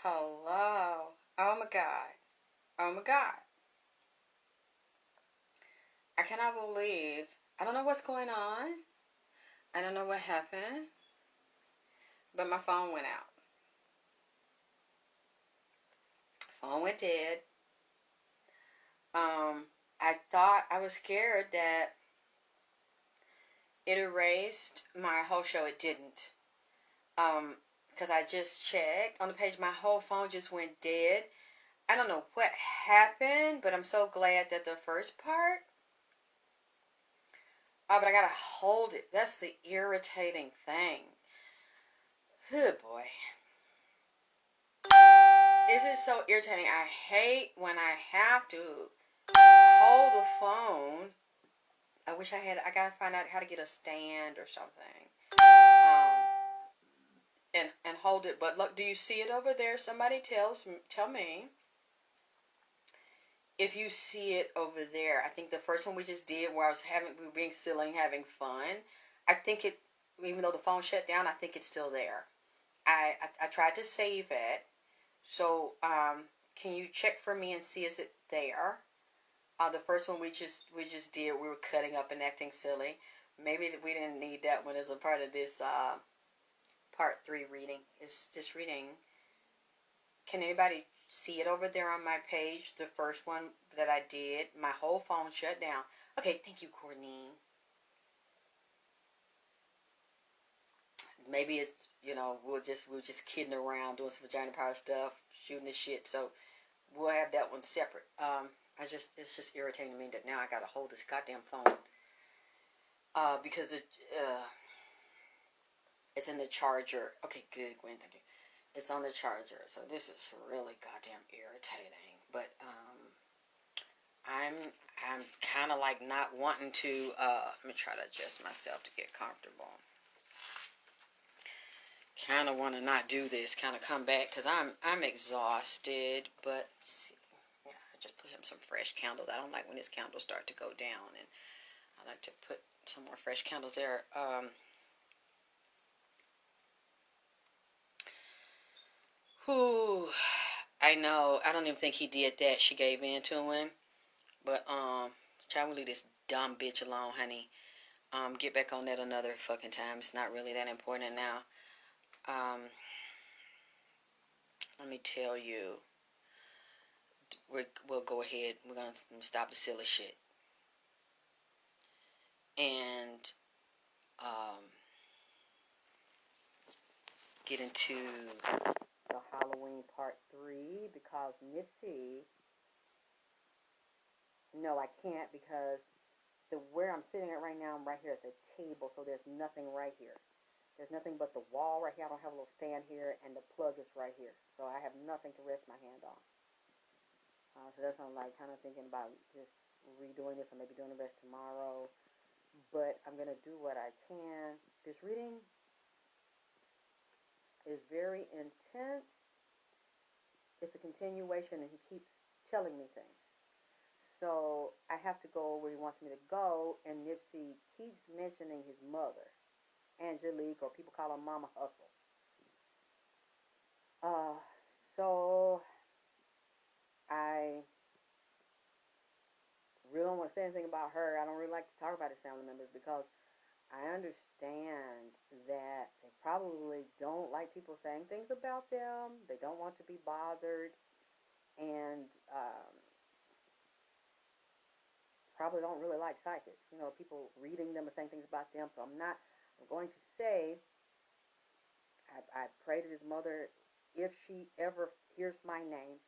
Hello. Oh my God. Oh my God. I cannot believe. I don't know what's going on. I don't know what happened. But my phone went out. Phone went dead. I was scared that it erased my whole show. It didn't. Because I just checked on the page. My whole phone just went dead. I don't know what happened, but I'm so glad that the first part. Oh, but I gotta hold it. That's the irritating thing. Good boy. This is so irritating. I hate when I have to hold the phone. I wish I gotta find out how to get a stand or something. And hold it. But look, do you see it over there? Somebody tell me if you see it over there. I think the first one we just did where we were being silly and having fun. I think it, even though the phone shut down, I think it's still there. I tried to save it. So, can you check for me and see is it there? The first one we just did, we were cutting up and acting silly. Maybe we didn't need that one as a part of this part 3 reading. It's just reading. Can anybody see it over there on my page? The first one that I did, my whole phone shut down. Okay, thank you, Courtney. Maybe it's, we're just kidding around, doing some vagina power stuff, shooting this shit. So we'll have that one separate. It's just irritating to me that now I gotta hold this goddamn phone. Because it's in the charger. Okay, good, Gwen, thank you. It's on the charger, so this is really goddamn irritating. But I'm kind of like not wanting to. Let me try to adjust myself to get comfortable. Kind of want to not do this. Kind of come back because I'm exhausted. But let's see, yeah, I just put him some fresh candles. I don't like when his candles start to go down, and I like to put some more fresh candles there. Whew, I know. I don't even think he did that. She gave in to him. But, try to leave this dumb bitch alone, honey. Get back on that another fucking time. It's not really that important now. Let me tell you. We'll go ahead. We're going to stop the silly shit. And, get into the Halloween part 3 because NIPSEY. No, I can't because where I'm sitting at right now, I'm right here at the table, so there's nothing right here. There's nothing but the wall right here. I don't have a little stand here, and the plug is right here. So I have nothing to rest my hand on. So that's why I'm like kind of thinking about just redoing this or maybe doing the rest tomorrow. But I'm going to do what I can. This reading is very intense. It's a continuation, and he keeps telling me things. So I have to go where he wants me to go, and NIPSEY keeps mentioning his mother, Angelique, or people call her Mama Hustle. So I really don't want to say anything about her. I don't really like to talk about his family members because I understand that they probably don't like people saying things about them. They don't want to be bothered, and probably don't really like psychics. People reading them or saying things about them. So I'm going to say, I pray to his mother, if she ever hears my name,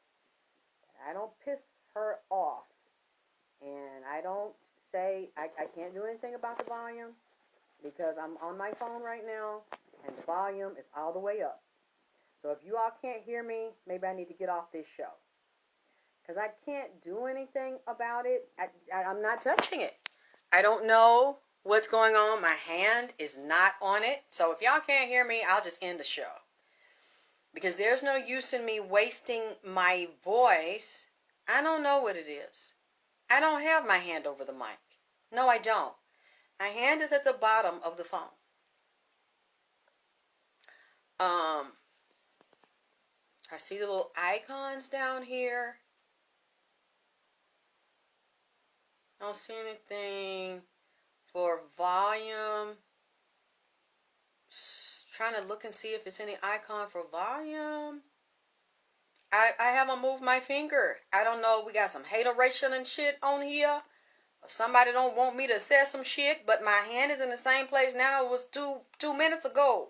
I don't piss her off. And I don't say, I can't do anything about the volume because I'm on my phone right now and the volume is all the way up. So if you all can't hear me, maybe I need to get off this show. Because I can't do anything about it. I'm not touching it. I don't know what's going on. My hand is not on it. So if y'all can't hear me, I'll just end the show. Because there's no use in me wasting my voice. I don't know what it is. I don't have my hand over the mic. No, I don't. My hand is at the bottom of the phone. I see the little icons down here. I don't see anything for volume. Just trying to look and see if it's any icon for volume. I haven't moved my finger. I don't know. We got some hateration and shit on here. Or somebody don't want me to say some shit, but my hand is in the same place now it was two minutes ago.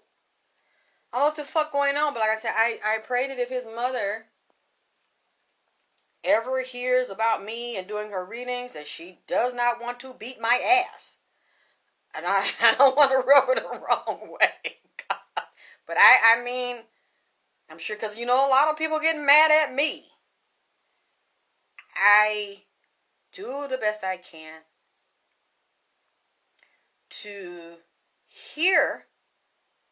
I don't know what the fuck going on, but like I said, I pray that if his mother ever hears about me and doing her readings, that she does not want to beat my ass. And I don't want to rub it the wrong way. God. But I mean, I'm sure because, you know, a lot of people getting mad at me. I do the best I can to hear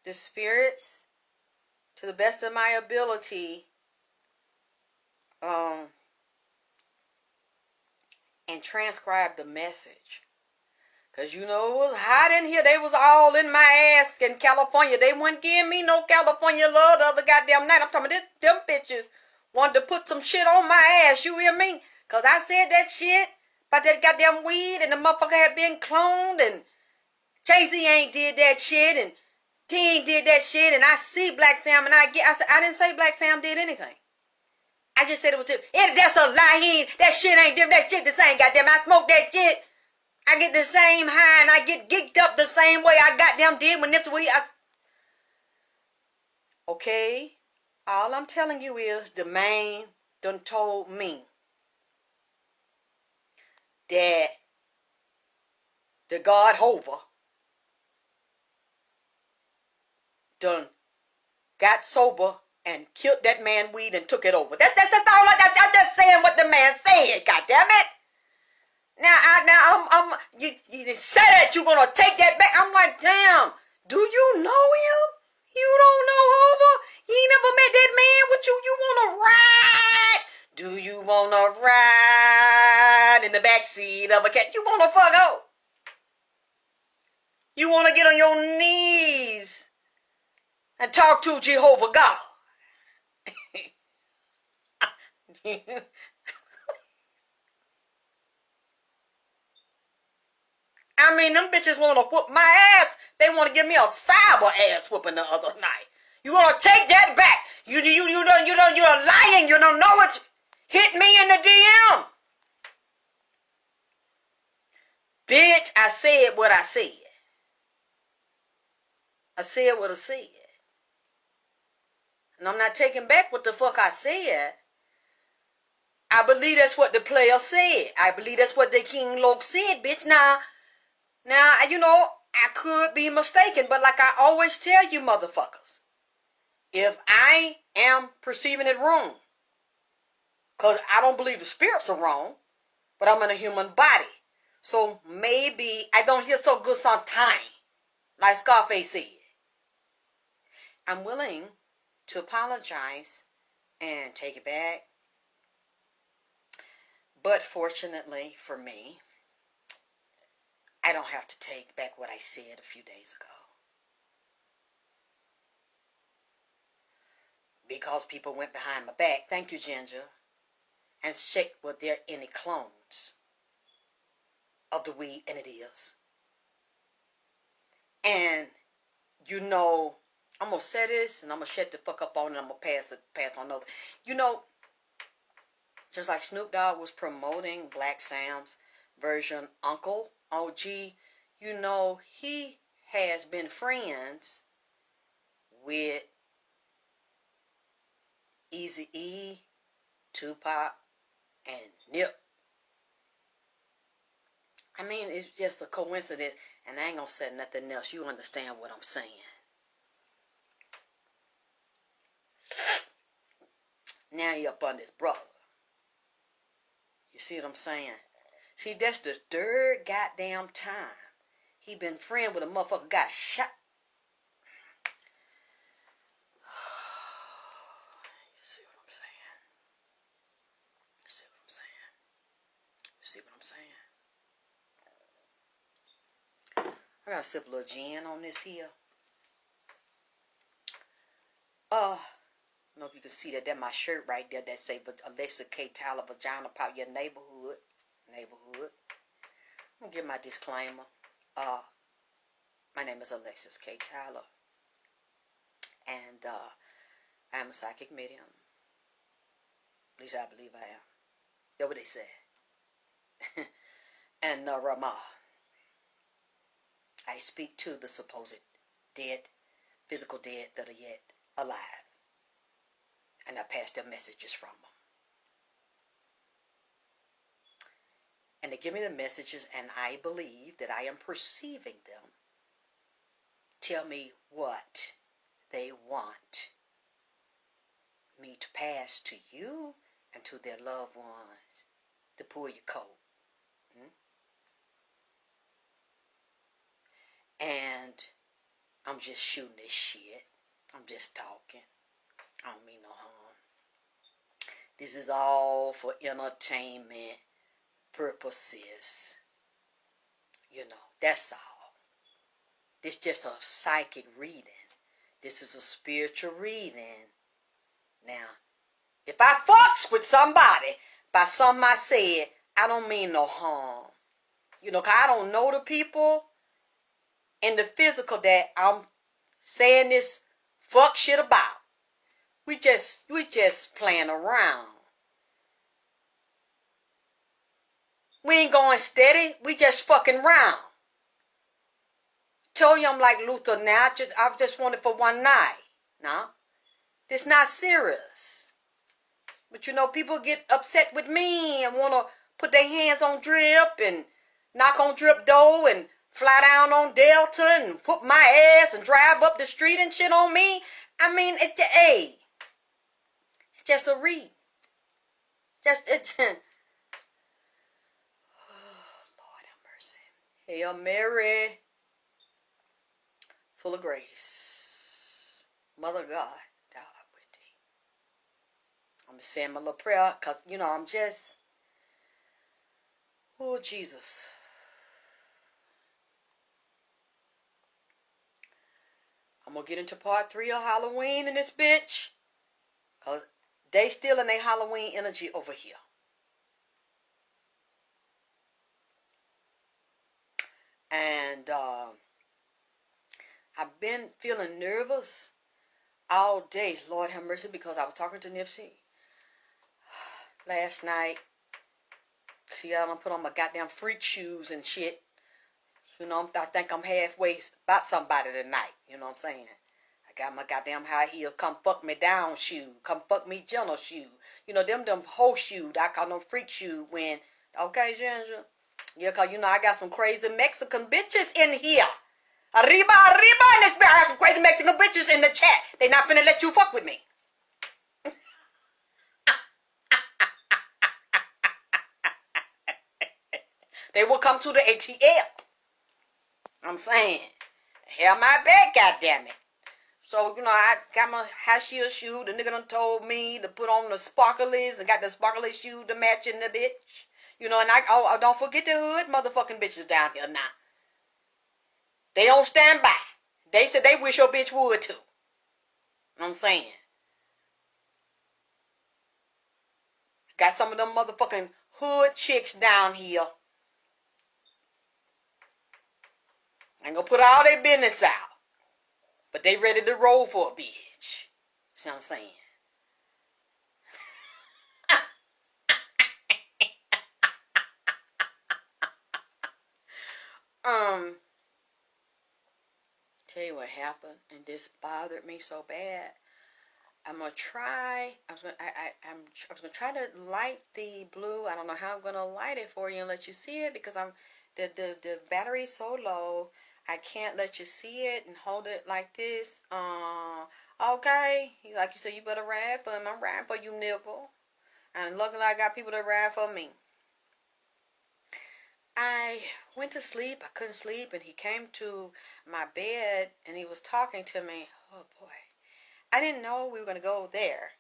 the spirits to the best of my ability, and transcribe the message. Because, you know, it was hot in here. They was all in my ass in California. They wouldn't give me no California love the other goddamn night. I'm talking about them bitches wanted to put some shit on my ass. You hear me? Because I said that shit about that goddamn weed and the motherfucker had been cloned and Jay-Z ain't did that shit and T ain't did that shit and I see Black Sam and I said, I didn't say Black Sam did anything. I just said it was that's a lie. That shit ain't different. That shit the same. Goddamn, I smoke that shit. I get the same high and I get geeked up the same way I goddamn did when NIPSEY. Okay, all I'm telling you is the man done told me that the God Hover done got sober and killed that man weed and took it over. That's all. I'm just saying what the man said. God damn it. Now you say that you're gonna take that back. I'm like, damn. Do you know him? You don't know Hover. You ain't never met that man with you. You wanna ride? Do you wanna ride in the backseat of a cat? You wanna fuck out? You wanna get on your knees and talk to Jehovah God? I mean, them bitches want to whoop my ass. They want to give me a cyber ass whooping the other night. You want to take that back? You're lying. You don't know what. Hit me in the DM. Bitch, I said what I said. I said what I said. And I'm not taking back what the fuck I said. I believe that's what the player said. I believe that's what the King Loke said, bitch. Now, you know, I could be mistaken, but like I always tell you motherfuckers, if I am perceiving it wrong, because I don't believe the spirits are wrong, but I'm in a human body. So maybe I don't hear so good sometimes, like Scarface said. I'm willing to apologize and take it back. But fortunately for me, I don't have to take back what I said a few days ago. Because people went behind my back, thank you, Ginger, and checked were there any clones of the weed, and it is. And, you know, I'm going to say this, and I'm going to shut the fuck up on it, and I'm going to pass on over. You know, just like Snoop Dogg was promoting Black Sam's version, Uncle OG, you know, he has been friends with Eazy-E, Tupac, and Nip. I mean, it's just a coincidence, and I ain't gonna say nothing else. You understand what I'm saying. Now you're up on this brother. You see what I'm saying? See, that's the third goddamn time he been friend with a motherfucker got shot. You see what I'm saying? You see what I'm saying? You see what I'm saying? I gotta sip a little gin on this here. know if you can see that. That's my shirt right there that say Alexa K. Tyler Vagina Pop Your Neighborhood. I'm going to give my disclaimer. My name is Alexis K. Tyler. And I am a psychic medium. At least I believe I am. That's what they say. And Ramah. I speak to the supposed dead, physical dead that are yet alive. And I pass their messages from them. And they give me the messages, and I believe that I am perceiving them. Tell me what they want me to pass to you and to their loved ones to pull your coat. And I'm just shooting this shit. I'm just talking. I don't mean no harm. This is all for entertainment purposes. You know, that's all. This is just a psychic reading. This is a spiritual reading. Now, if I fucks with somebody by something I said, I don't mean no harm. You know, 'cause I don't know the people in the physical that I'm saying this fuck shit about. We just playing around. We ain't going steady. We just fucking round. Told you I'm like Luther now. I just want it for one night. No, this not serious. But you know, people get upset with me and want to put their hands on Drip and knock on Drip door and fly down on Delta and whoop my ass and drive up the street and shit on me. I mean, it's just a read. Oh, Lord have mercy. Hail Mary, full of grace. Mother of God, thou art with thee. I'm saying my little prayer because, you know, I'm just, oh, Jesus. I'm going to get into part 3 of Halloween in this bitch. Because they still in their Halloween energy over here. And I've been feeling nervous all day. Lord have mercy, because I was talking to NIPSEY last night. See, I don't put on my goddamn freak shoes and shit. You know, I think I'm halfway about somebody tonight. You know what I'm saying? I got my goddamn high heel, come fuck me down shoe. Come fuck me gentle shoe. You know, them whole shoes. I call them freak shoe when, okay, Ginger? Yeah, because, you know, I got some crazy Mexican bitches in here. Arriba, in this bitch. I got some crazy Mexican bitches in the chat. They not finna let you fuck with me. They will come to the ATL. I'm saying. Hell my back, goddammit. So, you know, I got my high heel shoe. The nigga done told me to put on the sparklies and got the sparkly shoe to match in the bitch. You know, and don't forget the hood motherfucking bitches down here now. They don't stand by. They said they wish your bitch would too. You know what I'm saying? Got some of them motherfucking hood chicks down here. I ain't gonna put all their business out. But they ready to roll for a bitch. See what I'm saying? Tell you what happened, and this bothered me so bad. I'm gonna try. I was gonna try to light the blue. I don't know how I'm gonna light it for you and let you see it because the battery's so low. I can't let you see it and hold it like this. Okay. Like you said, you better ride for him. I'm riding for you, nigga. And luckily I got people that ride for me. I went to sleep. I couldn't sleep. And he came to my bed and he was talking to me. Oh, boy. I didn't know we were going to go there.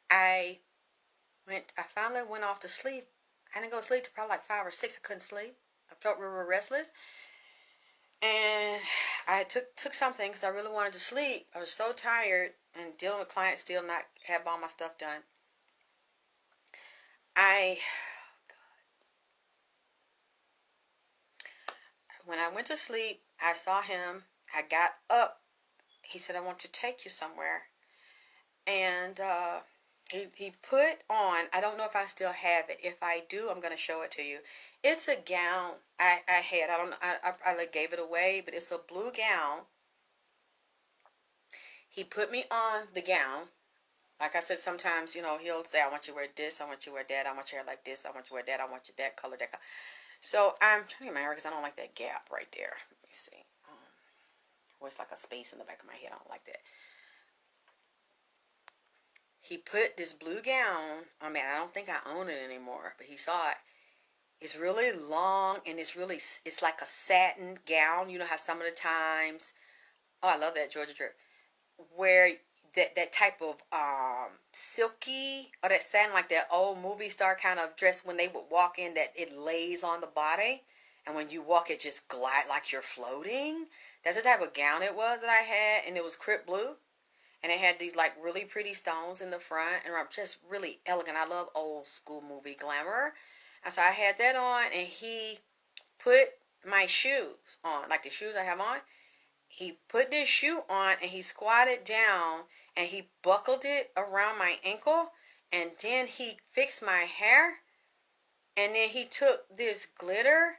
I finally went off to sleep. I didn't go to sleep till probably like 5 or 6. I couldn't sleep. I felt real restless. And I took something because I really wanted to sleep. I was so tired. and dealing with clients still not have all my stuff done. When I went to sleep, I saw him. I got up. He said, I want to take you somewhere. And he put on, I don't know if I still have it. If I do, I'm going to show it to you. It's a gown I had. I don't know. I gave it away, but it's a blue gown. He put me on the gown. Like I said, sometimes, he'll say, I want you to wear this, I want you to wear that, I want your hair like this, I want you to wear that, I want you that color, that color. So I'm trying to get my hair because I don't like that gap right there. Let me see. It's like a space in the back of my head. I don't like that. He put this blue gown, I don't think I own it anymore, but he saw it. It's really long, and it's like a satin gown. You know how some of the times, I love that Georgia drip, where that type of silky, or that satin, like that old movie star kind of dress when they would walk in, that it lays on the body, and when you walk it just glide like you're floating. That's the type of gown it was that I had, and it was crypt blue, and it had these like really pretty stones in the front, and just really elegant. I love old school movie glamour, and so I had that on, and he put my shoes on, like the shoes I have on. He put this shoe on, and he squatted down, and he buckled it around my ankle, and then he fixed my hair, and then he took this glitter,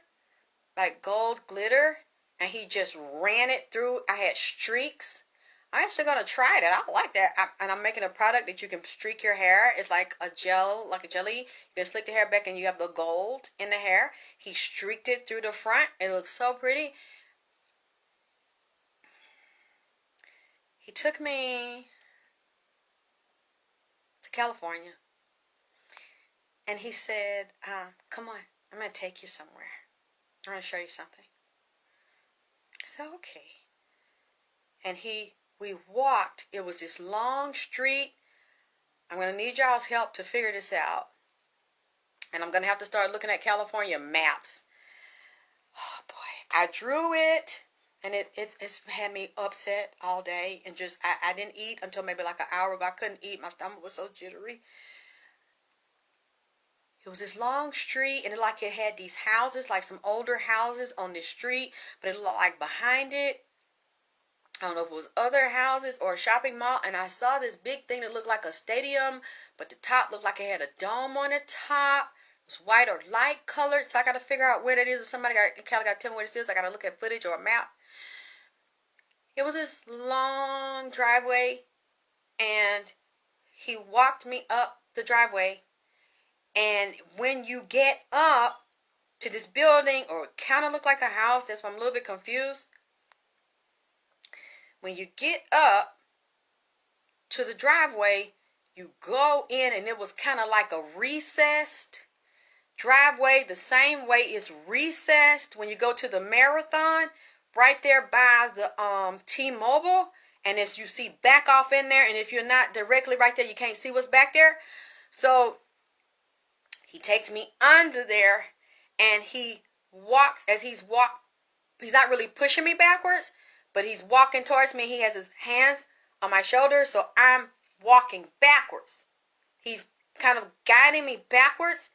like gold glitter, and he just ran it through. I had streaks. I'm actually going to try that. I like that. And I'm making a product that you can streak your hair. It's like a gel, like a jelly. You can slick the hair back, and you have the gold in the hair. He streaked it through the front. It looks so pretty. He took me to California, and he said, come on, I'm going to take you somewhere. I'm going to show you something. I said, okay. And we walked. It was this long street. I'm going to need y'all's help to figure this out. And I'm going to have to start looking at California maps. Oh, boy. I drew it. And it's had me upset all day. And just, I didn't eat until maybe like an hour ago. I couldn't eat. My stomach was so jittery. It was this long street. And it had these houses, like some older houses on this street. But it looked like behind it, I don't know if it was other houses or a shopping mall. And I saw this big thing that looked like a stadium. But the top looked like it had a dome on the top. It was white or light colored. So I got to figure out where it is. If somebody got to tell me where this is, I got to look at footage or a map. It was this long driveway, and he walked me up the driveway, and when you get up to this building, or it kind of looked like a house, that's why I'm a little bit confused. When you get up to the driveway, you go in, and it was kind of like a recessed driveway, the same way it's recessed when you go to the Marathon. Right there by the T-Mobile, and as you see back off in there, and if you're not directly right there, you can't see what's back there. So he takes me under there, and he walks. He's not really pushing me backwards, but he's walking towards me. He has his hands on my shoulders, so I'm walking backwards. He's kind of guiding me backwards,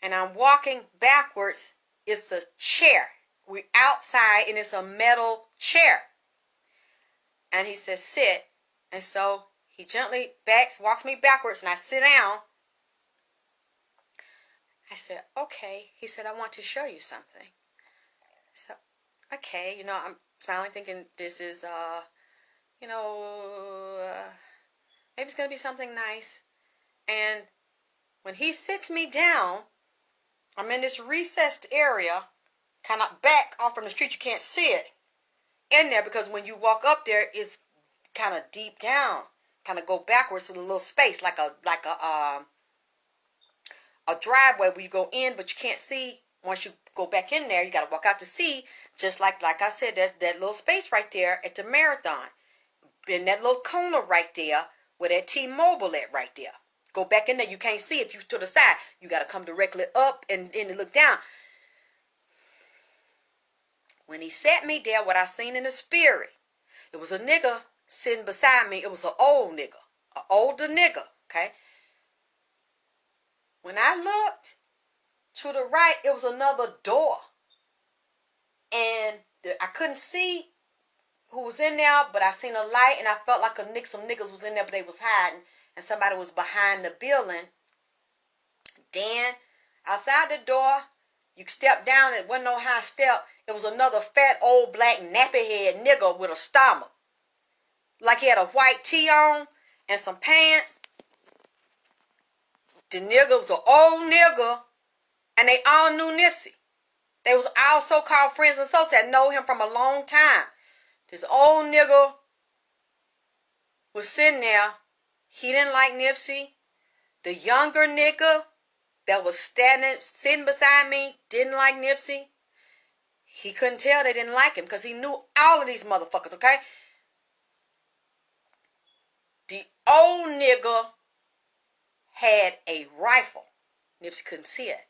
and I'm walking backwards. It's a chair. We're outside, and it's a metal chair. And he says, sit. And so he gently walks me backwards, and I sit down. I said, okay. He said, I want to show you something. So, okay. I'm smiling, thinking this is, maybe it's going to be something nice. And when he sits me down, I'm in this recessed area, kind of back off from the street. You can't see it in there because when you walk up there, it's kind of deep down, kind of go backwards to the little space, like a driveway where you go in, but you can't see. Once you go back in there, you got to walk out to see. Just like I said, there's that little space right there at the Marathon, in that little corner right there where that T-Mobile at right there. Go back in there. You can't see if you to the side. You got to come directly up and look down. When he sat me there, what I seen in the spirit, it was a nigga sitting beside me. It was an old nigga, an older nigga, okay? When I looked to the right, it was another door. And I couldn't see who was in there, but I seen a light, and I felt like some niggas was in there, but they was hiding, and somebody was behind the building. Then, outside the door, you step down, it wasn't no high step. It was another fat, old, black, nappy-head nigga with a stomach. Like he had a white tee on and some pants. The nigga was an old nigga, and they all knew Nipsey. They was all so-called friends and associates that know him from a long time. This old nigga was sitting there. He didn't like Nipsey. The younger nigga that was sitting beside me didn't like Nipsey. He couldn't tell they didn't like him because he knew all of these motherfuckers, okay? The old nigga had a rifle. Nipsey couldn't see it.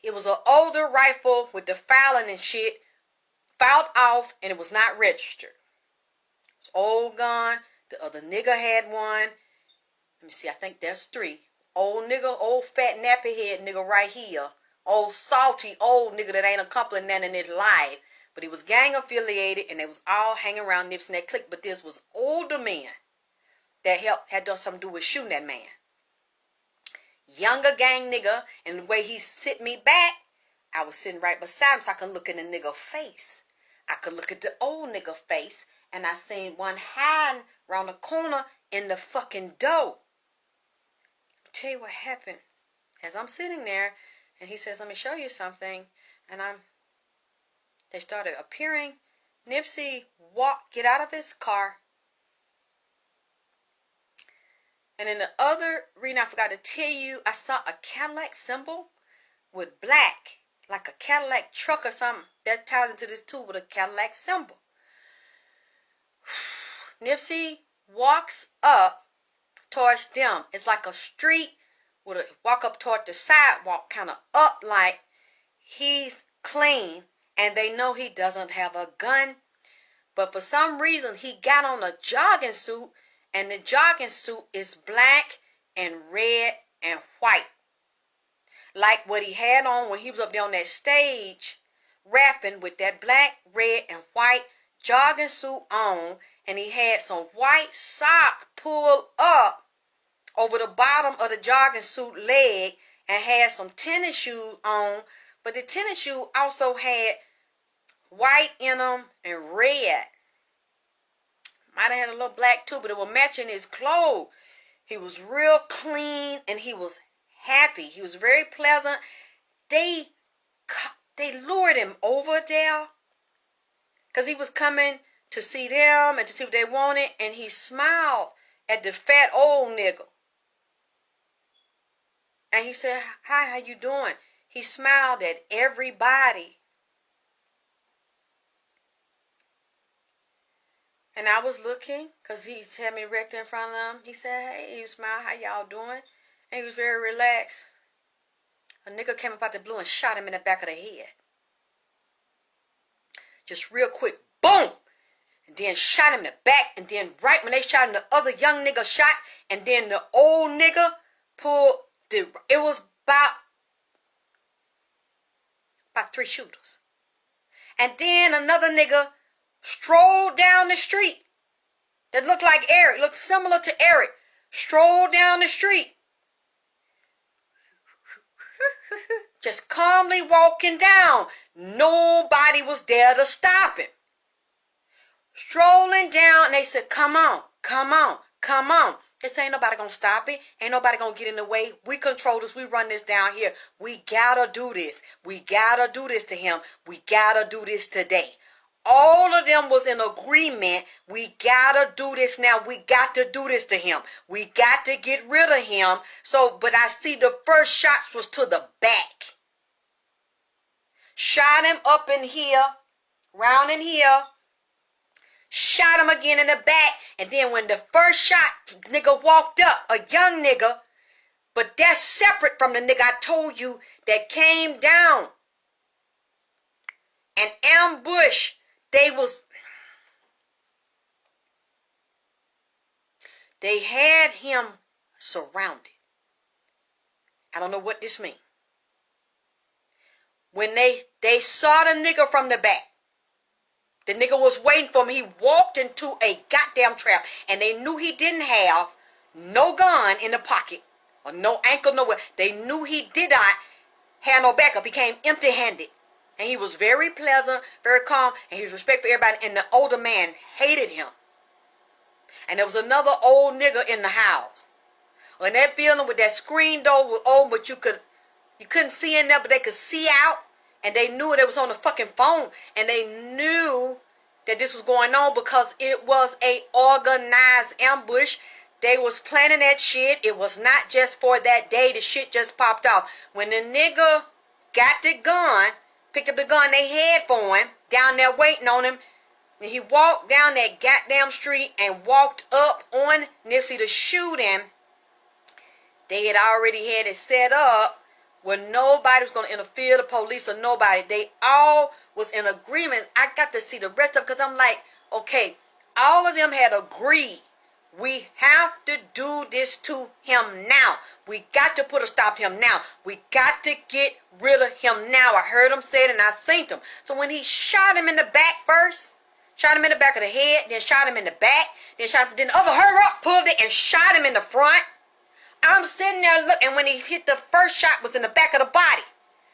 It was an older rifle with the filing and shit, filed off, and it was not registered. It's an old gun. The other nigga had one. Let me see, I think there's 3. Old nigga, old fat nappy head nigga right here. Old salty old nigga that ain't accomplished nothing in his life. But he was gang affiliated, and they was all hanging around Nipsey and that clique. But this was older men that had done something to do with shooting that man. Younger gang nigga, and the way he sit me back, I was sitting right beside him so I could look in the nigga face. I could look at the old nigga face, and I seen one hiding around the corner in the fucking door. Tell you what happened. As I'm sitting there, and he says, "Let me show you something," and they started appearing. Nipsey get out of his car. And in the other reading, I forgot to tell you, I saw a Cadillac symbol with black, like a Cadillac truck or something. That ties into this too with a Cadillac symbol. Nipsey walks up towards them. It's like a street with a walk up toward the sidewalk, kind of up, like he's clean, and they know he doesn't have a gun. But for some reason, he got on a jogging suit, and the jogging suit is black and red and white. Like what he had on when he was up there on that stage rapping with that black, red, and white jogging suit on. And he had some white sock pulled up over the bottom of the jogging suit leg and had some tennis shoes on. But the tennis shoe also had white in them and red. Might have had a little black too, but it was matching his clothes. He was real clean and he was happy. He was very pleasant. They lured him over there because he was coming to see them and to see what they wanted, and he smiled at the fat old nigga. And he said, "Hi, how you doing?" He smiled at everybody. And I was looking, because he had me erect in front of him. He said, "Hey," he smiled, "how y'all doing?" And he was very relaxed. A nigga came up out the blue and shot him in the back of the head. Just real quick, boom! And then shot him in the back, and then right when they shot him, the other young nigga shot, and then the old nigga pulled it was about 3 shooters. And then another nigga strolled down the street that looked like Eric, looked similar to Eric, strolled down the street. Just calmly walking down. Nobody was there to stop him. Strolling down, and they said, "Come on, come on, come on." They said, "Ain't nobody gonna stop it. Ain't nobody gonna get in the way. We control this. We run this down here. We gotta do this. We gotta do this to him. We gotta do this today." All of them was in agreement. We gotta do this now. We got to do this to him. We got to get rid of him. So, but I see the first shots was to the back. Shot him up in here, round in here. Shot him again in the back. And then when the first shot, nigga walked up, a young nigga, but that's separate from the nigga I told you that came down and ambushed. They was They had him surrounded. I don't know what this means. When they saw the nigga from the back, the nigga was waiting for him. He walked into a goddamn trap, and they knew he didn't have no gun in the pocket or no ankle nowhere. They knew he did not have no backup. He came empty-handed, and he was very pleasant, very calm, and he was respectful for everybody. And the older man hated him. And there was another old nigga in the house. In that building with that screen door was open, but you couldn't see in there, but they could see out. And they knew it was on the fucking phone. And they knew that this was going on because it was a organized ambush. They was planning that shit. It was not just for that day. The shit just popped off. When the nigga got the gun, picked up the gun they had for him, down there waiting on him, and he walked down that goddamn street and walked up on NIPSEY to shoot him. They had already had it set up where nobody was going to interfere, the police or nobody. They all was in agreement. I got to see the rest of it because I'm like, okay, all of them had agreed. We have to do this to him now. We got to put a stop to him now. We got to get rid of him now. I heard him say it and I seen him. So when he shot him in the back first, shot him in the back of the head, then shot him in the back, then the other hurry up, pulled it and shot him in the front. I'm sitting there looking, and when he hit the first shot was in the back of the body.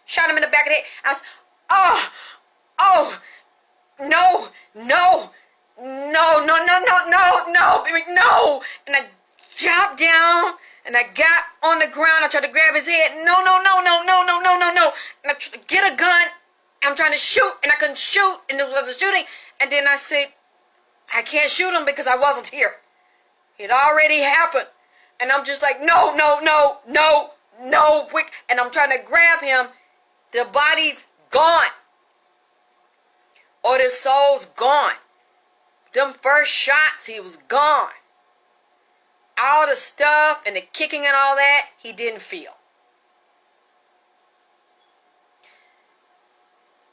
Shot him in the back of the head. I was, no, baby, no. And I jumped down, and I got on the ground. I tried to grab his head. No. And I tried to get a gun. I'm trying to shoot, and I couldn't shoot, and there was a shooting. And then I said, I can't shoot him because I wasn't here. It already happened. And I'm just like, no, quick. And I'm trying to grab him. The body's gone. Or the soul's gone. Them first shots, he was gone. All the stuff and the kicking and all that, he didn't feel.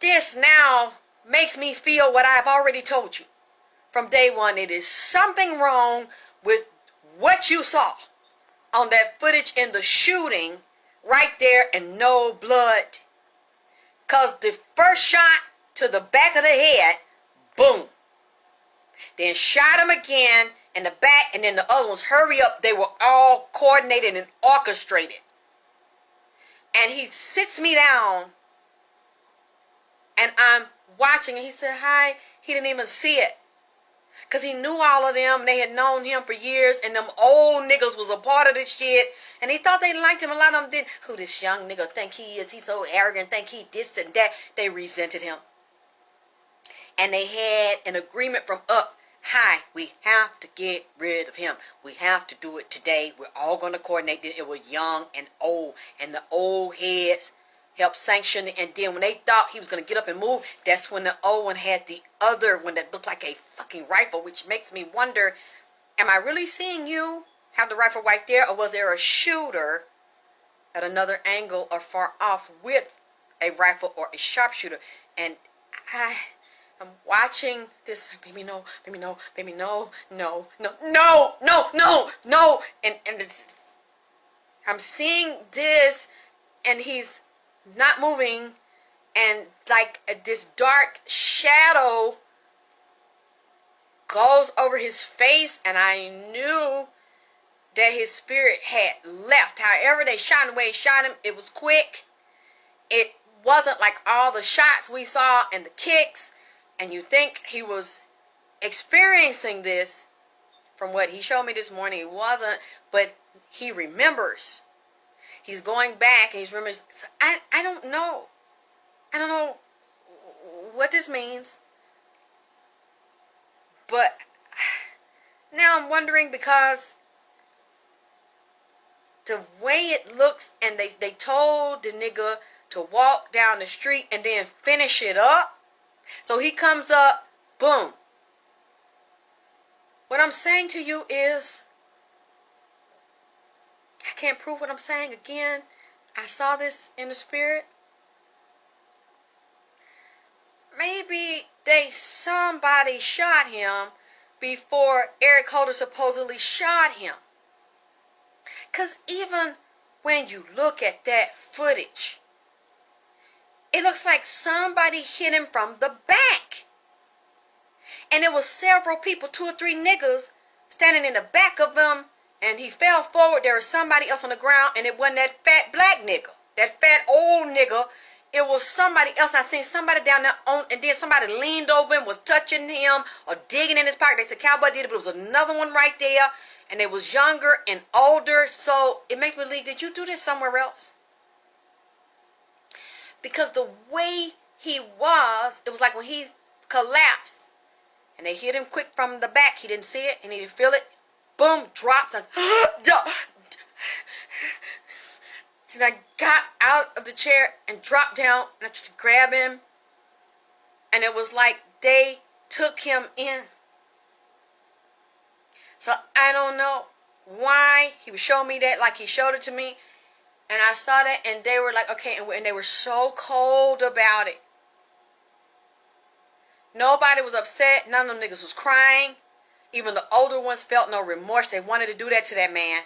This now makes me feel what I've already told you. From day one, it is something wrong with what you saw on that footage in the shooting right there and no blood. Because the first shot to the back of the head, boom. Then shot him again in the back, and then the other ones, hurry up. They were all coordinated and orchestrated. And he sits me down, and I'm watching, and he said, hi. He didn't even see it. Because he knew all of them. They had known him for years. And them old niggas was a part of this shit. And he thought they liked him. A lot of them did. Who this young nigga think he is? He's so arrogant. Think he this and that. They resented him. And they had an agreement from up high. We have to get rid of him. We have to do it today. We're all going to coordinate. It was young and old. And the old heads helped sanction it. And then when they thought he was going to get up and move, that's when the old one had the other one that looked like a fucking rifle, which makes me wonder, am I really seeing you have the rifle right there, or was there a shooter at another angle or far off with a rifle or a sharpshooter? And I'm watching this, baby no, and it's, I'm seeing this, and he's not moving, and like this dark shadow goes over his face, and I knew that his spirit had left. However, they shot him the way they shot him. It was quick. It wasn't like all the shots we saw and the kicks, and you think he was experiencing this. From what he showed me this morning, he wasn't, but he remembers. He's going back and he's remembering. I don't know. I don't know what this means. But now I'm wondering, because the way it looks, and they told the nigga to walk down the street and then finish it up. So he comes up, boom. What I'm saying to you is, I can't prove what I'm saying. Again, I saw this in the spirit. Maybe somebody shot him before Eric Holder supposedly shot him. Because even when you look at that footage, it looks like somebody hit him from the back. And there was several people, 2 or 3 niggas, standing in the back of him. And he fell forward. There was somebody else on the ground. And it wasn't that fat black nigga. That fat old nigga. It was somebody else. I seen somebody down there on, and then somebody leaned over and was touching him or digging in his pocket. They said Cowboy did it, but it was another one right there. And they was younger and older. So it makes me believe, did you do this somewhere else? Because the way he was, it was like when he collapsed and they hit him quick from the back. He didn't see it and he didn't feel it. Boom, drops. And I got out of the chair and dropped down and I just grabbed him. And it was like they took him in. So I don't know why he was showing me that like he showed it to me. And I saw that and they were like, okay, and they were so cold about it. Nobody was upset. None of them niggas was crying. Even the older ones felt no remorse. They wanted to do that to that man.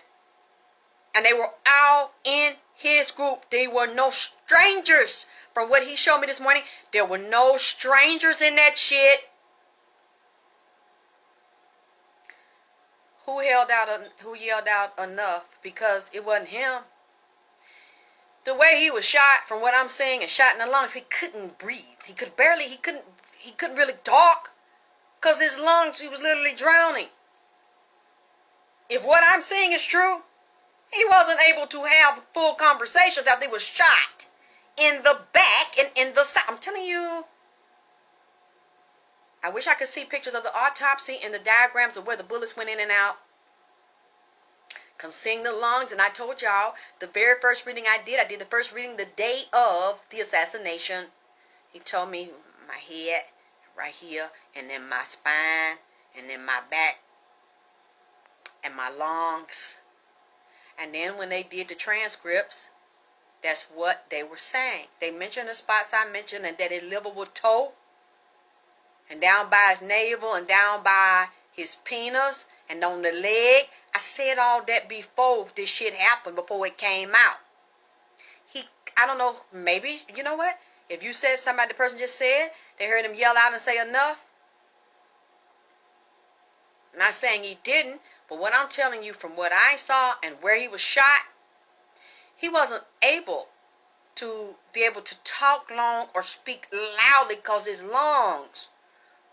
And they were all in his group. They were no strangers. From what he showed me this morning, there were no strangers in that shit. Who yelled out enough? Because it wasn't him. The way he was shot, from what I'm seeing, and shot in the lungs, he couldn't breathe. He couldn't really talk. Because his lungs, he was literally drowning. If what I'm seeing is true, he wasn't able to have full conversations after he was shot in the back and in the side. I'm telling you, I wish I could see pictures of the autopsy and the diagrams of where the bullets went in and out. Because I'm seeing the lungs, and I told y'all, the very first reading I did the first reading the day of the assassination. He told me my head, right here, and then my spine, and then my back, and my lungs. And then when they did the transcripts, that's what they were saying. They mentioned the spots I mentioned, and that his liver was toe, and down by his navel, and down by his penis, and on the leg. I said all that before this shit happened, before it came out. I don't know, maybe, you know what? If you said somebody, the person just said, they heard him yell out and say enough. I'm not saying he didn't, but what I'm telling you from what I saw and where he was shot, he wasn't able to be able to talk long or speak loudly because his lungs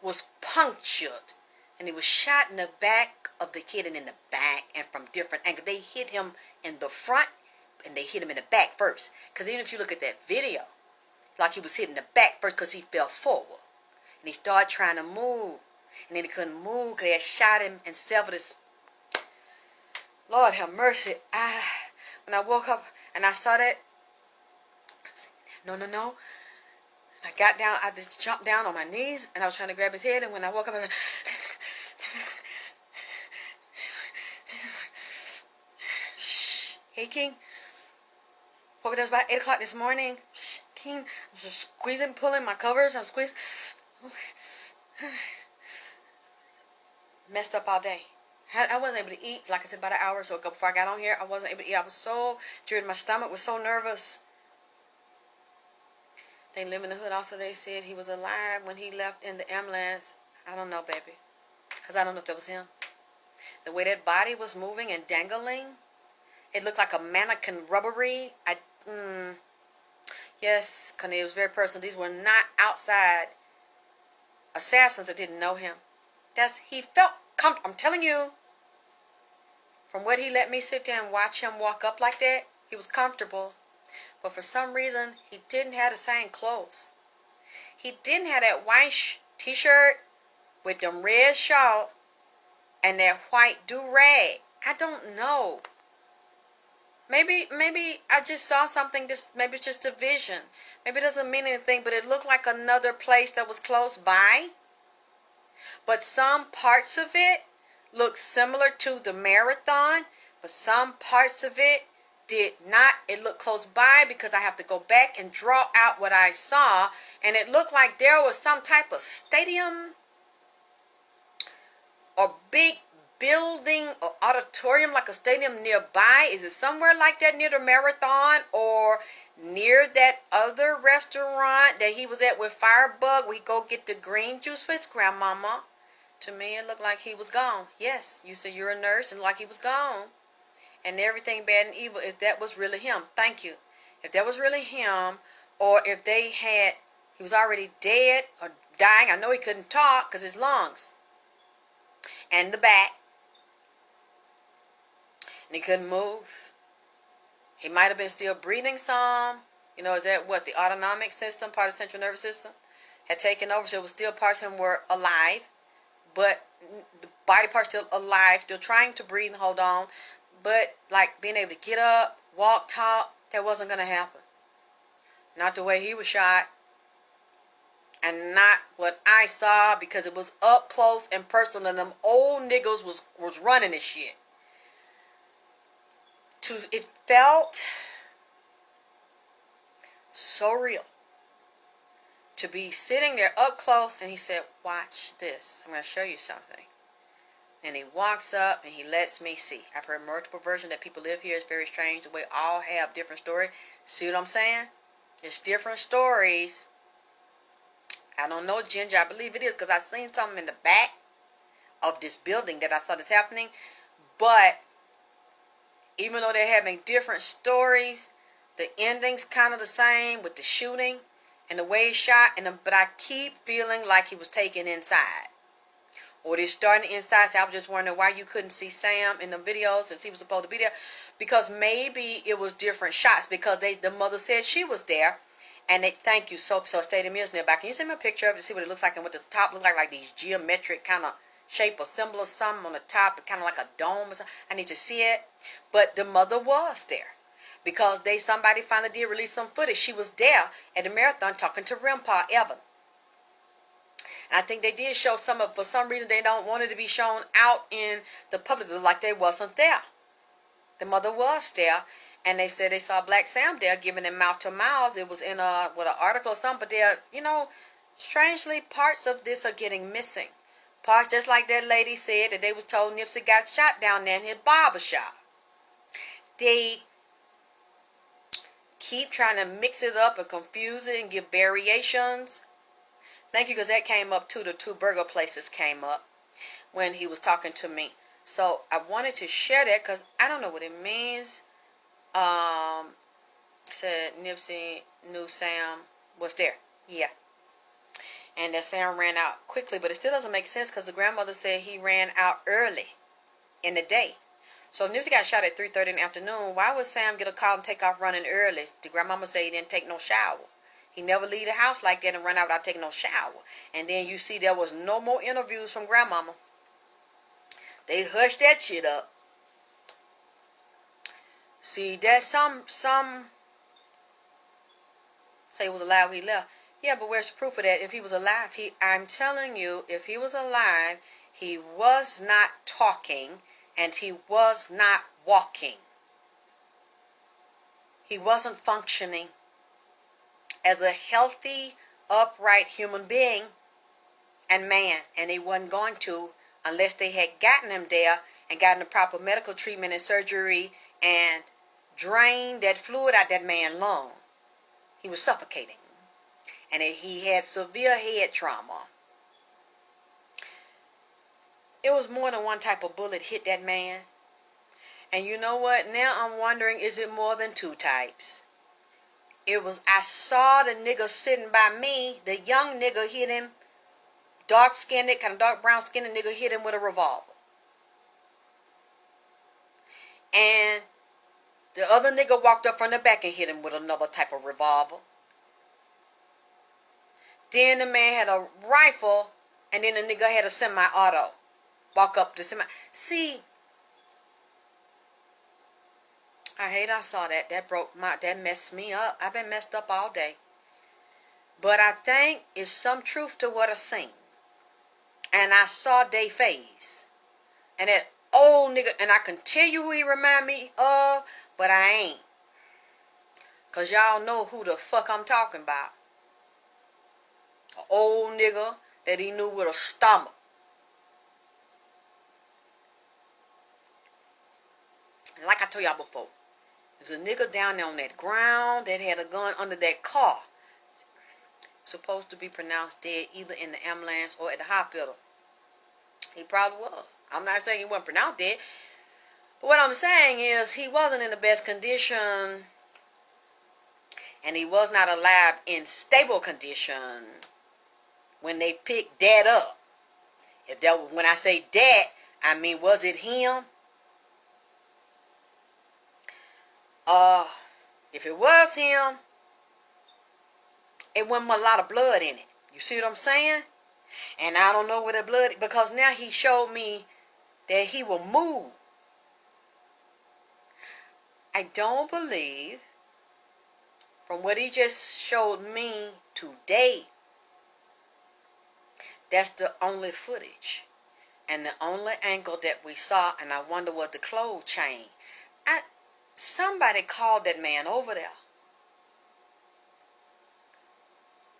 was punctured. And he was shot in the back of the head and in the back and from different angles. They hit him in the front and they hit him in the back first. Because even if you look at that video, like he was hit in the back first because he fell forward. And he started trying to move. And then he couldn't move because they had shot him and severed his... Lord have mercy. When I woke up and I saw that, I said, no. And I got down, I just jumped down on my knees and I was trying to grab his head. And when I woke up, I was like... Hey, King. Woke up, it was about 8 o'clock this morning. King, I was just squeezing, pulling my covers. I'm squeezing. Messed up all day. I wasn't able to eat. Like I said, about an hour or so ago before I got on here, I wasn't able to eat. I was so dreaded. My stomach was so nervous. They live in the hood. Also, they said he was alive when he left in the ambulance. I don't know, baby. Because I don't know if that was him. The way that body was moving and dangling, it looked like a mannequin rubbery. Yes, because it was very personal. These were not outside assassins that didn't know him. He felt comfortable. I'm telling you, from what he let me sit there and watch him walk up like that, he was comfortable. But for some reason, he didn't have the same clothes. He didn't have that white t-shirt with them red shorts and that white do-rag. I don't know. Maybe I just saw something, maybe it's just a vision. Maybe it doesn't mean anything, but it looked like another place that was close by. But some parts of it looked similar to the marathon, but some parts of it did not. It looked close by because I have to go back and draw out what I saw. And it looked like there was some type of stadium a big building or auditorium like a stadium nearby? Is it somewhere like that near the marathon or near that other restaurant that he was at with Firebug? We go get the green juice for his grandmama. To me, it looked like he was gone. Yes, you said you're a nurse and like he was gone. And everything bad and evil, if that was really him. Thank you. If that was really him, or if he was already dead or dying. I know he couldn't talk because his lungs and the back. And he couldn't move. He might have been still breathing some. You know, is that what the autonomic system, part of the central nervous system, had taken over? So it was still parts of him were alive, but the body parts still alive, still trying to breathe and hold on. But like being able to get up, walk, talk, that wasn't going to happen. Not the way he was shot. And not what I saw, because it was up close and personal, and them old niggas was running this shit. It felt so real to be sitting there up close, and he said, watch this. I'm going to show you something. And he walks up and he lets me see. I've heard multiple versions that people live here. It's very strange the way all have different stories. See what I'm saying? It's different stories. I don't know, Ginger. I believe it is because I seen something in the back of this building that I saw this happening. But even though they're having different stories, the ending's kind of the same with the shooting and the way he shot. But I keep feeling like he was taken inside. Or they're starting inside. So I was just wondering why you couldn't see Sam in the videos since he was supposed to be there. Because maybe it was different shots. Because the mother said she was there. And they thank you. So Stadium is nearby. Can you send me a picture of it to see what it looks like and what the top looks like these geometric kind of shape or symbol or something on the top, kind of like a dome or something. I need to see it. But the mother was there. Because somebody finally did release some footage. She was there at the marathon talking to Grandpa Evan. I think they did show some of, for some reason they don't want it to be shown out in the public like they wasn't there. The mother was there, and they said they saw Black Sam there giving them mouth to mouth. It was in an article or something, but there, strangely parts of this are getting missing. Parts just like that lady said that they was told Nipsey got shot down there in his barber shop. They keep trying to mix it up and confuse it and give variations. Thank you, because that came up too. The two burger places came up when he was talking to me. So I wanted to share that because I don't know what it means. Said Nipsey knew Sam was there. Yeah. And that Sam ran out quickly, but it still doesn't make sense because the grandmother said he ran out early in the day. So if Nipsey got shot at 3:30 in the afternoon, why would Sam get a call and take off running early? The grandmama said he didn't take no shower. He never leave the house like that and run out without taking no shower. And then you see there was no more interviews from grandmama. They hushed that shit up. See, there's some say he was alive when he left. Yeah, but where's the proof of that? If he was alive, I'm telling you, if he was alive, he was not talking and he was not walking. He wasn't functioning as a healthy, upright human being and man. And he wasn't going to unless they had gotten him there and gotten the proper medical treatment and surgery and drained that fluid out that man's lung. He was suffocating. And he had severe head trauma. It was more than one type of bullet hit that man. And you know what? Now I'm wondering, is it more than two types? I saw the nigga sitting by me. The young nigga hit him. Dark-skinned, kind of dark brown skinned nigga hit him with a revolver. And the other nigga walked up from the back and hit him with another type of revolver. Then the man had a rifle, and then the nigga had a semi-auto. Walk up to semi. See, I saw that. That messed me up. I've been messed up all day. But I think it's some truth to what I seen. And I saw their face. And that old nigga, and I can tell you who he remind me of, but I ain't. Because y'all know who the fuck I'm talking about. An old nigga that he knew with a stomach. And like I told y'all before, there's a nigga down there on that ground that had a gun under that car. Supposed to be pronounced dead either in the ambulance or at the hospital. He probably was. I'm not saying he wasn't pronounced dead. But what I'm saying is he wasn't in the best condition. And he was not alive in stable condition when they picked Dad up. If that, when I say Dad, I mean, was it him? If it was him, it wasn't a lot of blood in it. You see what I'm saying? And I don't know where the blood, because now he showed me that he will move. I don't believe, from what he just showed me today, that's the only footage. And the only angle that we saw, and I wonder what the clothes chain. Somebody called that man over there.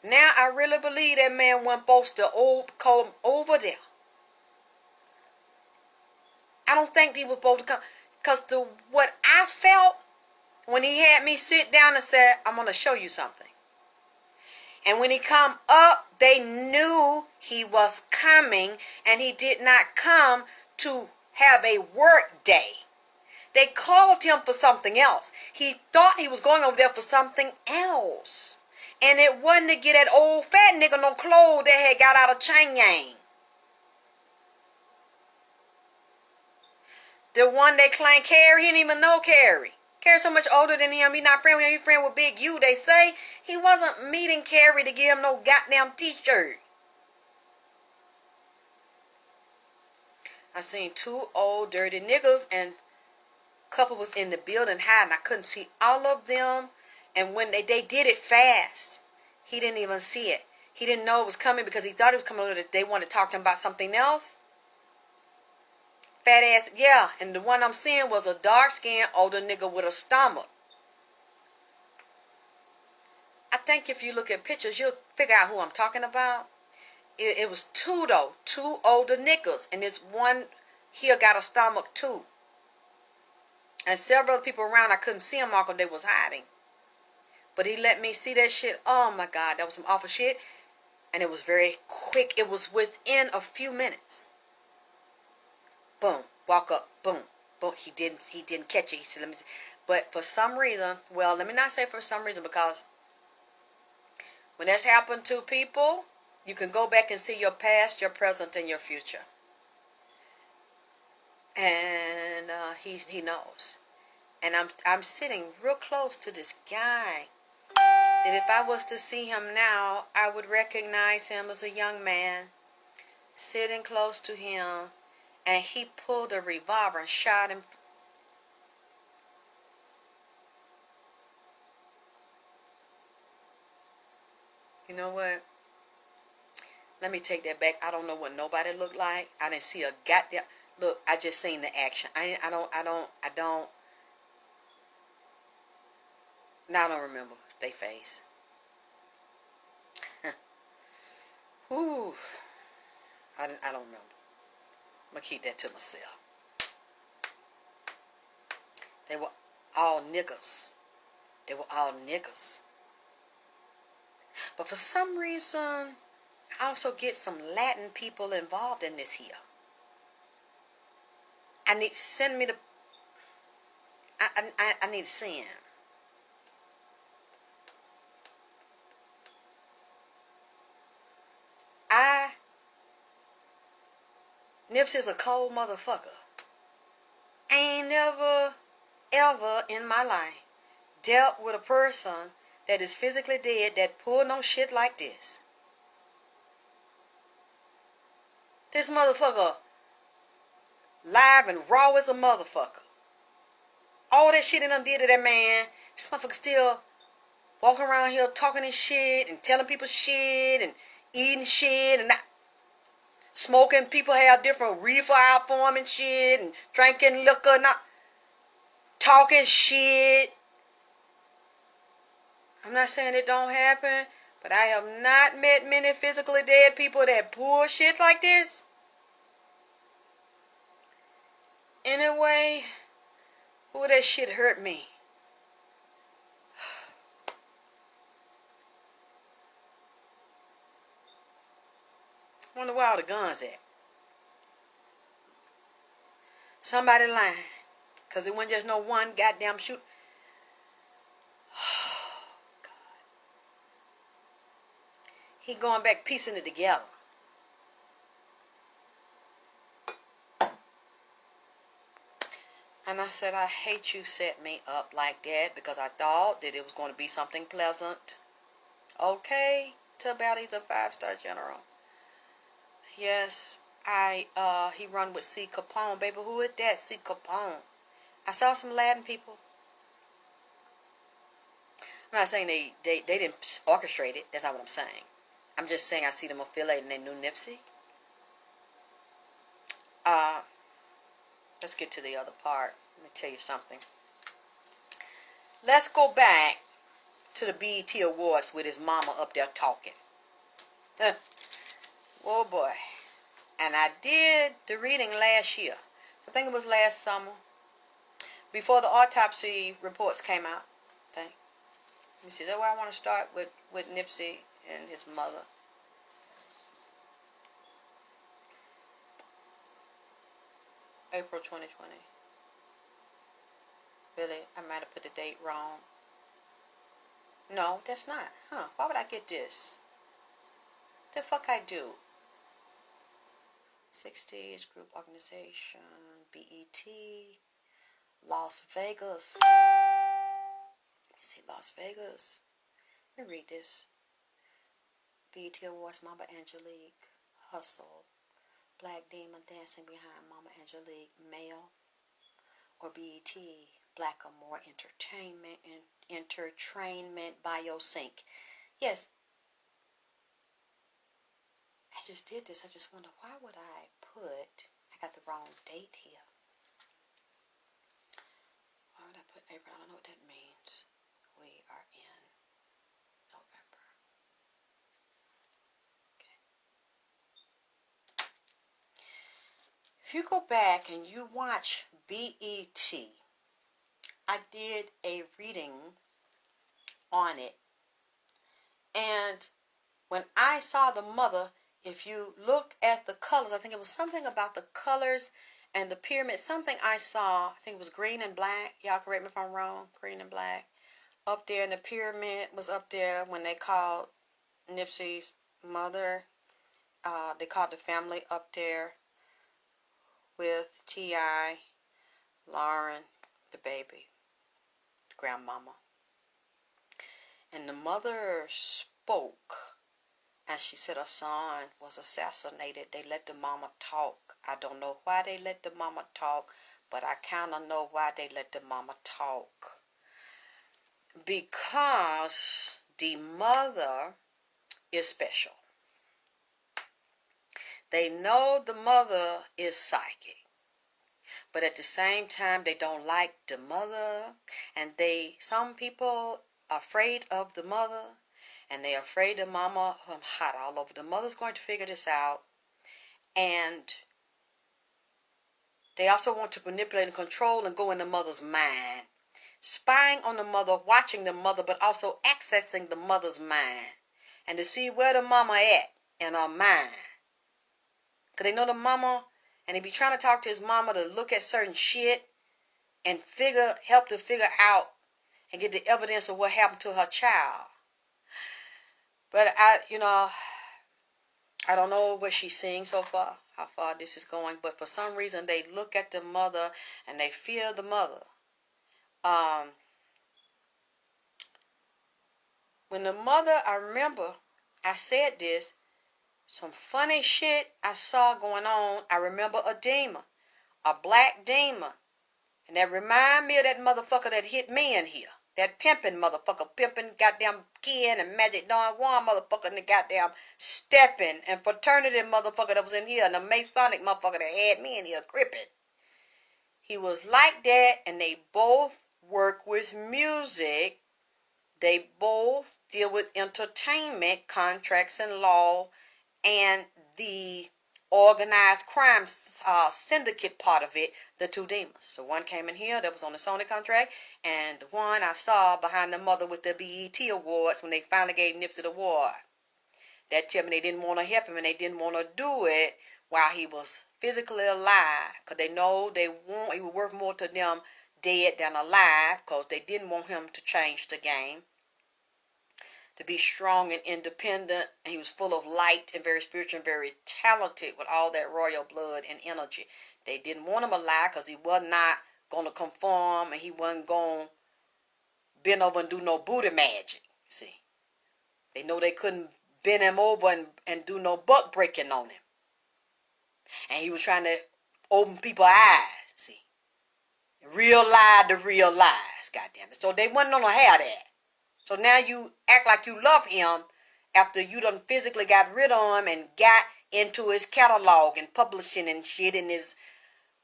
Now I really believe that man wasn't supposed to come over there. I don't think he was supposed to come. Because what I felt when he had me sit down and said, I'm going to show you something. And when he come up, they knew he was coming, and he did not come to have a work day. They called him for something else. He thought he was going over there for something else. And it wasn't to get that old fat nigga no clothes that had got out of Chang Yang. The one they claimed Carrie, he didn't even know Carrie. Carrie's so much older than him. He not friend with him. He friend with Big U. They say he wasn't meeting Carrie to give him no goddamn t-shirt. I seen two old dirty niggas, and a couple was in the building hiding. I couldn't see all of them. And when they did it fast, he didn't even see it. He didn't know it was coming because he thought it was coming over. They wanted to talk to him about something else. Fat ass, yeah. And the one I'm seeing was a dark-skinned older nigga with a stomach. I think if you look at pictures, you'll figure out who I'm talking about. It was two, though. Two older niggas. And this one here got a stomach, too. And several people around, I couldn't see them all because they was hiding. But he let me see that shit. Oh, my God. That was some awful shit. And it was very quick. It was within a few minutes. Boom. Walk up. Boom. Boom. He didn't catch it. He said, let me see. But for some reason, well, let me not say for some reason, because when that's happened to people, you can go back and see your past, your present, and your future. And he knows. And I'm sitting real close to this guy, that if I was to see him now, I would recognize him as a young man sitting close to him, and he pulled a revolver and shot him. You know what? Let me take that back. I don't know what nobody looked like. I didn't see a goddamn look. I just seen the action. I don't. Now I don't remember their face. Ooh, I don't remember. I'm gonna keep that to myself. They were all niggas. They were all niggas. But for some reason, I also get some Latin people involved in this here. I need to send me the. I need to see him. NIPSEY's a cold motherfucker. I ain't never, ever in my life dealt with a person that is physically dead that pulled no shit like this. This motherfucker live and raw as a motherfucker. All that shit he done did to that man. This motherfucker still walking around here talking his shit and telling people shit and eating shit and not smoking. People have different reefer out for him and shit, and drinking liquor, not talking shit. I'm not saying it don't happen, but I have not met many physically dead people that pull shit like this. Anyway, Ooh, that shit hurt me. Wonder where all the guns at. Somebody lying. Because it wasn't just no one goddamn shoot. Oh, God. He going back piecing it together. And I said, I hate you set me up like that because I thought that it was going to be something pleasant. Okay, Tubbat, he's a 5-star general. Yes, he run with C. Capone. Baby, who is that? C. Capone. I saw some Latin people. I'm not saying they didn't orchestrate it. That's not what I'm saying. I'm just saying I see them affiliating their new NIPSEY. Let's get to the other part. Let me tell you something. Let's go back to the BET Awards with his mama up there talking. Oh boy. And I did the reading last year. I think it was last summer. Before the autopsy reports came out. Let me see. Is that where I want to start with NIPSEY and his mother? April 2020. Really? I might have put the date wrong. No, that's not. Huh. Why would I get this? The fuck I do? 60s group organization. BET. Las Vegas. Let me see. Las Vegas. Let me read this. BET Awards, Mama Angelique. Hustle. Black Demon dancing behind Mama Angelique. Male. Or BET. Black or More Entertainment and Entertainment Biosync. Yes. I just did this. I just wonder, why would I got the wrong date here. Why would I put April? I don't know what that means. We are in November. Okay. If you go back and you watch BET, I did a reading on it. And when I saw the mother, if you look at the colors, I think it was something about the colors and the pyramid. Something I saw, I think it was green and black. Y'all correct me if I'm wrong. Green and black. Up there, and the pyramid was up there when they called Nipsey's mother. They called the family up there with T.I., Lauren, the baby, the grandmama. And the mother spoke. And she said her son was assassinated. They let the mama talk. I don't know why they let the mama talk, but I kind of know why they let the mama talk. Because the mother is special. They know the mother is psychic. But at the same time, they don't like the mother. And some people are afraid of the mother. And they're afraid of mama. I'm hot all over. The mother's going to figure this out. And they also want to manipulate and control and go in the mother's mind. Spying on the mother, watching the mother, but also accessing the mother's mind. And to see where the mama at in her mind. Because they know the mama, and they be trying to talk to his mama to look at certain shit and help to figure out and get the evidence of what happened to her child. But I don't know what she's seeing so far, how far this is going. But for some reason, they look at the mother and they fear the mother. When the mother, I remember, I said this, some funny shit I saw going on. I remember a demon, a black demon. And that remind me of that motherfucker that hit me in here. That pimping motherfucker, pimping goddamn Ken and Magic Don Juan motherfucker, and the goddamn stepping and fraternity motherfucker that was in here, and the Masonic motherfucker that had me in here gripping. He was like that, and they both work with music. They both deal with entertainment, contracts, and law, and the organized crime syndicate part of it, the two demons. So one came in here that was on the Sony contract, and the one I saw behind the mother with the BET awards when they finally gave NIPSEY the award. That tell me they didn't want to help him and they didn't want to do it while he was physically alive, because they know he would work more to them dead than alive, because they didn't want him to change the game, to be strong and independent. And he was full of light and very spiritual and very talented with all that royal blood and energy. They didn't want him alive because he was not going to conform, and he wasn't going to bend over and do no booty magic. See, they know they couldn't bend him over and do no buck breaking on him. And he was trying to open people's eyes, see. Real lie to real lies, goddamn it. So they wasn't gonna have that. So now you act like you love him after you done physically got rid of him and got into his catalog and publishing and shit and his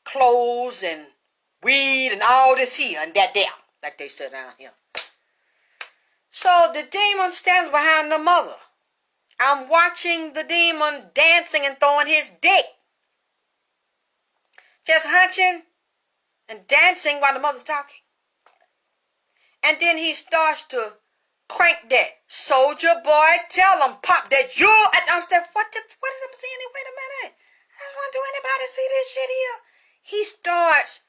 clothes and weed and all this here and that there, like they said down here. So the demon stands behind the mother. I'm watching the demon dancing and throwing his dick. Just hunching and dancing while the mother's talking. And then he starts to crank that. Soldier boy, tell him, pop that you. And I'm saying, what is I'm saying? Wait a minute. I don't want to do anybody see this shit here. He starts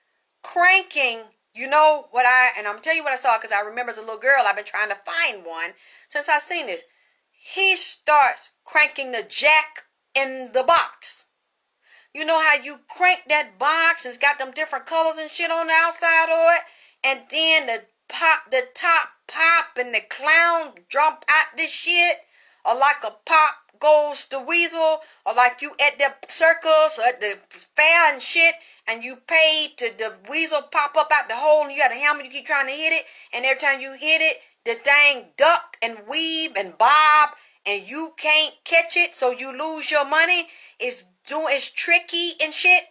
cranking, you know what and I'm telling you what I saw, because I remember as a little girl, I've been trying to find one since I've seen this. He starts cranking the jack in the box. You know how you crank that box, it's got them different colors and shit on the outside of it, and then the top pop and the clown jump out this shit, or like a pop goes the weasel, or like you at the circus or at the fair and shit, and you pay to the weasel pop up out the hole, and you got a helmet, you keep trying to hit it, and every time you hit it, the thing duck and weave and bob, and you can't catch it, so you lose your money. It's tricky and shit.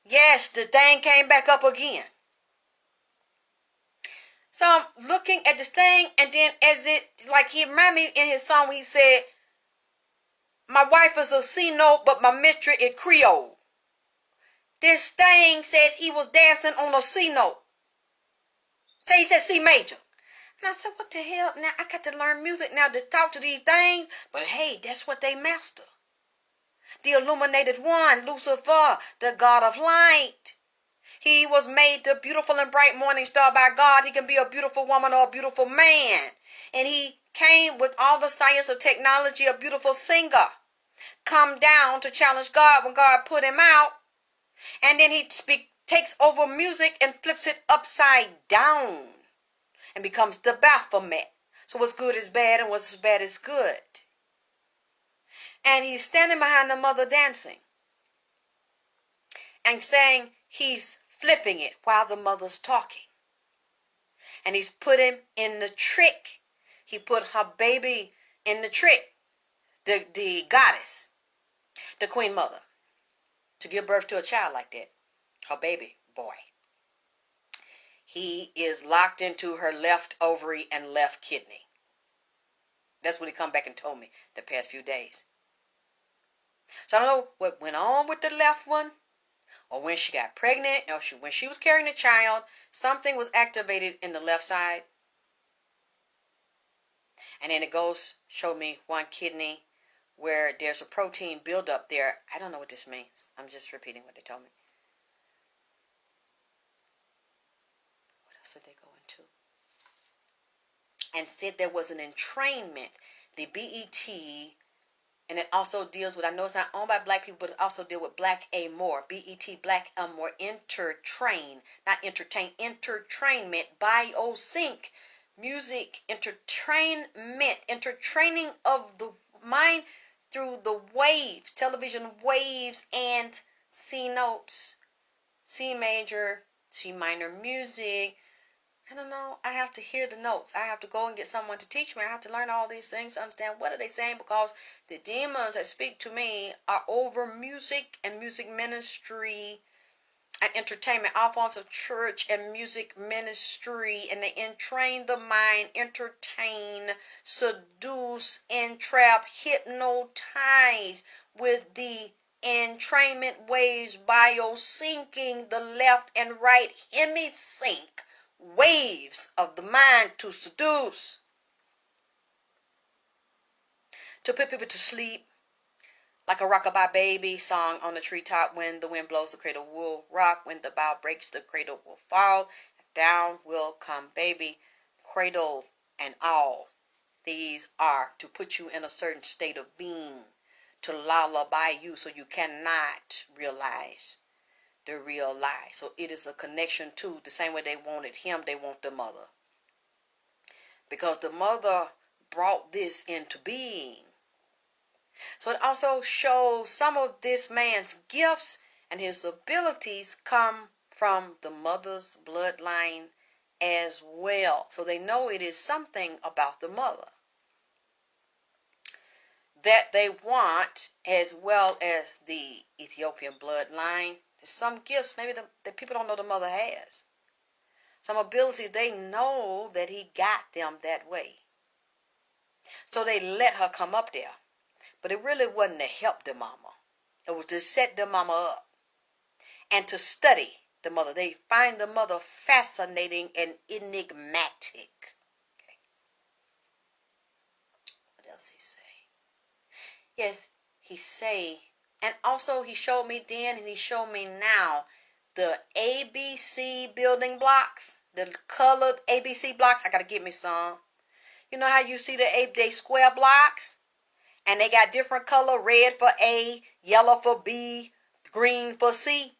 Yes, the thing came back up again. So I'm looking at this thing, and then like he reminded me in his song when he said, my wife is a C note, but my mistress is Creole. This thing said he was dancing on a C note. So he said C major. And I said, what the hell? Now I got to learn music now to talk to these things. But hey, that's what they master. The illuminated one, Lucifer, the God of light. He was made the beautiful and bright morning star by God. He can be a beautiful woman or a beautiful man. And he came with all the science of technology, a beautiful singer. Come down to challenge God when God put him out. And then he takes over music and flips it upside down. And becomes the Baphomet. So what's good is bad and what's bad is good. And he's standing behind the mother dancing. And saying he's flipping it while the mother's talking. And he's put him in the trick. He put her baby in the trick. The goddess. The queen mother. To give birth to a child like that. Her baby boy. He is locked into her left ovary and left kidney. That's what he come back and told me the past few days. So I don't know what went on with the left one, or when she got pregnant, or when she was carrying a child, something was activated in the left side. And then it showed me one kidney where there's a protein buildup there. I don't know what this means. I'm just repeating what they told me. What else did they go into? And said there was an entrainment. The BET, and it also deals with, I know it's not owned by black people, but it also deals with black Amor. BET, black Amor, intertrain, not entertain, intertrainment, biosync, music, entertainment, intertraining of the mind through the waves, television waves, and C notes, C major, C minor music. I don't know. I have to hear the notes. I have to go and get someone to teach me. I have to learn all these things to understand what are they saying, because the demons that speak to me are over music and music ministry and entertainment, all forms of church and music ministry, and they entrain the mind, entertain, seduce, entrap, hypnotize with the entrainment waves biosyncing the left and right hemisync waves of the mind to seduce, to put people to sleep, like a rockabye baby song on the treetop. When the wind blows, the cradle will rock. When the bough breaks, the cradle will fall. Down will come baby, cradle and all. These are to put you in a certain state of being, to lullaby you so you cannot realize the real lie. So it is a connection to the same way they wanted him, they want the mother. Because the mother brought this into being. So it also shows some of this man's gifts and his abilities come from the mother's bloodline as well. So they know it is something about the mother that they want, as well as the Ethiopian bloodline. There's some gifts maybe that people don't know the mother has. Some abilities they know that he got them that way. So they let her come up there. But it really wasn't to help the mama. It was to set the mama up and to study the mother. They find the mother fascinating and enigmatic. Okay. What else he say? Yes, he say, and also he showed me then and he showed me now the ABC building blocks, the colored ABC blocks. I got to get me some. You know how you see they square blocks? And they got different color, red for A, yellow for B, green for C.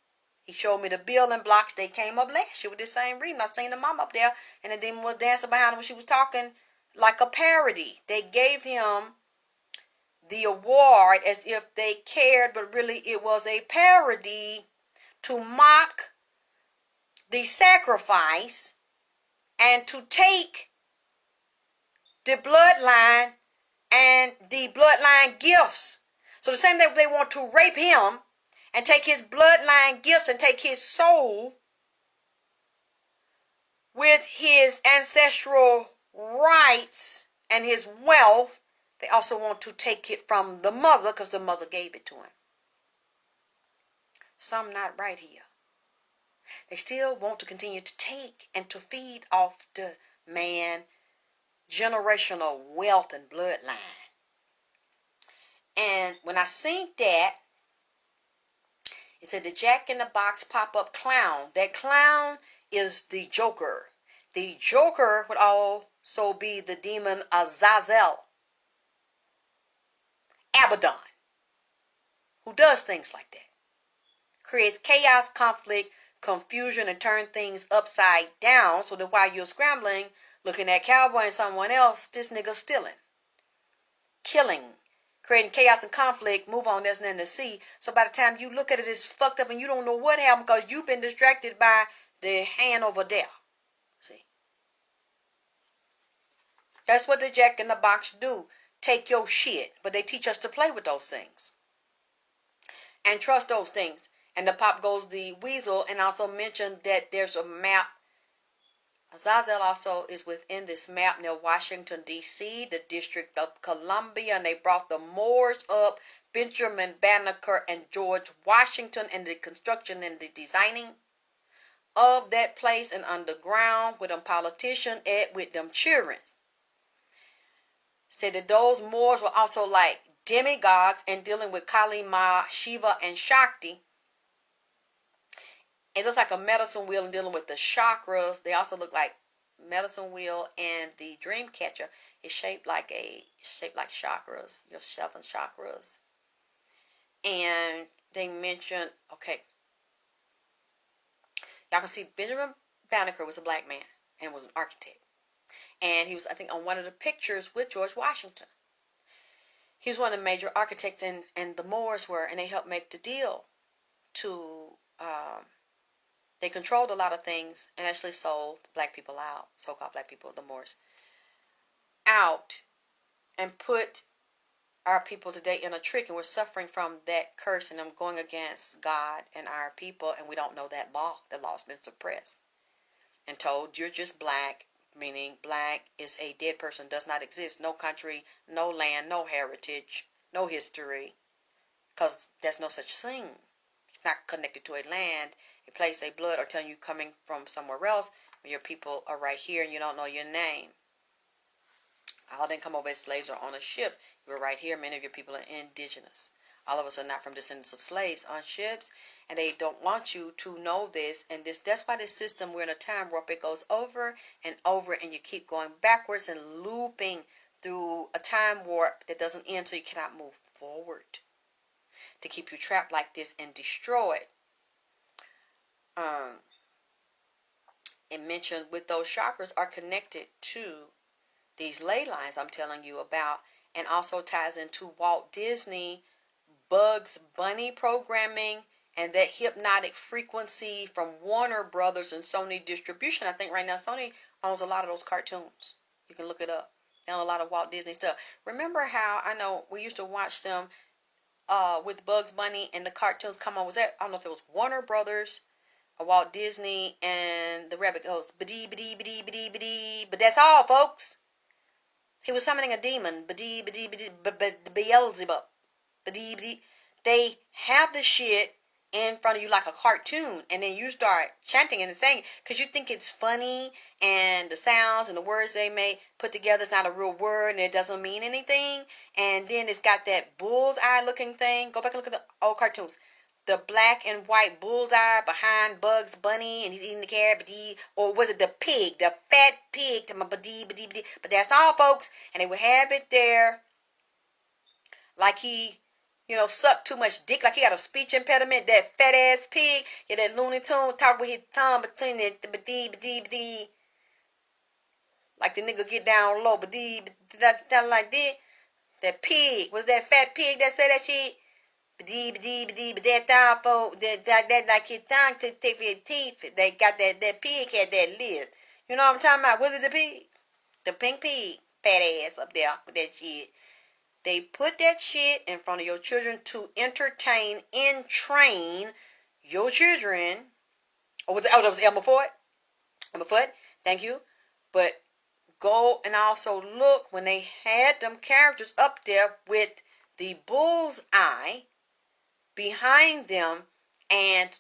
He showed me the building blocks. They came up last year with the same reading. I seen the mom up there, and the demon was dancing behind her when she was talking like a parody. They gave him the award as if they cared, but really it was a parody to mock the sacrifice and to take the bloodline and the bloodline gifts. So the same way they want to rape him and take his bloodline gifts and take his soul with his ancestral rights and his wealth, they also want to take it from the mother because the mother gave it to him. Some not right here. They still want to continue to take and to feed off the man generational wealth and bloodline. And when I seen that, it said the Jack in the Box pop-up clown. That clown is the Joker. The Joker would also be the demon Azazel, Abaddon, who does things like that. Creates chaos, conflict, confusion, and turn things upside down so that while you're scrambling, looking at Cowboy and someone else, this nigga's stealing, killing, creating chaos and conflict. Move on, there's nothing to see. So by the time you look at it, it's fucked up and you don't know what happened because you've been distracted by the hand over there. See? That's what the Jack in the Box do. Take your shit. But they teach us to play with those things. And trust those things. And the pop goes the weasel, and also mentioned that there's a map. Azazel also is within this map near Washington, D.C., the District of Columbia, and they brought the Moors up, Benjamin Banneker and George Washington, and the construction and the designing of that place and underground with them politicians at with them children. Said that those Moors were also like demigods and dealing with Kali Ma, Shiva, and Shakti. It looks like a medicine wheel and dealing with the chakras. They also look like medicine wheel, and the dream catcher is shaped like chakras, your 7 chakras. And they mentioned, okay, y'all can see Benjamin Banneker was a black man and was an architect. And he was, I think, on one of the pictures with George Washington. He was one of the major architects, and the Moors were, and they helped make the deal to, they controlled a lot of things and actually sold black people out, so-called black people, the Moors, out, and put our people today in a trick, and we're suffering from that curse, and I'm going against God and our people, and we don't know that law. The law's been suppressed and told you're just black, meaning black is a dead person, does not exist. No country, no land, no heritage, no history. because there's no such thing. It's not connected to a land, a place, a blood, or telling you coming from somewhere else when your people are right here and you don't know your name. All didn't come over as slaves or on a ship. You were right here. Many of your people are indigenous. All of us are not from descendants of slaves on ships, and they don't want you to know this. And that's why this system, we're in a time warp. It goes over and over, and you keep going backwards and looping through a time warp that doesn't end, so you cannot move forward, to keep you trapped like this and destroyed. It mentioned with those chakras are connected to these ley lines I'm telling you about, and also ties into Walt Disney, Bugs Bunny programming, and that hypnotic frequency from Warner Brothers and Sony distribution. I think right now Sony owns a lot of those cartoons. You can look it up. They own a lot of Walt Disney stuff. Remember how I know we used to watch them with Bugs Bunny and the cartoons come on? Was that, I don't know if it was Warner Brothers or Walt Disney, and the rabbit goes ba-dee ba-dee ba-dee ba-dee ba-dee, but that's all, folks. He was summoning a demon, ba-dee ba-dee ba-dee, Beelzebub. They have the shit in front of you like a cartoon, and then you start chanting and saying, because you think it's funny, and the sounds and the words they may put together, it's not a real word and it doesn't mean anything. And then it's got that bullseye looking thing. Go back and look at the old cartoons. The black and white bullseye behind Bugs Bunny, and he's eating the carrot, or was it the pig, the fat pig? But that's all, folks. And they would have it there like he, sucked too much dick, like he got a speech impediment, that fat ass pig. Yeah, that Looney Tune talk with his tongue between it, like the nigga get down low, like this. That pig, was that fat pig that said that shit? But that thigh folk, that like his tongue to take for his teeth. They got that pig had that lid. You know what I'm talking about? Was it the pig? The pink pig, fat ass up there with that shit. They put that shit in front of your children to entertain and train your children. That was Elmer Ford. Elmer Fudd, thank you. But go and also look when they had them characters up there with the bull's eye behind them, and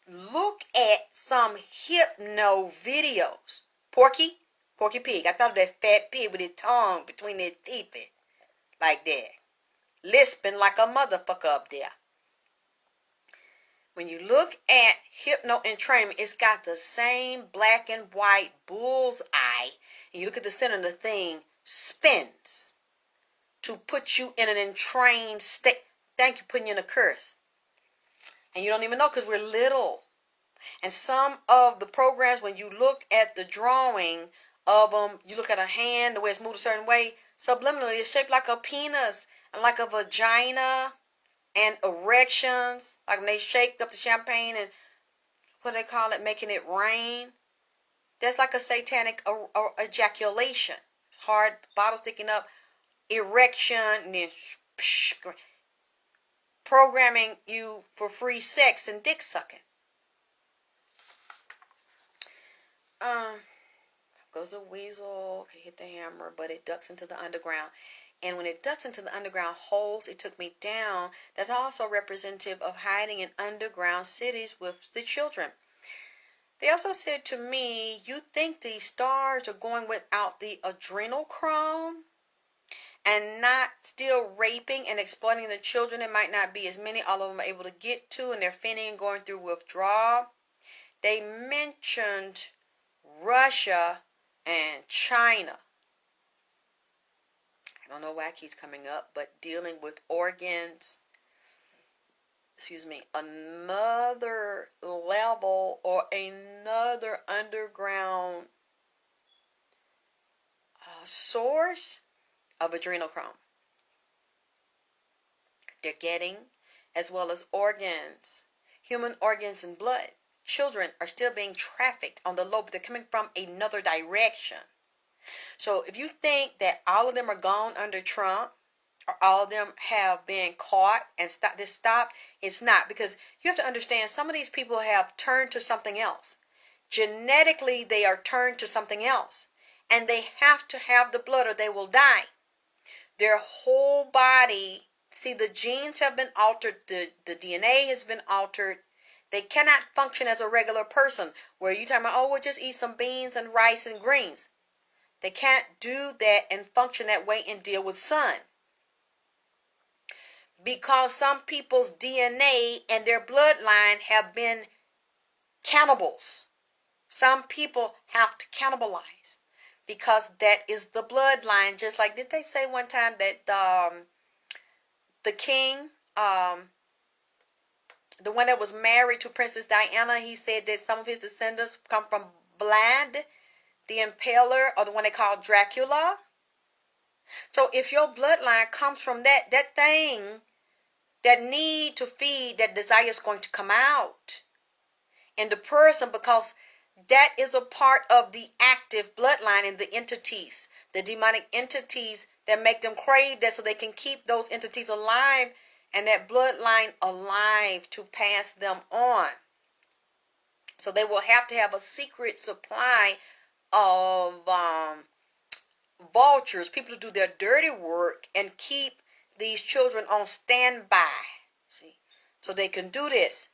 look at some hypno videos. Porky Pig. I thought of that fat pig with his tongue between his teeth, like that, lisping like a motherfucker up there. When you look at hypno entrainment, it's got the same black and white bull's eye, and you look at the center of the thing, spins to put you in an entrained state. Thank you, putting you in a curse. And you don't even know because we're little. And some of the programs, when you look at the drawing of them, you look at a hand, the way it's moved a certain way, subliminally it's shaped like a penis and like a vagina, and erections, like when they shaked up the champagne and what do they call it, making it rain. That's like a satanic ejaculation. Hard bottle sticking up, erection, and then programming you for free sex and dick sucking. Goes a weasel, can hit the hammer, but it ducks into the underground. And when it ducks into the underground holes, it took me down. That's also representative of hiding in underground cities with the children. They also said to me, you think these stars are going without the adrenochrome and not still raping and exploiting the children? It might not be as many all of them are able to get to, and they're finning and going through withdrawal. They mentioned Russia and China. I don't know why it keeps coming up, but dealing with organs, another level or another underground source of adrenochrome. They're getting, as well as organs, human organs and blood. Children are still being trafficked on the low, but they're coming from another direction. So if you think that all of them are gone under Trump, or all of them have been caught and stopped, it's not. Because you have to understand, some of these people have turned to something else. Genetically, they are turned to something else. And they have to have the blood or they will die. Their whole body See, the genes have been altered. The DNA has been altered. They cannot function as a regular person. Where you talking about, oh, we'll just eat some beans and rice and greens. They can't do that and function that way and deal with sun. Because some people's DNA and their bloodline have been cannibals. Some people have to cannibalize because that is the bloodline. Just like, did they say one time that the king, the one that was married to Princess Diana, he said that some of his descendants come from Vlad, the Impaler, or the one they call Dracula. So if your bloodline comes from that thing, that need to feed, that desire is going to come out in the person, because that is a part of the active bloodline and the entities, the demonic entities that make them crave that so they can keep those entities alive and that bloodline alive to pass them on. So they will have to have a secret supply of vultures, people to do their dirty work and keep these children on standby. See, so they can do this.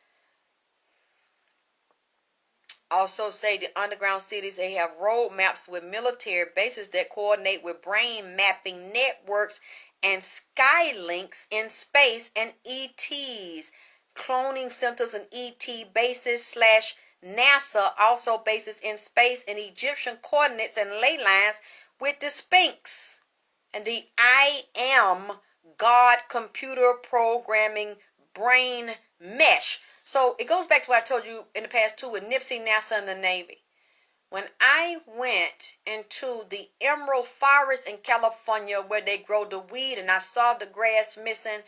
Also say the underground cities, they have road maps with military bases that coordinate with brain mapping networks and skylinks in space, and ETs, cloning centers and ET bases slash NASA also bases in space, and Egyptian coordinates and ley lines with the Sphinx and the I am God computer programming brain mesh. So it goes back to what I told you in the past too with NIPSEY, NASA, and the Navy. When I went into the emerald forest in California where they grow the weed, and I saw the grass missing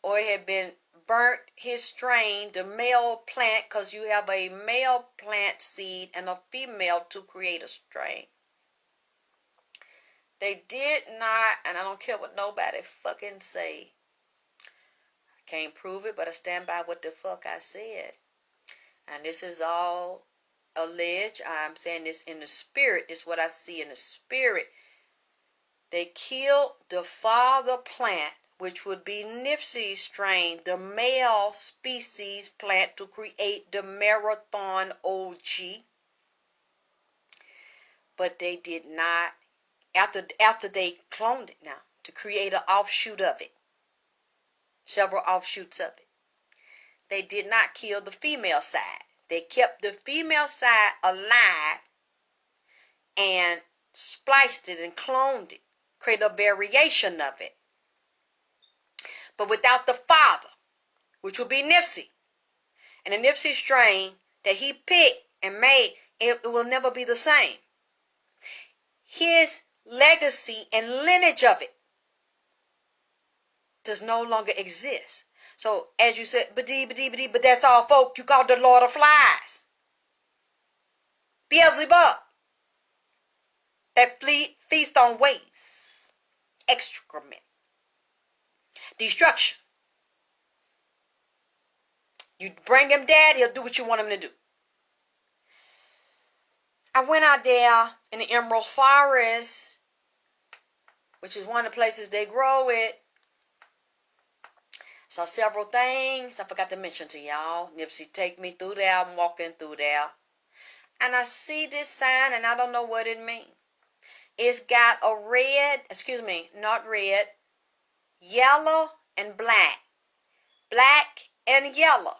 or it had been burnt, his strain, the male plant, because you have a male plant seed and a female to create a strain. They did not, and I don't care what nobody fucking say. I can't prove it, but I stand by what the fuck I said. And this is all alleged. I'm saying this in the spirit. This is what I see in the spirit. They killed the father plant, which would be NIPSEY strain, the male species plant, to create the marathon OG. But they did not, after they cloned it now, to create an offshoot of it. Several offshoots of it. They did not kill the female side. They kept the female side alive and spliced it and cloned it, created a variation of it. But without the father, which would be NIPSEY. And the NIPSEY strain that he picked and made, it will never be the same. His legacy and lineage of it does no longer exist. So, as you said, but that's all, folk. You called the Lord of Flies. Beelzebub. That feast on waste. Excrement. Destruction. You bring him dead, he'll do what you want him to do. I went out there in the Emerald Forest, which is one of the places they grow it. Saw several things I forgot to mention to y'all. NIPSEY take me through there. I'm walking through there. And I see this sign and I don't know what it means. It's got a yellow and black. Black and yellow.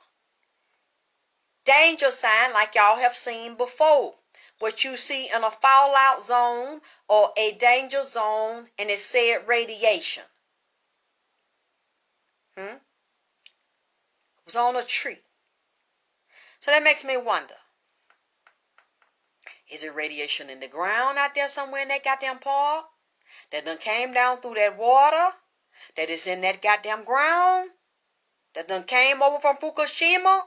Danger sign like y'all have seen before. What you see in a fallout zone or a danger zone, and it said radiation. It was on a tree. So that makes me wonder. Is it radiation in the ground out there somewhere in that goddamn park? That done came down through that water? That is in that goddamn ground? That done came over from Fukushima?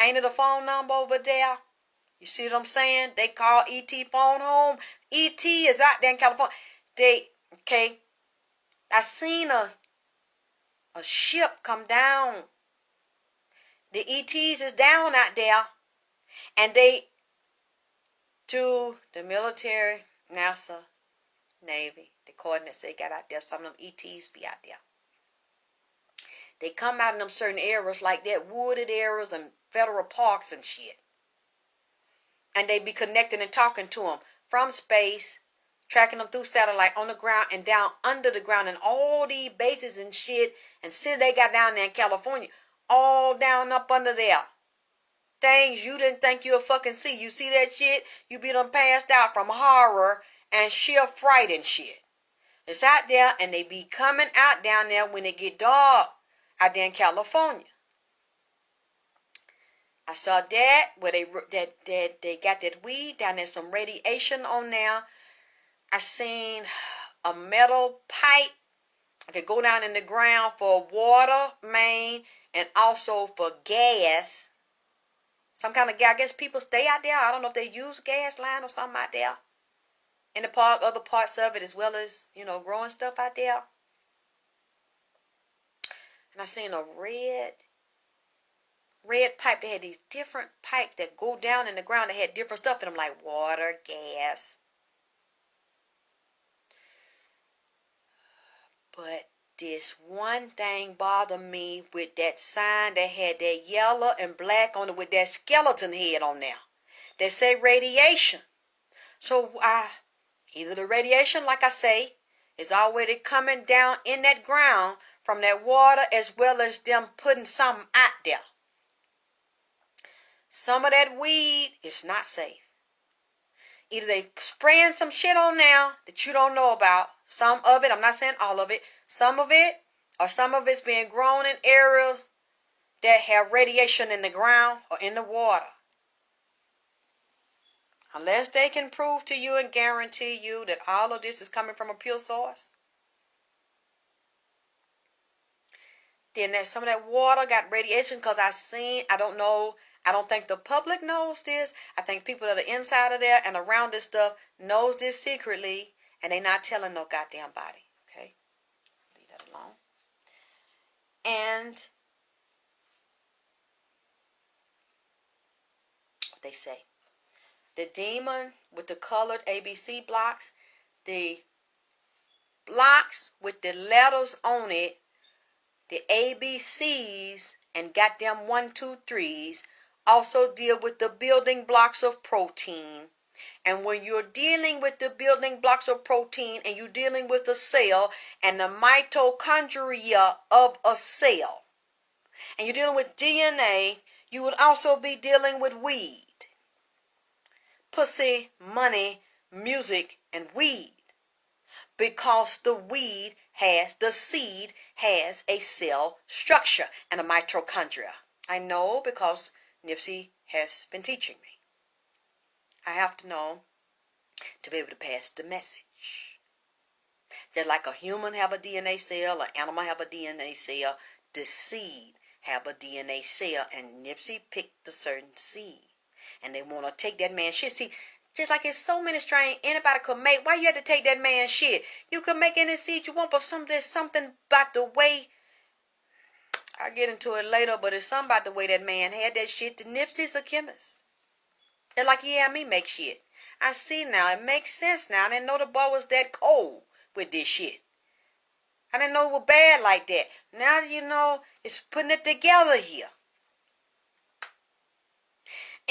Ain't it a phone number over there? You see what I'm saying? They call ET phone home. ET is out there in California. I seen a ship come down. The ETs is down out there. And to the military, NASA, Navy, The coordinates they got out there. Some of them ETs be out there. They come out in them certain areas like that, wooded areas and federal parks and shit. And they be connecting and talking to them from space, tracking them through satellite on the ground and down under the ground, and all these bases and shit and city they got down there in California, all down up under there. Things you didn't think you'd fucking see. You see that shit, you be done passed out from horror and sheer fright and shit. It's out there, and they be coming out down there when it get dark out there in California. I saw that where they got that weed down there, some radiation on there. I seen a metal pipe that go down in the ground for water main and also for gas. Some kind of gas. I guess people stay out there. I don't know if they use gas line or something out there in the park, other parts of it, as well as, growing stuff out there. And I seen a red pipe. They had these different pipes that go down in the ground. They had different stuff in them, like water, gas. But this one thing bothered me with that sign that had that yellow and black on it with that skeleton head on there. They say radiation. So either the radiation, like I say, is already coming down in that ground from that water, as well as them putting something out there. Some of that weed is not safe. Either they spraying some shit on now that you don't know about. Some of it, I'm not saying all of it, some of it, or some of it's being grown in areas that have radiation in the ground or in the water. Unless they can prove to you and guarantee you that all of this is coming from a pure source, then that some of that water got radiation, because I don't think the public knows this. I think people that are inside of there and around this stuff knows this secretly, and they not telling no goddamn body. Okay? Leave that alone. And what they say. The demon with the colored ABC blocks, the blocks with the letters on it, the ABCs and goddamn 1, 2, 3s also deal with the building blocks of protein. And when you're dealing with the building blocks of protein and you're dealing with a cell and the mitochondria of a cell, and you're dealing with DNA, you would also be dealing with weed. Pussy, money, music, and weed. Because the seed has a cell structure and a mitochondria. I know because NIPSEY has been teaching me. I have to know to be able to pass the message. Just like a human have a DNA cell, an animal have a DNA cell, the seed have a DNA cell, and NIPSEY picked a certain seed. And they want to take that man's shit. See, just like it's so many strains anybody could make. Why you had to take that man's shit? You could make any seed you want, but there's something about the way. I'll get into it later, but it's something about the way that man had that shit. The NIPSEY's a chemist. Just like he had me make shit. I see now. It makes sense now. I didn't know the boy was that cold with this shit. I didn't know it was bad like that. Now you know it's putting it together here.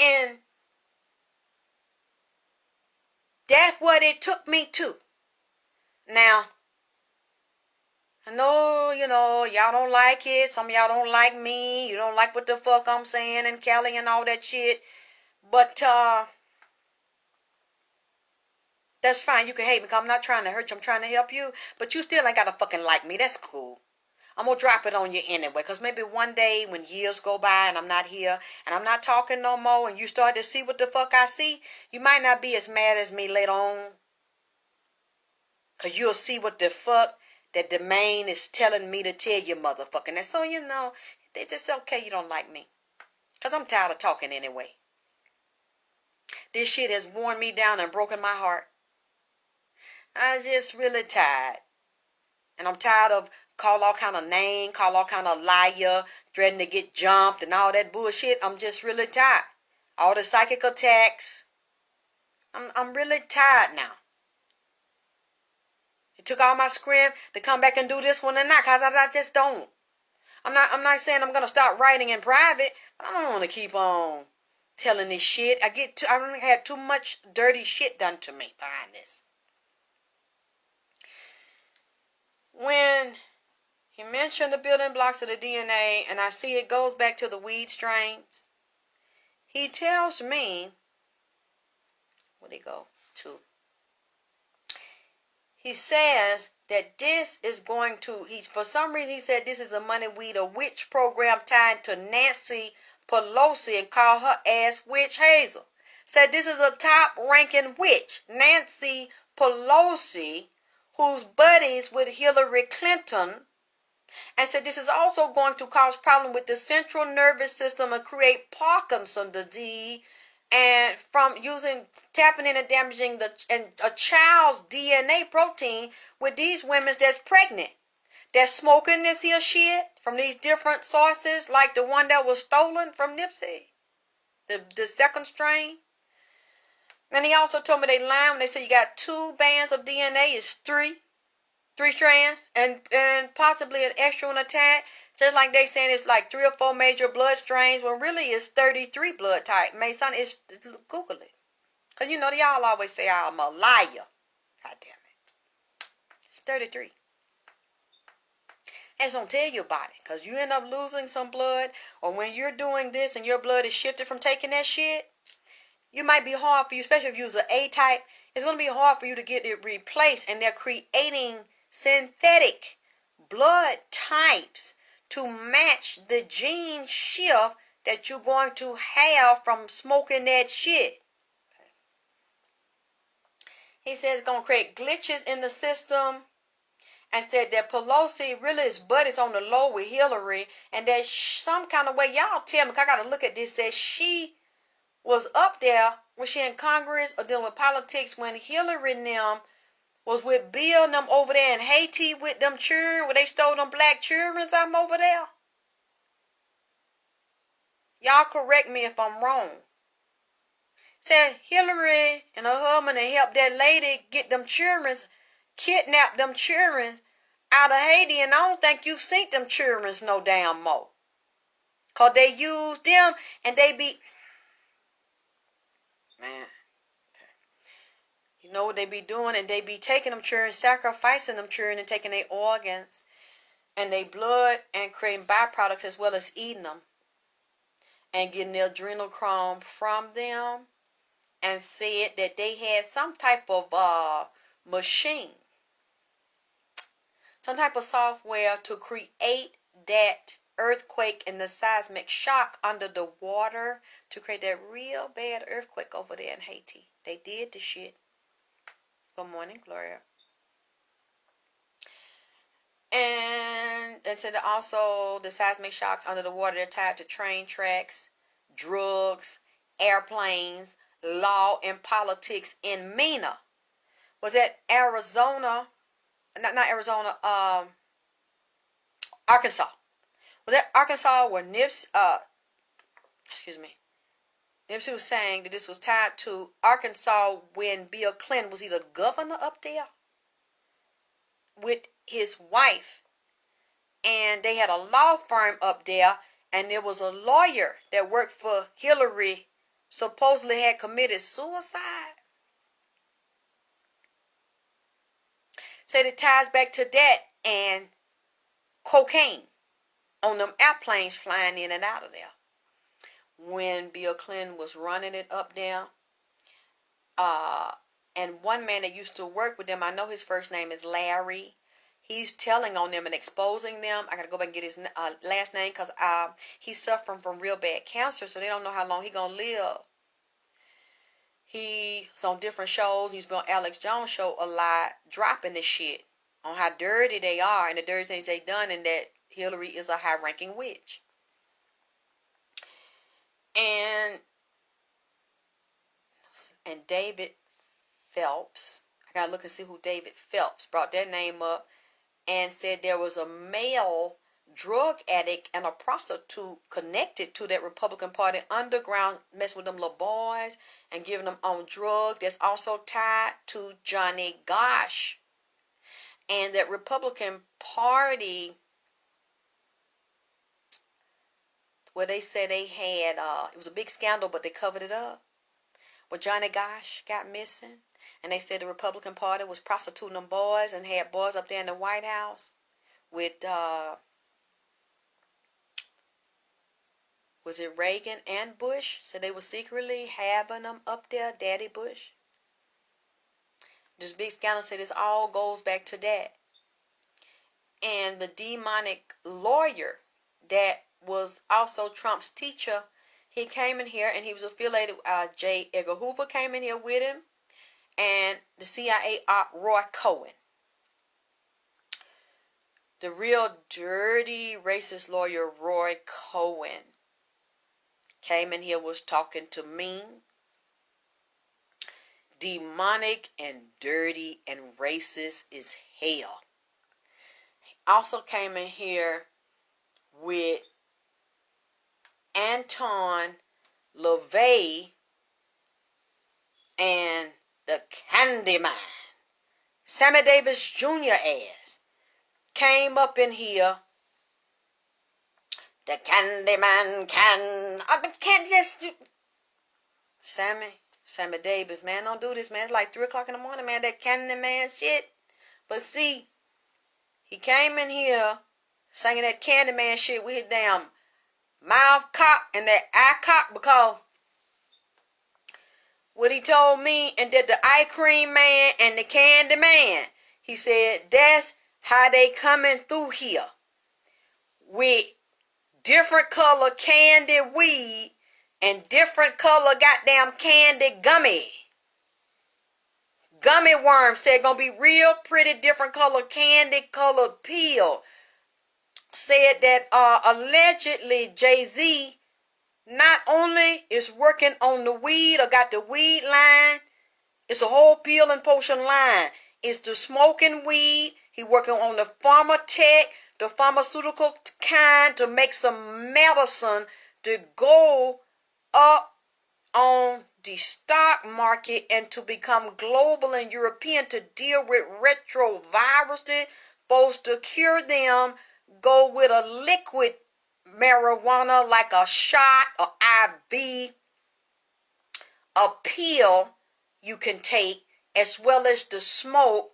And that's what it took me to. Now, I know, y'all don't like it. Some of y'all don't like me. You don't like what the fuck I'm saying and Kelly and all that shit. But, that's fine. You can hate me because I'm not trying to hurt you. I'm trying to help you. But you still ain't got to fucking like me. That's cool. I'm going to drop it on you anyway. Because maybe one day when years go by and I'm not here and I'm not talking no more and you start to see what the fuck I see, you might not be as mad as me later on. Because you'll see what the fuck that the main is telling me to tell you, motherfucker. And so, it's just okay you don't like me. Because I'm tired of talking anyway. This shit has worn me down and broken my heart. I'm just really tired. And I'm tired of call all kind of name, call all kind of liar, threatening to get jumped and all that bullshit. I'm just really tired. All the psychic attacks. I'm really tired now. took all my script to come back and do this one and not, cause I just don't. I'm not saying I'm gonna stop writing in private, but I don't want to keep on telling this shit. I had too much dirty shit done to me behind this. When he mentioned the building blocks of the DNA, and I see it goes back to the weed strains, he tells me, where'd he go to? He says that this is going to, for some reason he said this is a money weed or witch program tied to Nancy Pelosi and called her ass Witch Hazel. Said this is a top ranking witch, Nancy Pelosi, who's buddies with Hillary Clinton, and said this is also going to cause problems with the central nervous system and create Parkinson's disease, and from tapping in and damaging a child's DNA protein with these women that's pregnant. They're smoking this here shit from these different sources, like the one that was stolen from NIPSEY, the second strain. And he also told me they lied when they said you got 2 bands of DNA. It's 3 strands, and possibly an extra one attached. Just like they saying it's like 3 or 4 major blood strains, when really it's 33 blood type. Mason, Google it. Because you know, y'all always say I'm a liar. God damn it. It's 33. I just don't tell you about it. Because you end up losing some blood, or when you're doing this and your blood is shifted from taking that shit, you might be hard for you, especially if you use an A type. It's going to be hard for you to get it replaced, and they're creating synthetic blood types to match the gene shift that you're going to have from smoking that shit. Okay. He says it's going to create glitches in the system, and said that Pelosi really is buddies on the low with Hillary, and that some kind of way, y'all tell me, because I got to look at this, that she was up there, was she in Congress or dealing with politics when Hillary and them was with Bill and them over there in Haiti with them children, where they stole them black children. I'm over there. Y'all correct me if I'm wrong. Said Hillary and her husband had helped that lady get them children, kidnap them children out of Haiti, and I don't think you've seen them children no damn more. Because they used them, and they be... Man. You know what they be doing, and they be taking them children, sacrificing them children, and taking their organs and their blood and creating byproducts as well as eating them and getting the adrenochrome from them, and said that they had some type of machine, some type of software to create that earthquake and the seismic shock under the water to create that real bad earthquake over there in Haiti. They did the shit. Good morning, Gloria. And they said that also the seismic shocks under the water, they're tied to train tracks, drugs, airplanes, law, and politics in MENA. Was that Arizona? Not Arizona. Arkansas. Was that Arkansas where Nipsey was saying that this was tied to Arkansas when Bill Clinton was either governor up there with his wife, and they had a law firm up there, and there was a lawyer that worked for Hillary, supposedly had committed suicide. Said it ties back to that and cocaine on them airplanes flying in and out of there when Bill Clinton was running it up there. And one man that used to work with them, I know his first name is Larry. He's telling on them and exposing them. I got to go back and get his last name, because he's suffering from real bad cancer, so they don't know how long he's going to live. He's on different shows. He's been on Alex Jones' show a lot, dropping this shit on how dirty they are and the dirty things they done, and that Hillary is a high-ranking witch. And David Phelps, I gotta look and see who David Phelps, brought that name up and said there was a male drug addict and a prostitute connected to that Republican Party underground, messing with them little boys and giving them on drugs, that's also tied to Johnny Gosch. And that Republican Party, where they said they had, it was a big scandal, but they covered it up. Where Johnny Gosh got missing. And they said the Republican Party was prostituting them boys and had boys up there in the White House with, was it Reagan and Bush? So they were secretly having them up there, Daddy Bush. This big scandal said this all goes back to that. And the demonic lawyer that was also Trump's teacher, he came in here and he was affiliated with J. Edgar Hoover came in here with him, and the CIA op Roy Cohen. The real dirty racist lawyer Roy Cohen came in here, was talking to me. Demonic and dirty and racist is hell. He also came in here with Anton LaVey and the Candyman. Sammy Davis Jr. ass came up in here. The Candyman can't just do. Sammy Davis, man, don't do this, man. It's like 3 o'clock in the morning, man. That Candyman shit. But see, he came in here singing that Candyman shit with his damn mouth cock and that eye cock, because what he told me, and that the eye cream man and the candy man, he said that's how they coming through here with different color candy weed and different color goddamn candy gummy worms. Said gonna be real pretty different color candy colored peel. Said that allegedly Jay-Z not only is working on the weed or got the weed line, it's a whole peel and potion line. It's the smoking weed. He working on the pharma tech, the pharmaceutical kind, to make some medicine to go up on the stock market and to become global and European, to deal with retroviruses, supposed to cure them. Go with a liquid marijuana like a shot or IV, a pill you can take, as well as the smoke.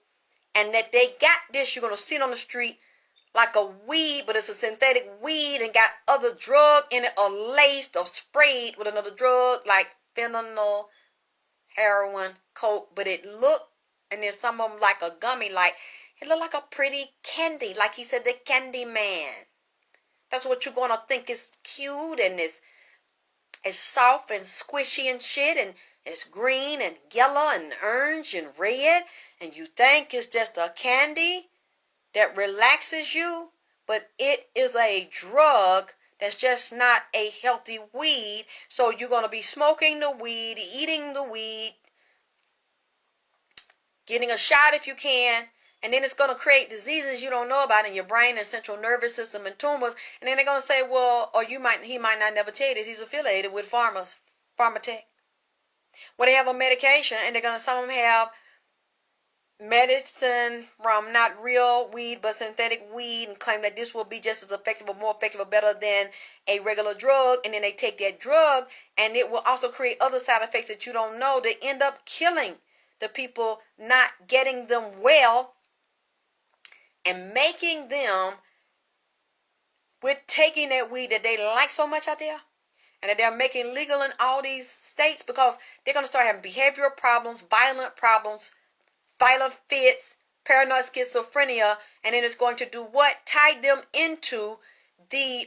And that they got this, you're going to see it on the street like a weed, but it's a synthetic weed and got other drug in it, or laced or sprayed with another drug like fentanyl, heroin, coke. But it looked, and then some of them like a gummy, like it looked like a pretty candy, like he said, the candy man. That's what you're going to think is cute, and it's soft and squishy and shit, and it's green and yellow and orange and red, and you think it's just a candy that relaxes you, but it is a drug that's just not a healthy weed. So you're going to be smoking the weed, eating the weed, getting a shot if you can, and then it's going to create diseases you don't know about in your brain and central nervous system and tumors. And then they're going to say, well, or he might not never tell you this, he's affiliated with pharmatech. Well, they have a medication, and they're going to, some of them have medicine from not real weed but synthetic weed, and claim that this will be just as effective or more effective or better than a regular drug. And then they take that drug, and it will also create other side effects that you don't know. They end up killing the people, not getting them well, and making them, with taking that weed that they like so much out there, and that they're making legal in all these states, because they're going to start having behavioral problems, violent fits, paranoid schizophrenia, and then it's going to do what? Tie them into the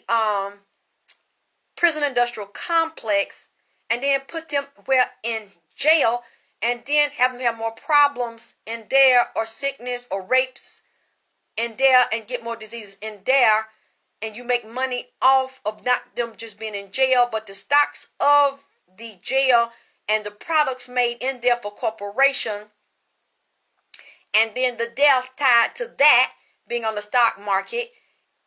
prison industrial complex, and then put them in jail, and then have them have more problems in there, or sickness or rapes in there, and get more diseases in there. And you make money off of not them just being in jail, but the stocks of the jail and the products made in there for corporation. And then the death tied to that being on the stock market.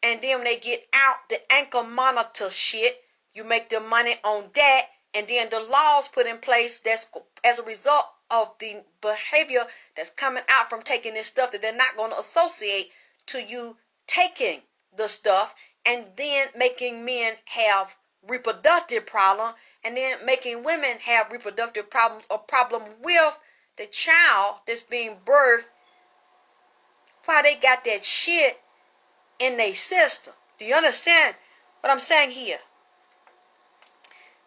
And then when they get out, the ankle monitor shit, you make the money on that. And then the laws put in place that's as a result of the behavior that's coming out from taking this stuff that they're not going to associate to you taking the stuff, and then making men have reproductive problems, and then making women have reproductive problems or problem with the child that's being birthed while they got that shit in their system. Do you understand what I'm saying here?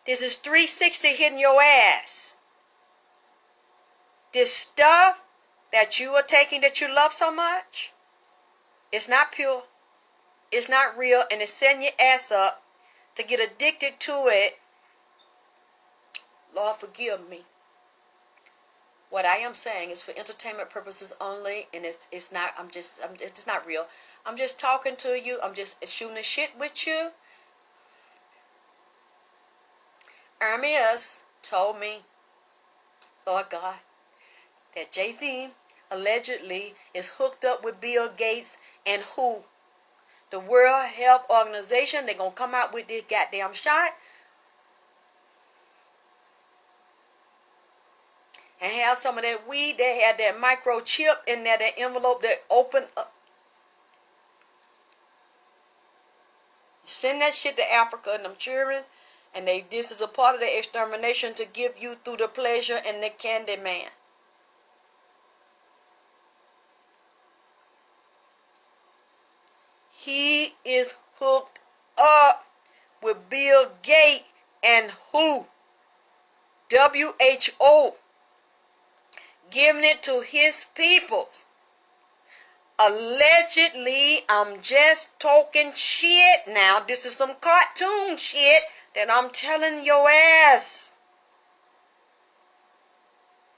This is 360 hitting your ass. This stuff that you are taking that you love so much, it's not pure, it's not real, and it's setting your ass up to get addicted to it. Lord, forgive me. What I am saying is for entertainment purposes only, and it's not. It's not real. I'm just talking to you. I'm just shooting the shit with you. Hermes told me, Lord God, that Jay-Z allegedly is hooked up with Bill Gates and who? The World Health Organization. They're going to come out with this goddamn shot and have some of that weed. They had that microchip in there, that envelope that opened up. Send that shit to Africa and them children, and this is a part of the extermination to give you through the pleasure and the candy man. He is hooked up with Bill Gates and who? WHO. Giving it to his people. Allegedly, I'm just talking shit now. This is some cartoon shit that I'm telling your ass.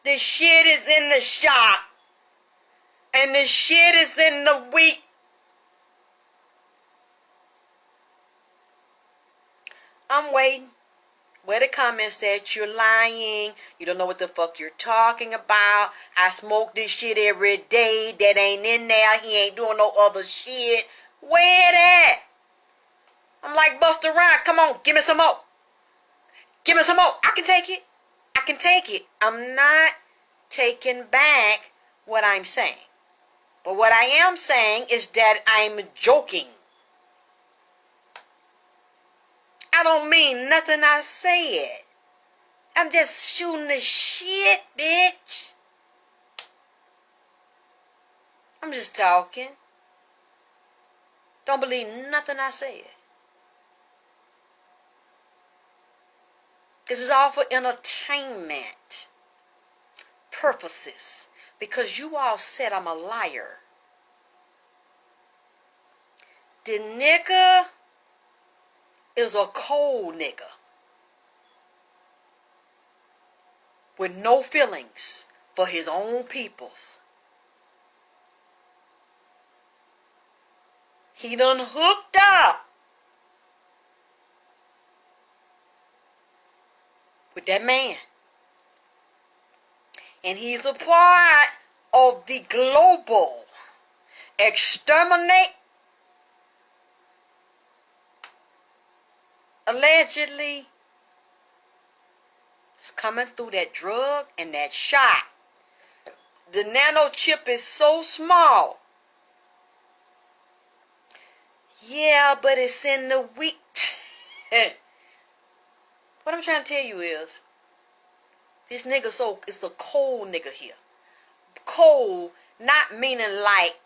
The shit is in the shop. And the shit is in the wheat. I'm waiting. Where the comments said you're lying, you don't know what the fuck you're talking about. I smoke this shit every day. That ain't in there. He ain't doing no other shit. Where that? I'm like Busta Rhymes. Come on, give me some more. Give me some more. I can take it. I can take it. I'm not taking back what I'm saying. But what I am saying is that I'm joking. I don't mean nothing I said. I'm just shooting the shit, bitch. I'm just talking. Don't believe nothing I said. This is all for entertainment purposes. Because you all said I'm a liar. The nigga is a cold nigga. With no feelings for his own peoples. He done hooked up with that man. And he's a part of the global exterminate. Allegedly, it's coming through that drug and that shot. The nano chip is so small. Yeah, but it's in the wheat. What I'm trying to tell you is, this nigga it's a cold nigga here. Cold, not meaning like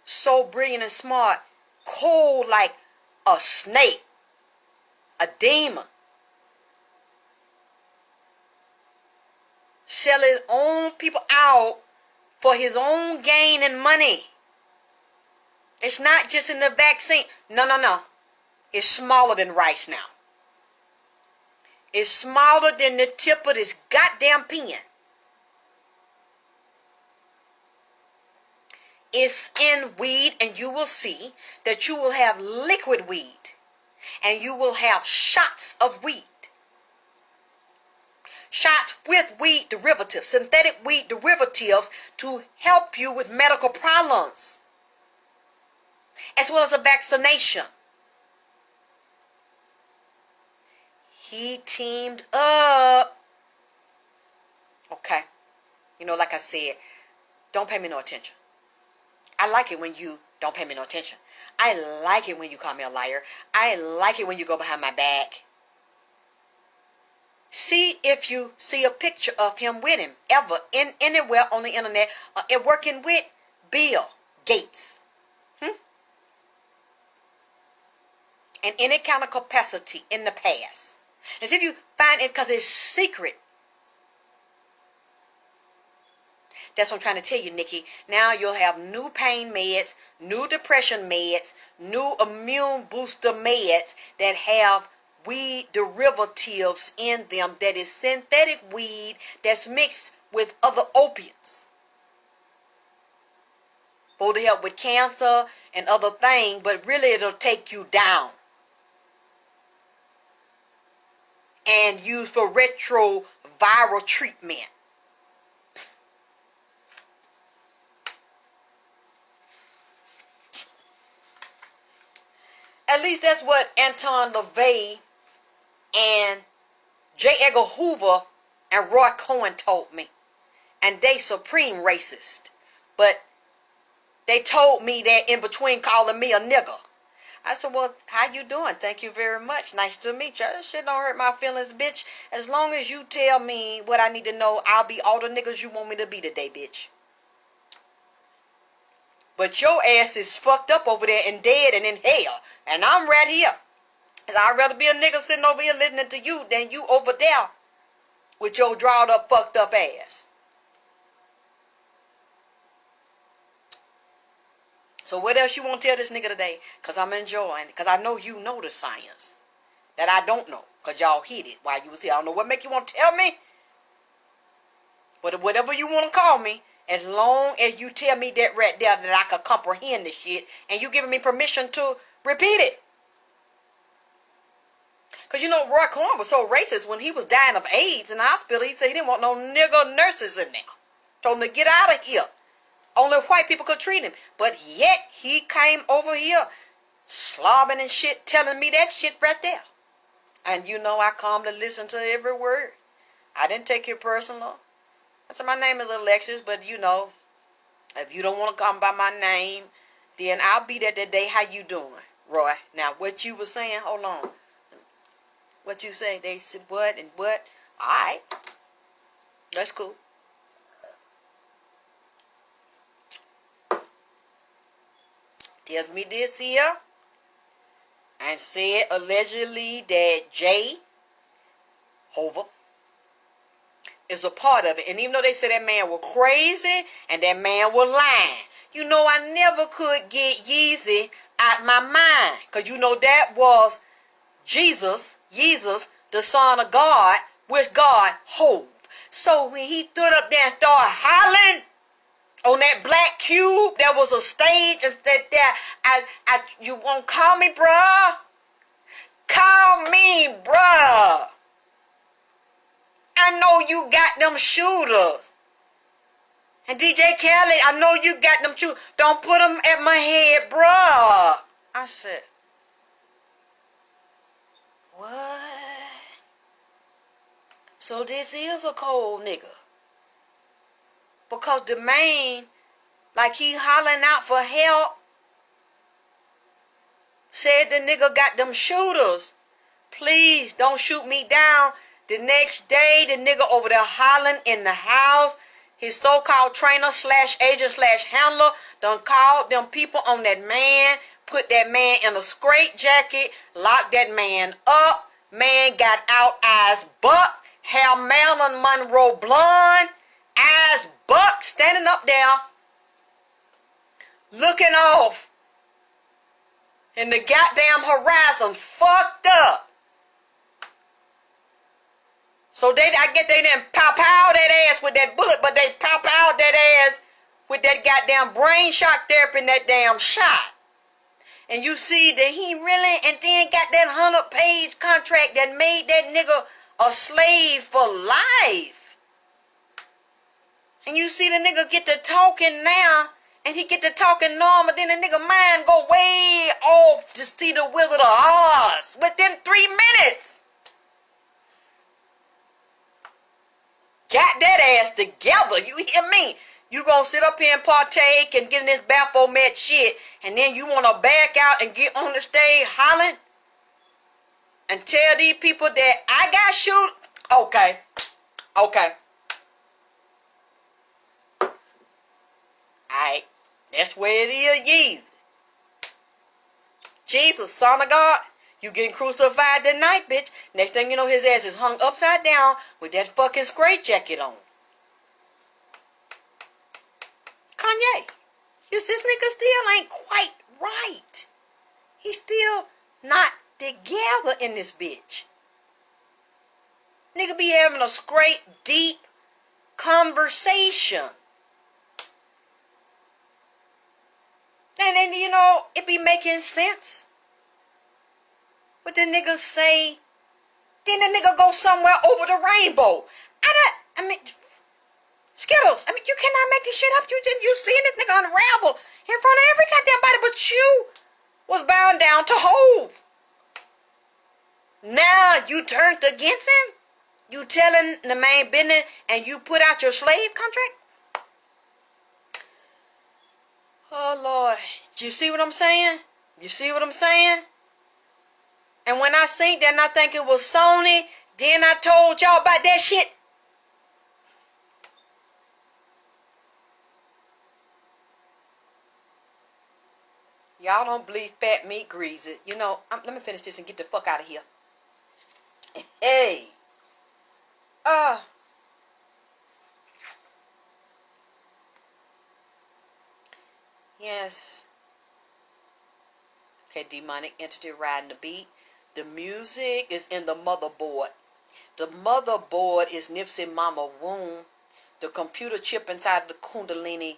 so brilliant and smart. Cold like a snake. A demon. Sell his own people out for his own gain and money. It's not just in the vaccine. No. It's smaller than rice now. It's smaller than the tip of this goddamn pen. It's in weed, and you will see that you will have liquid weed. And you will have shots of weed. Shots with weed derivatives, synthetic weed derivatives to help you with medical problems. As well as a vaccination. He teamed up. Okay. You know, like I said, don't pay me no attention. I like it when you don't pay me no attention. I like it when you call me a liar. I like it when you go behind my back. See if you see a picture of him with him ever anywhere on the internet or working with Bill Gates. In any kind of capacity in the past. As if you find it because it's secret. That's what I'm trying to tell you, Nikki. Now you'll have new pain meds, new depression meds, new immune booster meds that have weed derivatives in them, that is synthetic weed that's mixed with other opiates. Supposed to help with cancer and other things, but really it'll take you down. And used for retroviral treatment. At least that's what Anton LaVey and J. Edgar Hoover and Roy Cohen told me. And they supreme racist. But they told me that in between calling me a nigger. I said, well, how you doing? Thank you very much. Nice to meet you. That shit don't hurt my feelings, bitch. As long as you tell me what I need to know, I'll be all the niggas you want me to be today, bitch. But your ass is fucked up over there and dead and in hell. And I'm right here. I'd rather be a nigga sitting over here listening to you than you over there with your drawed up, fucked up ass. So what else you want to tell this nigga today? Because I'm enjoying it. Because I know you know the science that I don't know. Because y'all hid it while you was here. I don't know what make you want to tell me. But whatever you want to call me, as long as you tell me that right there that I can comprehend the shit. And you giving me permission to repeat it. Because you know Roy Cohen was so racist when he was dying of AIDS in the hospital. He said he didn't want no nigger nurses in there. Told him to get out of here. Only white people could treat him. But yet he came over here slobbing and shit, telling me that shit right there. And you know I calmly listen to every word. I didn't take it personal. I said my name is Alexis, but you know, if you don't want to call me by my name, then I'll be there that day. How you doing, Roy? Now what you were saying, hold on. What you say? They said what and what? Alright. That's cool. Tells me this here and said allegedly that Jay Hoover is a part of it. And even though they said that man was crazy and that man was lying, you know I never could get Yeezy out my mind. Because you know that was Jesus, the Son of God, with God, Hove. So when he stood up there and started hollering on that black cube, there was a stage and said there, you won't call me, bruh? Call me, bruh. I know you got them shooters. And DJ Khaled, I know you got them shooters. Don't put them at my head, bruh. I said, what? So this is a cold nigga. Because the man, like he hollering out for help, said the nigga got them shooters. Please don't shoot me down. The next day, the nigga over there hollering in the house. His so-called trainer / agent / handler done called them people on that man, put that man in a straitjacket, locked that man up. Man got out eyes buck, hair Marilyn Monroe blonde, eyes buck, standing up there, looking off in the goddamn horizon, fucked up. So I get they didn't pow that ass with that bullet, but they pow that ass with that goddamn brain shock therapy in that damn shot. And you see that he really, and then got that 100-page contract that made that nigga a slave for life. And you see the nigga get to talking now, and he get to talking normal, then the nigga mind go way off to see the Wizard of Oz within 3 minutes. got that ass together. You hear me? You gonna sit up here and partake and get in this Baphomet shit, and then you wanna back out and get on the stage hollering and tell these people that I got shoot? Okay. Alright. That's where it is, Yeezy. Jesus, son of God. You getting crucified tonight, bitch. Next thing you know, his ass is hung upside down with that fucking straight jacket on. Kanye, this nigga still ain't quite right. He's still not together in this bitch. Nigga be having a straight, deep conversation. And then, you know, it be making sense. What the nigga say, then the nigga go somewhere over the rainbow. I mean, Skittles, I mean, you cannot make this shit up. You seeing this nigga unravel in front of every goddamn body, but you was bound down to Hove. Now you turned against him? You telling the main business and you put out your slave contract? Oh, Lord. You see what I'm saying? You see what I'm saying? And when I seen that and I think it was Sony, then I told y'all about that shit. Y'all don't believe fat meat greasy. You know, let me finish this and get the fuck out of here. Hey. Yes. Okay, demonic entity riding the beat. The music is in the motherboard. The motherboard is NIPSEY Mama Womb. The computer chip inside the Kundalini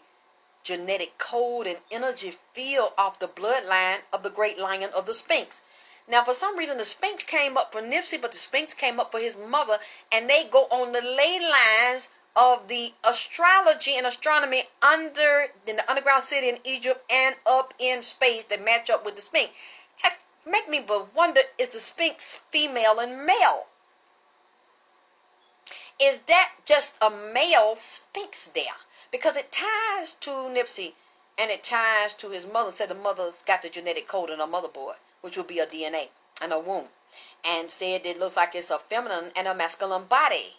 genetic code and energy field off the bloodline of the great lion of the Sphinx. Now, for some reason, the Sphinx came up for NIPSEY, but the Sphinx came up for his mother, and they go on the ley lines of the astrology and astronomy in the underground city in Egypt and up in space that match up with the Sphinx. That make me but wonder, is the Sphinx female and male? Is that just a male Sphinx there? Because it ties to NIPSEY and it ties to his mother. Said the mother's got the genetic code in her motherboard, which will be a DNA and a womb. And said it looks like it's a feminine and a masculine body.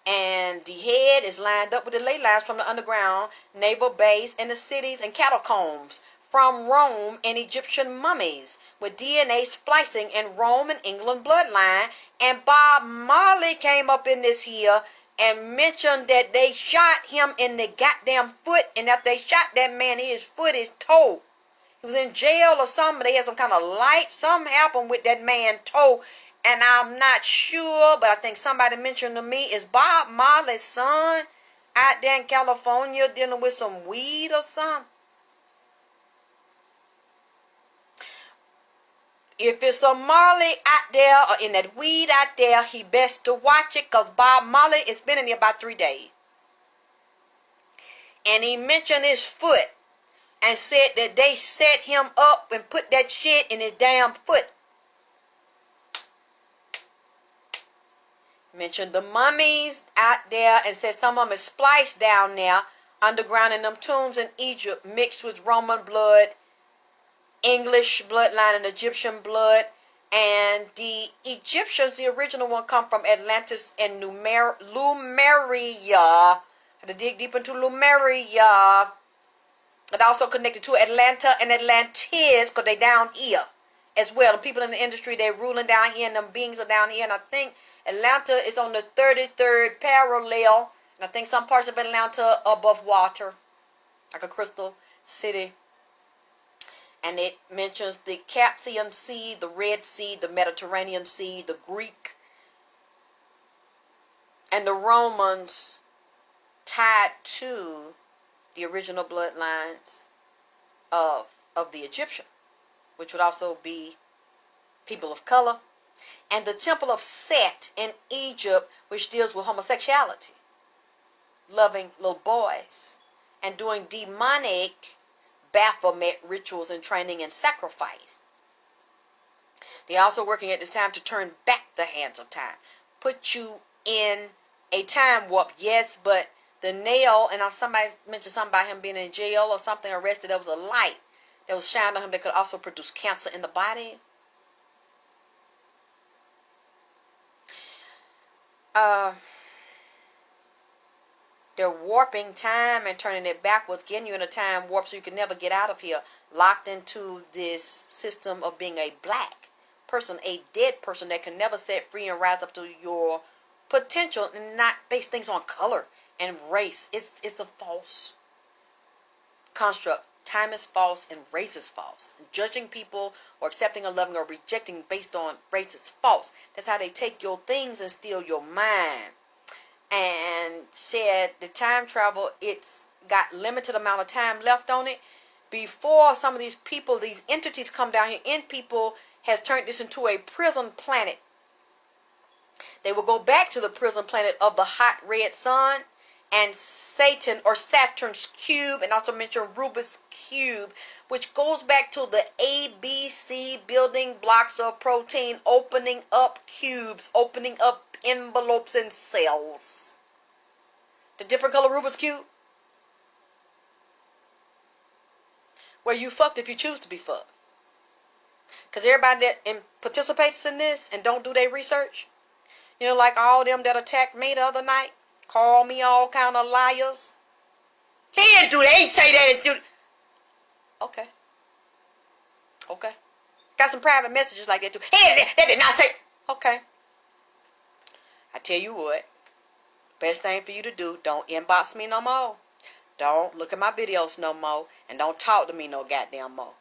And the head is lined up with the ley lines from the underground naval base and the cities and catacombs from Rome and Egyptian mummies with DNA splicing in Rome and England bloodline. And Bob Marley came up in this here and mentioned that they shot him in the goddamn foot, and after they shot that man, his foot is toe. He was in jail or something. They had some kind of light. Something happened with that man's toe, and I'm not sure, but I think somebody mentioned to me, is Bob Marley's son out there in California dealing with some weed or something? If it's a Marley out there or in that weed out there, he best to watch it, because Bob Marley has been in here about 3 days. And he mentioned his foot and said that they set him up and put that shit in his damn foot. Mentioned the mummies out there and said some of them is spliced down there underground in them tombs in Egypt, mixed with Roman blood, English bloodline, and Egyptian blood. And the Egyptians, the original one, come from Atlantis and Lemuria. I had to dig deep into Lemuria. It also connected to Atlanta and Atlantis, because they down here as well. The people in the industry, they're ruling down here, and them beings are down here. And I think Atlanta is on the 33rd parallel. And I think some parts of Atlanta are above water, like a crystal city. And it mentions the Caspian Sea, the Red Sea, the Mediterranean Sea, the Greek, and the Romans tied to the original bloodlines of the Egyptian, which would also be people of color. And the Temple of Set in Egypt, which deals with homosexuality, loving little boys, and doing demonic Baphomet rituals and training and sacrifice. They're also working at this time to turn back the hands of time. Put you in a time warp, yes, but the nail, and somebody mentioned something about him being in jail or something, arrested. There was a light that was shined on him that could also produce cancer in the body. They're warping time and turning it backwards, getting you in a time warp so you can never get out of here, locked into this system of being a black person, a dead person that can never set free and rise up to your potential and not base things on color and race. It's a false construct. Time is false and race is false. Judging people or accepting or loving or rejecting based on race is false. That's how they take your things and steal your mind. And said the time travel, it's got limited amount of time left on it before some of these people, these entities come down here, and people has turned this into a prison planet. They will go back to the prison planet of the hot red sun and Satan or Saturn's cube, and also mention Rubik's cube, which goes back to the ABC building blocks of protein, opening up cubes, opening up envelopes and cells. The different color Rubik's cube, where you fucked if you choose to be fucked. Because everybody that participates in this and don't do their research, you know, like all them that attacked me the other night, call me all kind of liars. He didn't do that. He say that. He didn't do. Okay. Got some private messages like that too. They did not say. Okay. I tell you what. Best thing for you to do, don't inbox me no more. Don't look at my videos no more. And don't talk to me no goddamn more.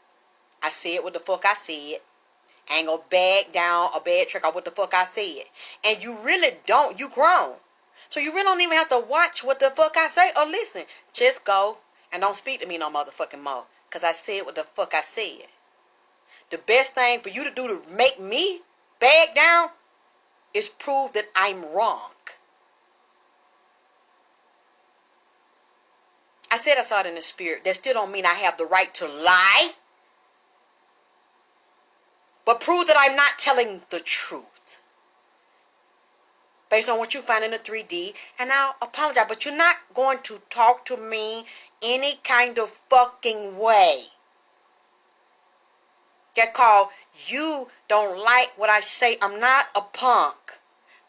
I said what the fuck I said. I ain't gonna bag down or bad trick on what the fuck I said. And you really don't. You grown. So you really don't even have to watch what the fuck I say or listen. Just go and don't speak to me no motherfucking more. Because I said what the fuck I said. The best thing for you to do to make me bag down is prove that I'm wrong. I said I saw it in the spirit. That still don't mean I have the right to lie. But prove that I'm not telling the truth. Based on what you find in the 3D. And I'll apologize. But you're not going to talk to me any kind of fucking way. Get called, you don't like what I say. I'm not a punk.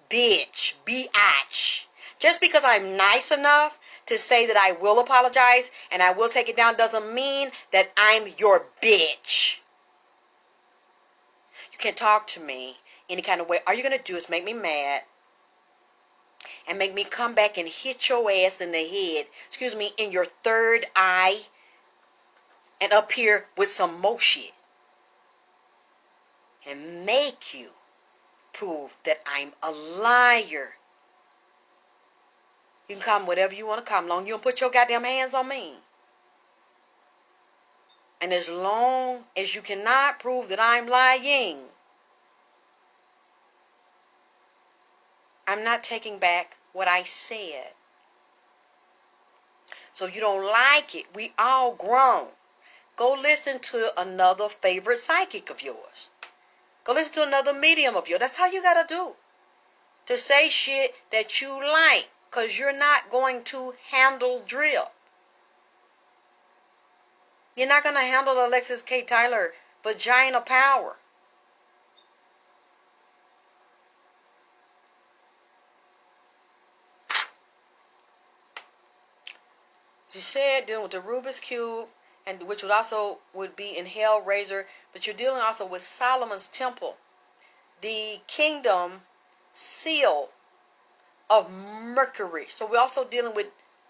Bitch. Biatch. Just because I'm nice enough to say that I will apologize and I will take it down doesn't mean that I'm your bitch. You can't talk to me any kind of way. All you're going to do is make me mad and make me come back and hit your ass in the head, in your third eye and up here with some more shit. And make you prove that I'm a liar. You can come whatever you want to come, long you don't put your goddamn hands on me. And as long as you cannot prove that I'm lying, I'm not taking back what I said. So if you don't like it, we all grown. Go listen to another favorite psychic of yours. Go listen to another medium of yours. That's how you got to do. To say shit that you like. Because you're not going to handle drill. You're not going to handle Alexis K. Tyler vagina power. She said dealing with the Rubik's Cube, and which would be in Hellraiser, but you're dealing also with Solomon's Temple, the kingdom seal of Mercury. So we're also dealing with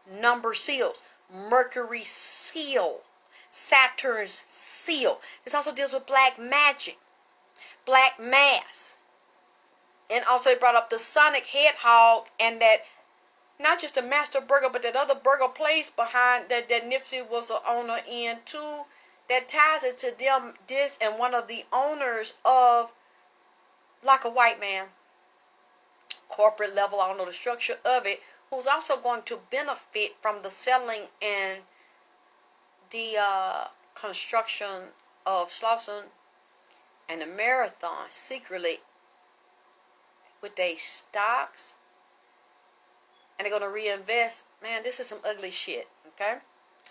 number seals. Mercury seal. Saturn's seal. This also deals with black magic. Black mass. And also it brought up the Sonic Hedgehog and that not just a master burger, but that other burger place behind that NIPSEY was an owner in too. That ties it to them, this and one of the owners of Like a White Man. Corporate level, I don't know the structure of it, who's also going to benefit from the selling and the construction of Slauson and the Marathon secretly with their stocks and they're going to reinvest. Man, this is some ugly shit, okay?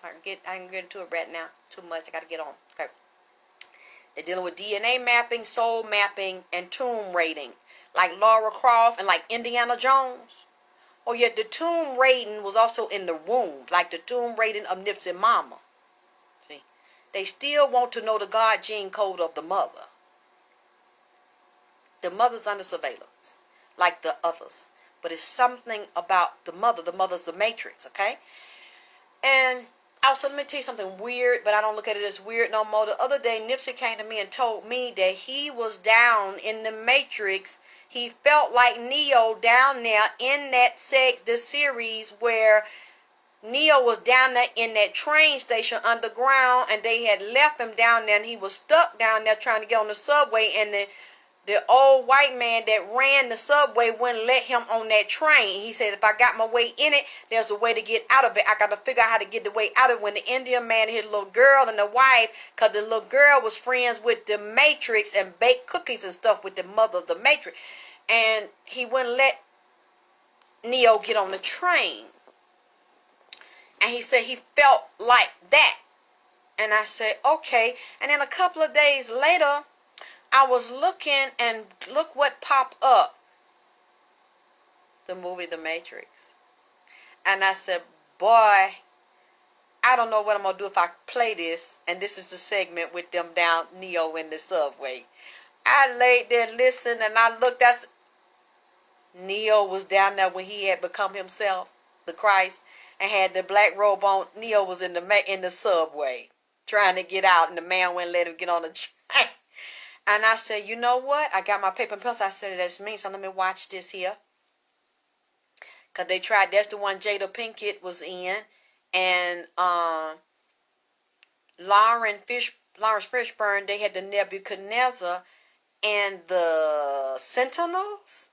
I can get into it right now. Too much. I got to get on. Okay. They're dealing with DNA mapping, soul mapping, and tomb raiding. Like Lara Croft and like Indiana Jones. Oh, yet the tomb raiding was also in the womb. Like the tomb raiding of NIPSEY mama. See? They still want to know the God gene code of the mother. The mother's under surveillance. Like the others. But it's something about the mother. The mother's the matrix, okay? And also, let me tell you something weird, but I don't look at it as weird no more. The other day, NIPSEY came to me and told me that he was down in the Matrix. He felt like Neo down there in the series where Neo was down there in that train station underground, and they had left him down there, and he was stuck down there trying to get on the subway, and the old white man that ran the subway wouldn't let him on that train. He said, if I got my way in it, there's a way to get out of it. I got to figure out how to get the way out of it. When the Indian man hit a little girl and the wife, because the little girl was friends with the Matrix and baked cookies and stuff with the mother of the Matrix. And he wouldn't let Neo get on the train. And he said he felt like that. And I said, okay. And then a couple of days later, I was looking, and look what popped up. The movie The Matrix. And I said, boy, I don't know what I'm going to do if I play this. And this is the segment with them down Neo in the subway. I laid there listening, and I looked. Neo was down there when he had become himself, the Christ, and had the black robe on. Neo was in the subway trying to get out, and the man wouldn't let him get on the train. And I said, you know what? I got my paper and pencil. I said, that's me, so let me watch this here. Because they tried, that's the one Jada Pinkett was in. And Lawrence Fishburne, they had the Nebuchadnezzar, and the Sentinels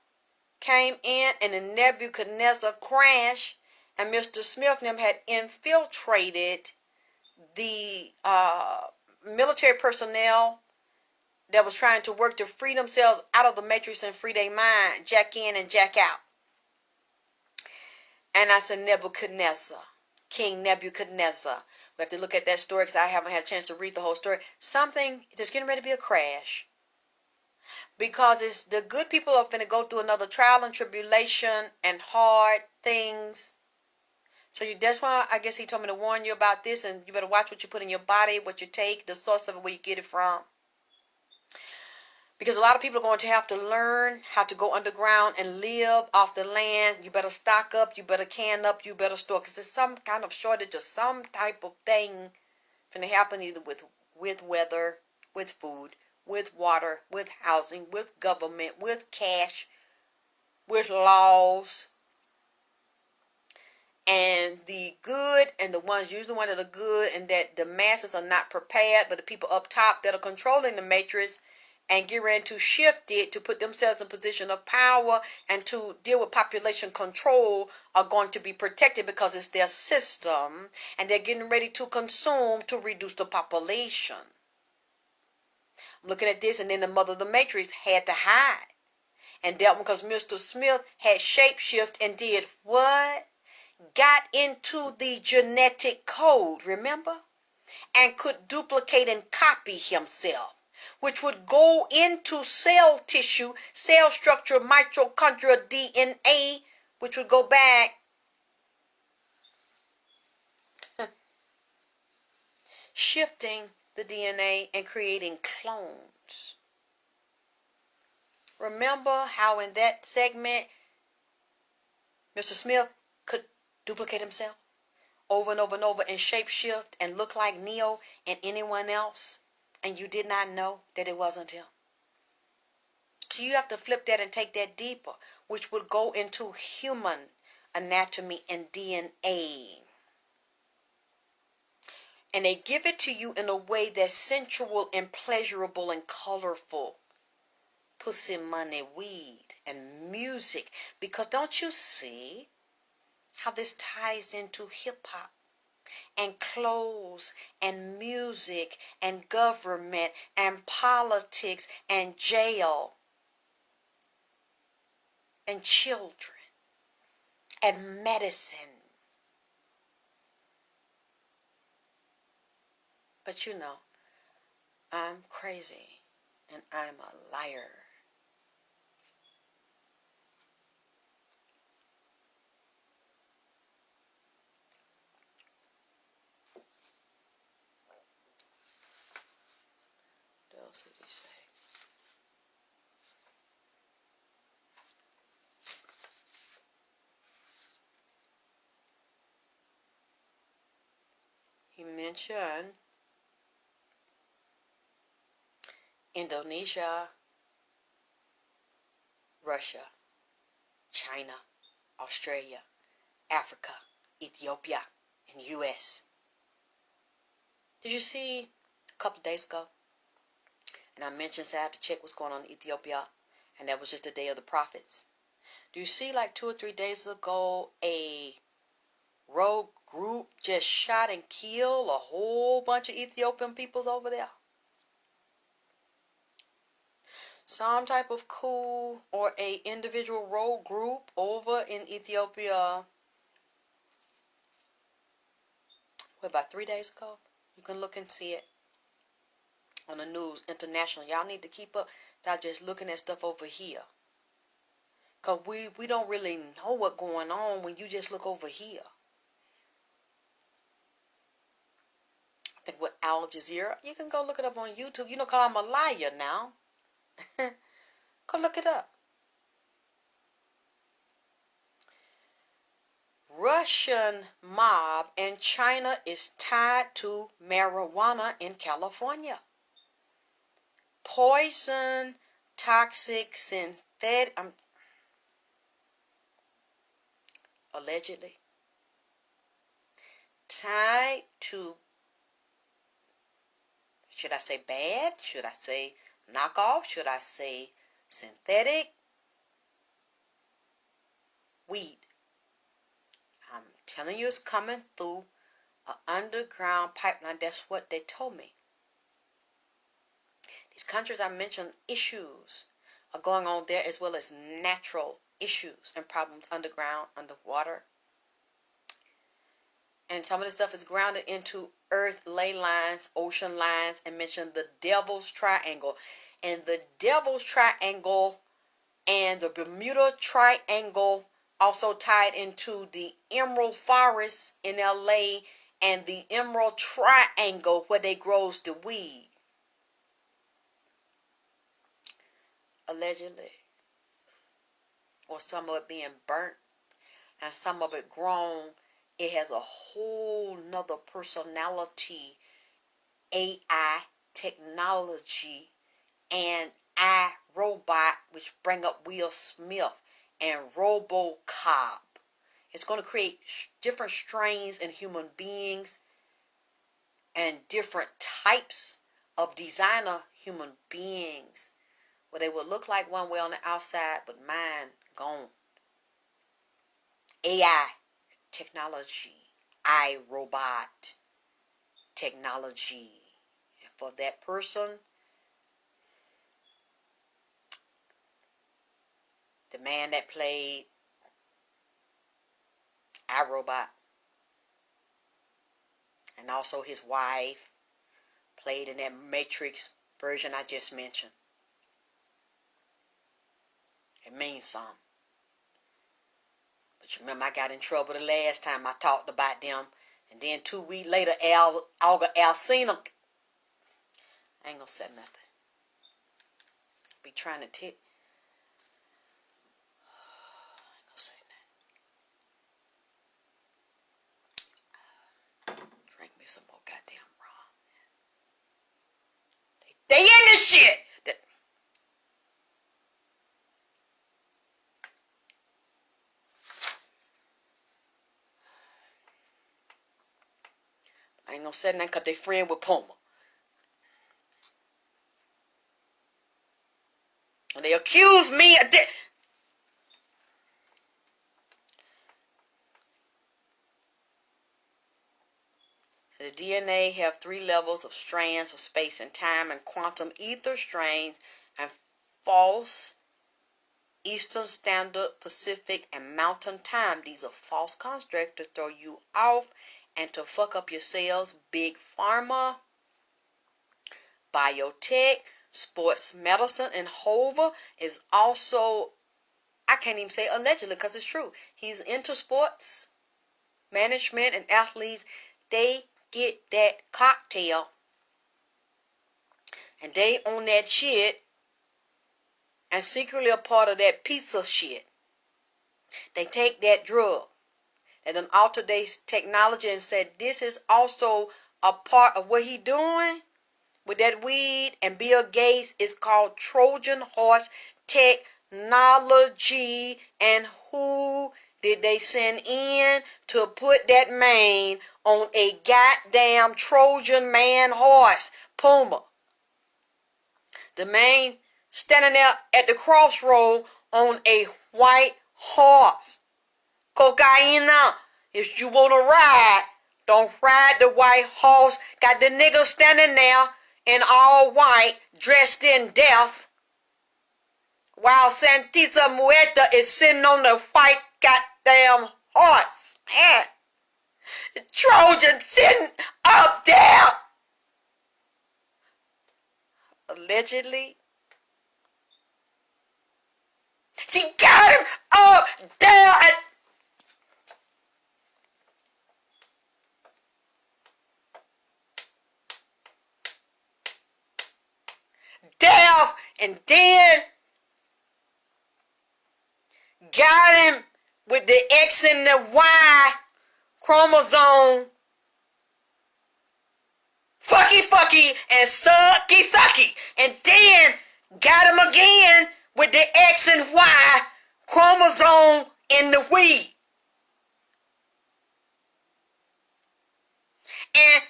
came in, and the Nebuchadnezzar crashed, and Mr. Smith and them had infiltrated the military personnel that was trying to work to free themselves out of the Matrix and free their mind, jack in and jack out. And I said, Nebuchadnezzar, King Nebuchadnezzar. We have to look at that story because I haven't had a chance to read the whole story. Something, there's getting ready to be a crash. Because it's the good people are going to go through another trial and tribulation and hard things. So that's why I guess he told me to warn you about this, and you better watch what you put in your body, what you take, the source of it, where you get it from. Because a lot of people are going to have to learn how to go underground and live off the land. You better stock up. You better can up. You better store. Because there's some kind of shortage of some type of thing going to happen either with weather, with food, with water, with housing, with government, with cash, with laws. And the good and the ones, usually the ones that are good and that the masses are not prepared, but the people up top that are controlling the matrix and get ready to shift it to put themselves in a position of power and to deal with population control are going to be protected because it's their system, and they're getting ready to consume to reduce the population. I'm looking at this, and then the mother of the matrix had to hide. And that one because Mr. Smith had shapeshift and did what? Got into the genetic code, remember? And could duplicate and copy himself, which would go into cell tissue, cell structure, mitochondria, DNA, which would go back shifting the DNA and creating clones. Remember how in that segment, Mr. Smith could duplicate himself over and over and over and shapeshift and look like Neo and anyone else, and you did not know that it wasn't him? So you have to flip that and take that deeper, which would go into human anatomy and DNA. And they give it to you in a way that's sensual and pleasurable and colorful. Pussy, money, weed, and music. Because don't you see how this ties into hip-hop and clothes and music and government and politics and jail and children and medicine. But you know, I'm crazy and I'm a liar. What else did he say? He mentioned Indonesia, Russia, China, Australia, Africa, Ethiopia, and U.S. Did you see a couple of days ago? And I mentioned I had to check what's going on in Ethiopia, and that was just the day of the prophets. Do you see like 2 or 3 days ago a rogue group just shot and killed a whole bunch of Ethiopian peoples over there? Some type of coup or a individual rogue group over in Ethiopia, about 3 days ago? You can look and see it on the news, international. Y'all need to keep up. Stop just looking at stuff over here. Because we don't really know what's going on when you just look over here. I think with Al Jazeera, you can go look it up on YouTube. You know, call I'm a liar now. Go look it up. Russian mob in China is tied to marijuana in California. Poison, toxic, synthetic, allegedly tied to, should I say bad? Should I say knockoff? Should I say synthetic weed? I'm telling you, it's coming through an underground pipeline. That's what they told me. These countries I mentioned, issues are going on there, as well as natural issues and problems underground, underwater. And some of the stuff is grounded into earth ley lines, ocean lines, and mentioned the Devil's Triangle. And the Devil's Triangle and the Bermuda Triangle also tied into the Emerald Forest in LA and the Emerald Triangle where they grows the weed. Allegedly. Or some of it being burnt and some of it grown. It has a whole nother personality, AI technology, and iRobot, which bring up Will Smith, and RoboCop. It's going to create different strains in human beings and different types of designer human beings, where they would look like one way on the outside, but mind gone. AI technology, iRobot technology. And for that person, the man that played iRobot, and also his wife, played in that Matrix version I just mentioned. It means something. But you remember I got in trouble the last time I talked about them. And then 2 weeks later, Alcina. I ain't gonna say nothing. Be trying to tick. I ain't gonna say nothing. Drink me some more goddamn rum. They in this shit! I ain't gonna say nothing because they friend with Puma. And they accuse me of this. So the DNA have 3 levels of strands of space and time, and quantum ether strains and false Eastern Standard, Pacific, and Mountain Time. These are false constructs to throw you off and to fuck up your sales. Big Pharma, biotech, sports medicine, and Hoover is also, I can't even say allegedly because it's true. He's into sports management and athletes. They get that cocktail and they own that shit and secretly a part of that pizza shit. They take that drug and then alter their technology and said this is also a part of what he doing with that weed and Bill Gates. Is called Trojan horse technology. And who did they send in to put that man on a goddamn Trojan man horse? Puma. The man standing there at the crossroad on a white horse. Cocaine now. If you want to ride, don't ride the white horse. Got the nigga standing there in all white, dressed in death, while Santisa Muerta is sitting on the white goddamn horse. Man, the Trojan sitting up there. Allegedly. She got him up there and death, and then got him with the X and the Y chromosome fucky and sucky, and then got him again with the X and Y chromosome in the weed. And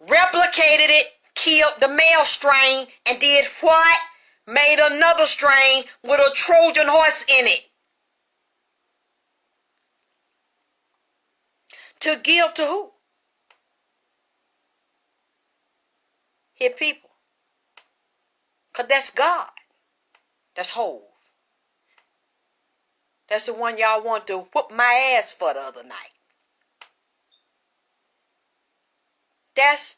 replicated it, killed the male strain, and did what? Made another strain with a Trojan horse in it. To give to who? His people. Because that's God. That's Hove. That's the one y'all want to whoop my ass for the other night. That's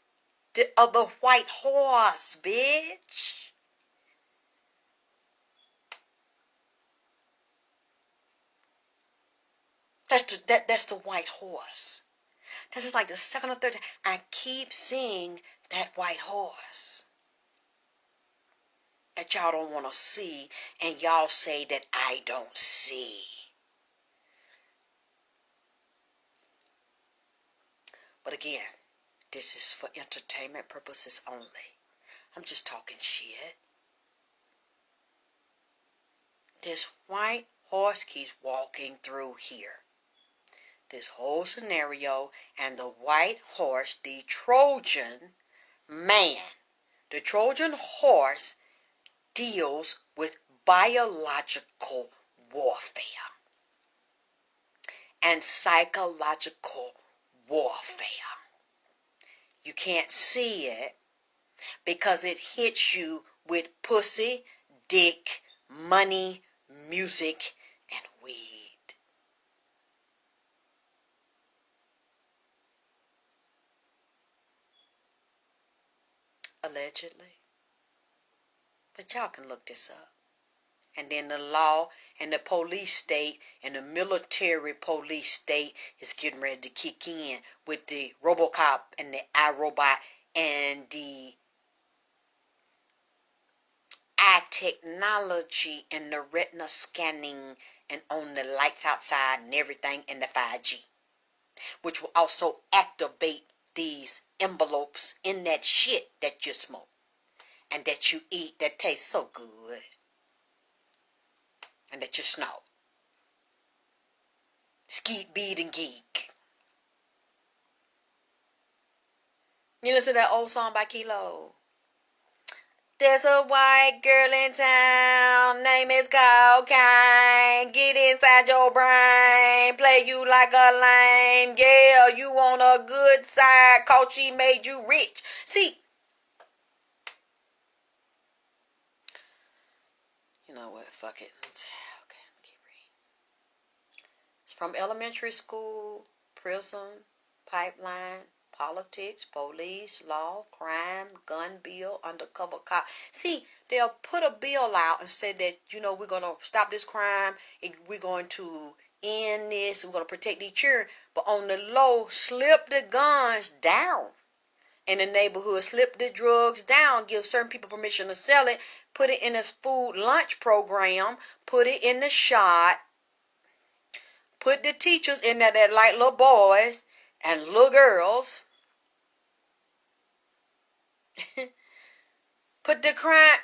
the other white horse, bitch. That's the white horse. This is like the second or third time I keep seeing that white horse that y'all don't want to see, and y'all say that I don't see. But again, this is for entertainment purposes only. I'm just talking shit. This white horse keeps walking through here. This whole scenario, and the white horse, the Trojan man, the Trojan horse deals with biological warfare and psychological warfare. You can't see it because it hits you with pussy, dick, money, music, and weed. Allegedly. But y'all can look this up. And then the law and the police state and the military police state is getting ready to kick in with the RoboCop and the iRobot and the eye technology and the retina scanning and on the lights outside and everything in the 5G, which will also activate these envelopes in that shit that you smoke and that you eat that tastes so good and that you snort. Skeet, bead, and geek. You listen to that old song by Kilo? There's a white girl in town, name is cocaine. Get inside your brain, play you like a lame. Yeah, you on a good side, cause she made you rich. See, You know what? Fuck it. Okay, keep reading. It's from elementary school, prison, pipeline, politics, police, law, crime, gun bill, undercover cop. See, they'll put a bill out and say that, we're going to stop this crime. We're going to end this. We're going to protect each other. But on the low, slip the guns down in the neighborhood, slip the drugs down, give certain people permission to sell it, put it in a food lunch program, put it in the shot, put the teachers in there that like little boys and little girls. Put the crime.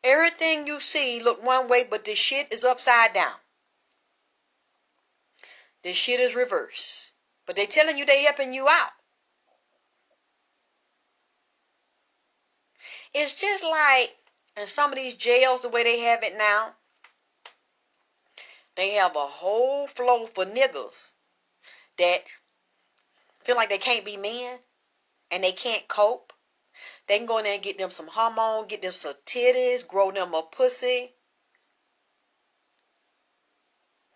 Everything you see look one way, but this shit is upside down. This shit is reverse. But they telling you they helping you out. It's just like in some of these jails, the way they have it now, they have a whole flow for niggas that feel like they can't be men and they can't cope. They can go in there and get them some hormone, get them some titties, grow them a pussy,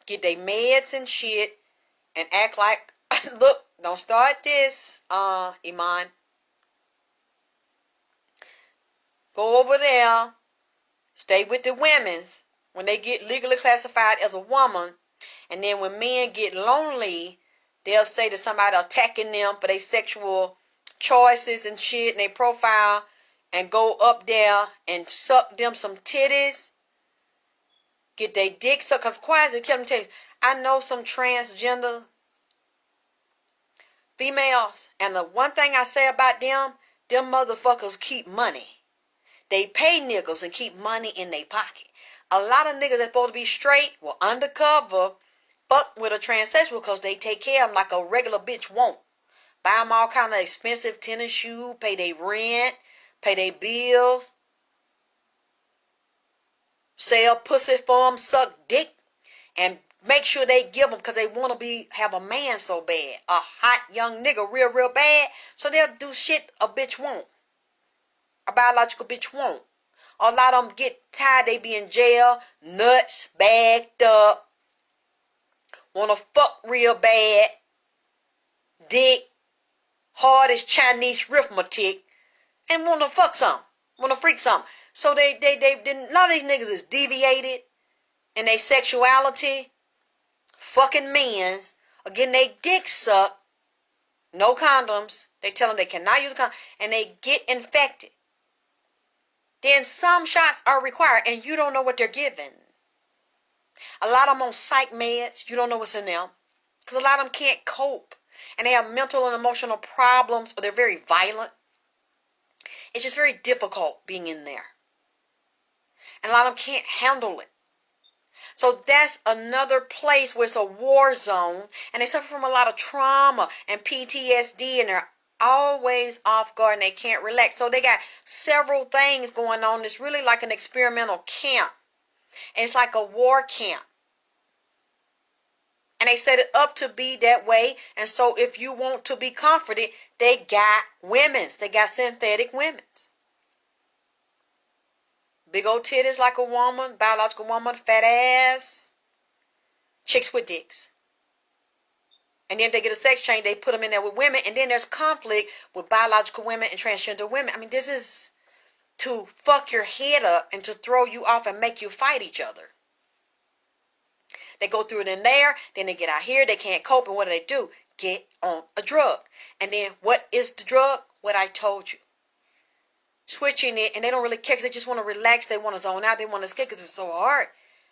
get their meds and shit, and act like, look, don't start this, Iman. Go over there, stay with the women's when they get legally classified as a woman, and then when men get lonely, they'll say to somebody attacking them for their sexual choices and shit and their profile, and go up there and suck them some titties, get their dick sucked. Because quietly, let me tell you, I know some transgender females, and the one thing I say about them motherfuckers keep money. They pay niggas and keep money in their pocket. A lot of niggas that's supposed to be straight will undercover fuck with a transsexual because they take care of them like a regular bitch won't. Buy them all kind of expensive tennis shoes, pay their rent, pay their bills, sell pussy for them, suck dick, and make sure they give them because they want to have a man so bad. A hot young nigga real bad. So they'll do shit a bitch won't. A biological bitch won't. A lot of them get tired. They be in jail, nuts, bagged up, want to fuck real bad, dick, hard as Chinese arithmetic, and want to fuck some, want to freak some. So they a lot of these niggas is deviated in their sexuality, fucking men's, or getting their dick sucked, no condoms. They tell them they cannot use a condom, and they get infected. Then some shots are required, and you don't know what they're given. A lot of them on psych meds, you don't know what's in them, because a lot of them can't cope, and they have mental and emotional problems, or they're very violent. It's just very difficult being in there. And a lot of them can't handle it. So that's another place where it's a war zone, and they suffer from a lot of trauma and PTSD, and they're always off guard and they can't relax. So they got several things going on. It's really like an experimental camp. And it's like a war camp. And they set it up to be that way. And so if you want to be comforted, they got women's. They got synthetic women's. Big old titties like a woman, biological woman, fat ass. Chicks with dicks. And then if they get a sex change, they put them in there with women. And then there's conflict with biological women and transgender women. I mean, this is to fuck your head up and to throw you off and make you fight each other. They go through it in there. Then they get out here. They can't cope. And what do? Get on a drug. And then what is the drug? What I told you. Switching it. And they don't really care because they just want to relax. They want to zone out. They want to escape because it's so hard.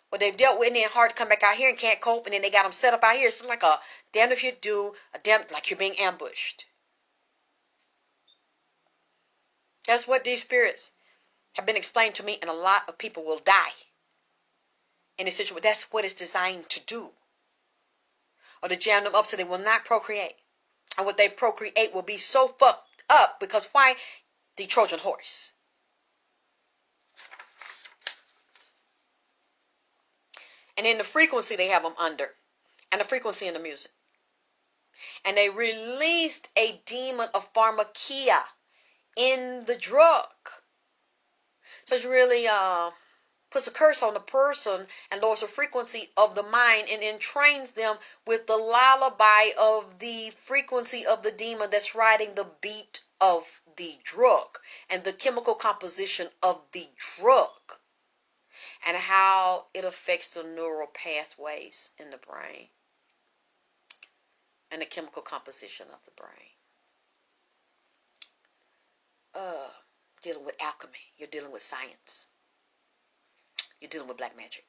What they've dealt with, and then hard to come back out here and can't cope, and then they got them set up out here. It's like a damn if you do, a damn like you're being ambushed. That's what these spirits have been explained to me, and a lot of people will die in this situation. That's what it's designed to do. Or to jam them up so they will not procreate. And what they procreate will be so fucked up because why? The Trojan horse. And in the frequency they have them under. And the frequency in the music. And they released a demon of pharmakia in the drug So it really puts a curse on the person and lowers the frequency of the mind and then trains them with the lullaby of the frequency of the demon that's riding the beat of the drug and the chemical composition of the drug and how it affects the neural pathways in the brain and the chemical composition of the brain. Dealing with alchemy, you're dealing with science, you're dealing with black magic.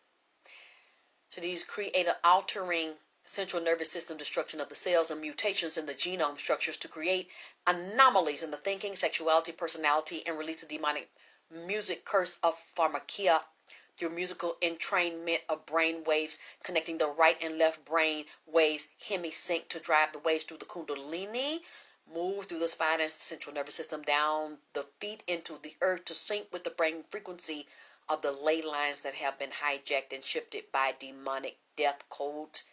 So these create an altering central nervous system destruction of the cells and mutations in the genome structures to create anomalies in the thinking, sexuality, personality, and release the demonic music curse of pharmakia through musical entrainment of brain waves connecting the right and left brain waves hemisync to drive the waves through the kundalini, move through the spine and central nervous system down the feet into the earth to sync with the brain frequency of the ley lines that have been hijacked and shifted by demonic death codes.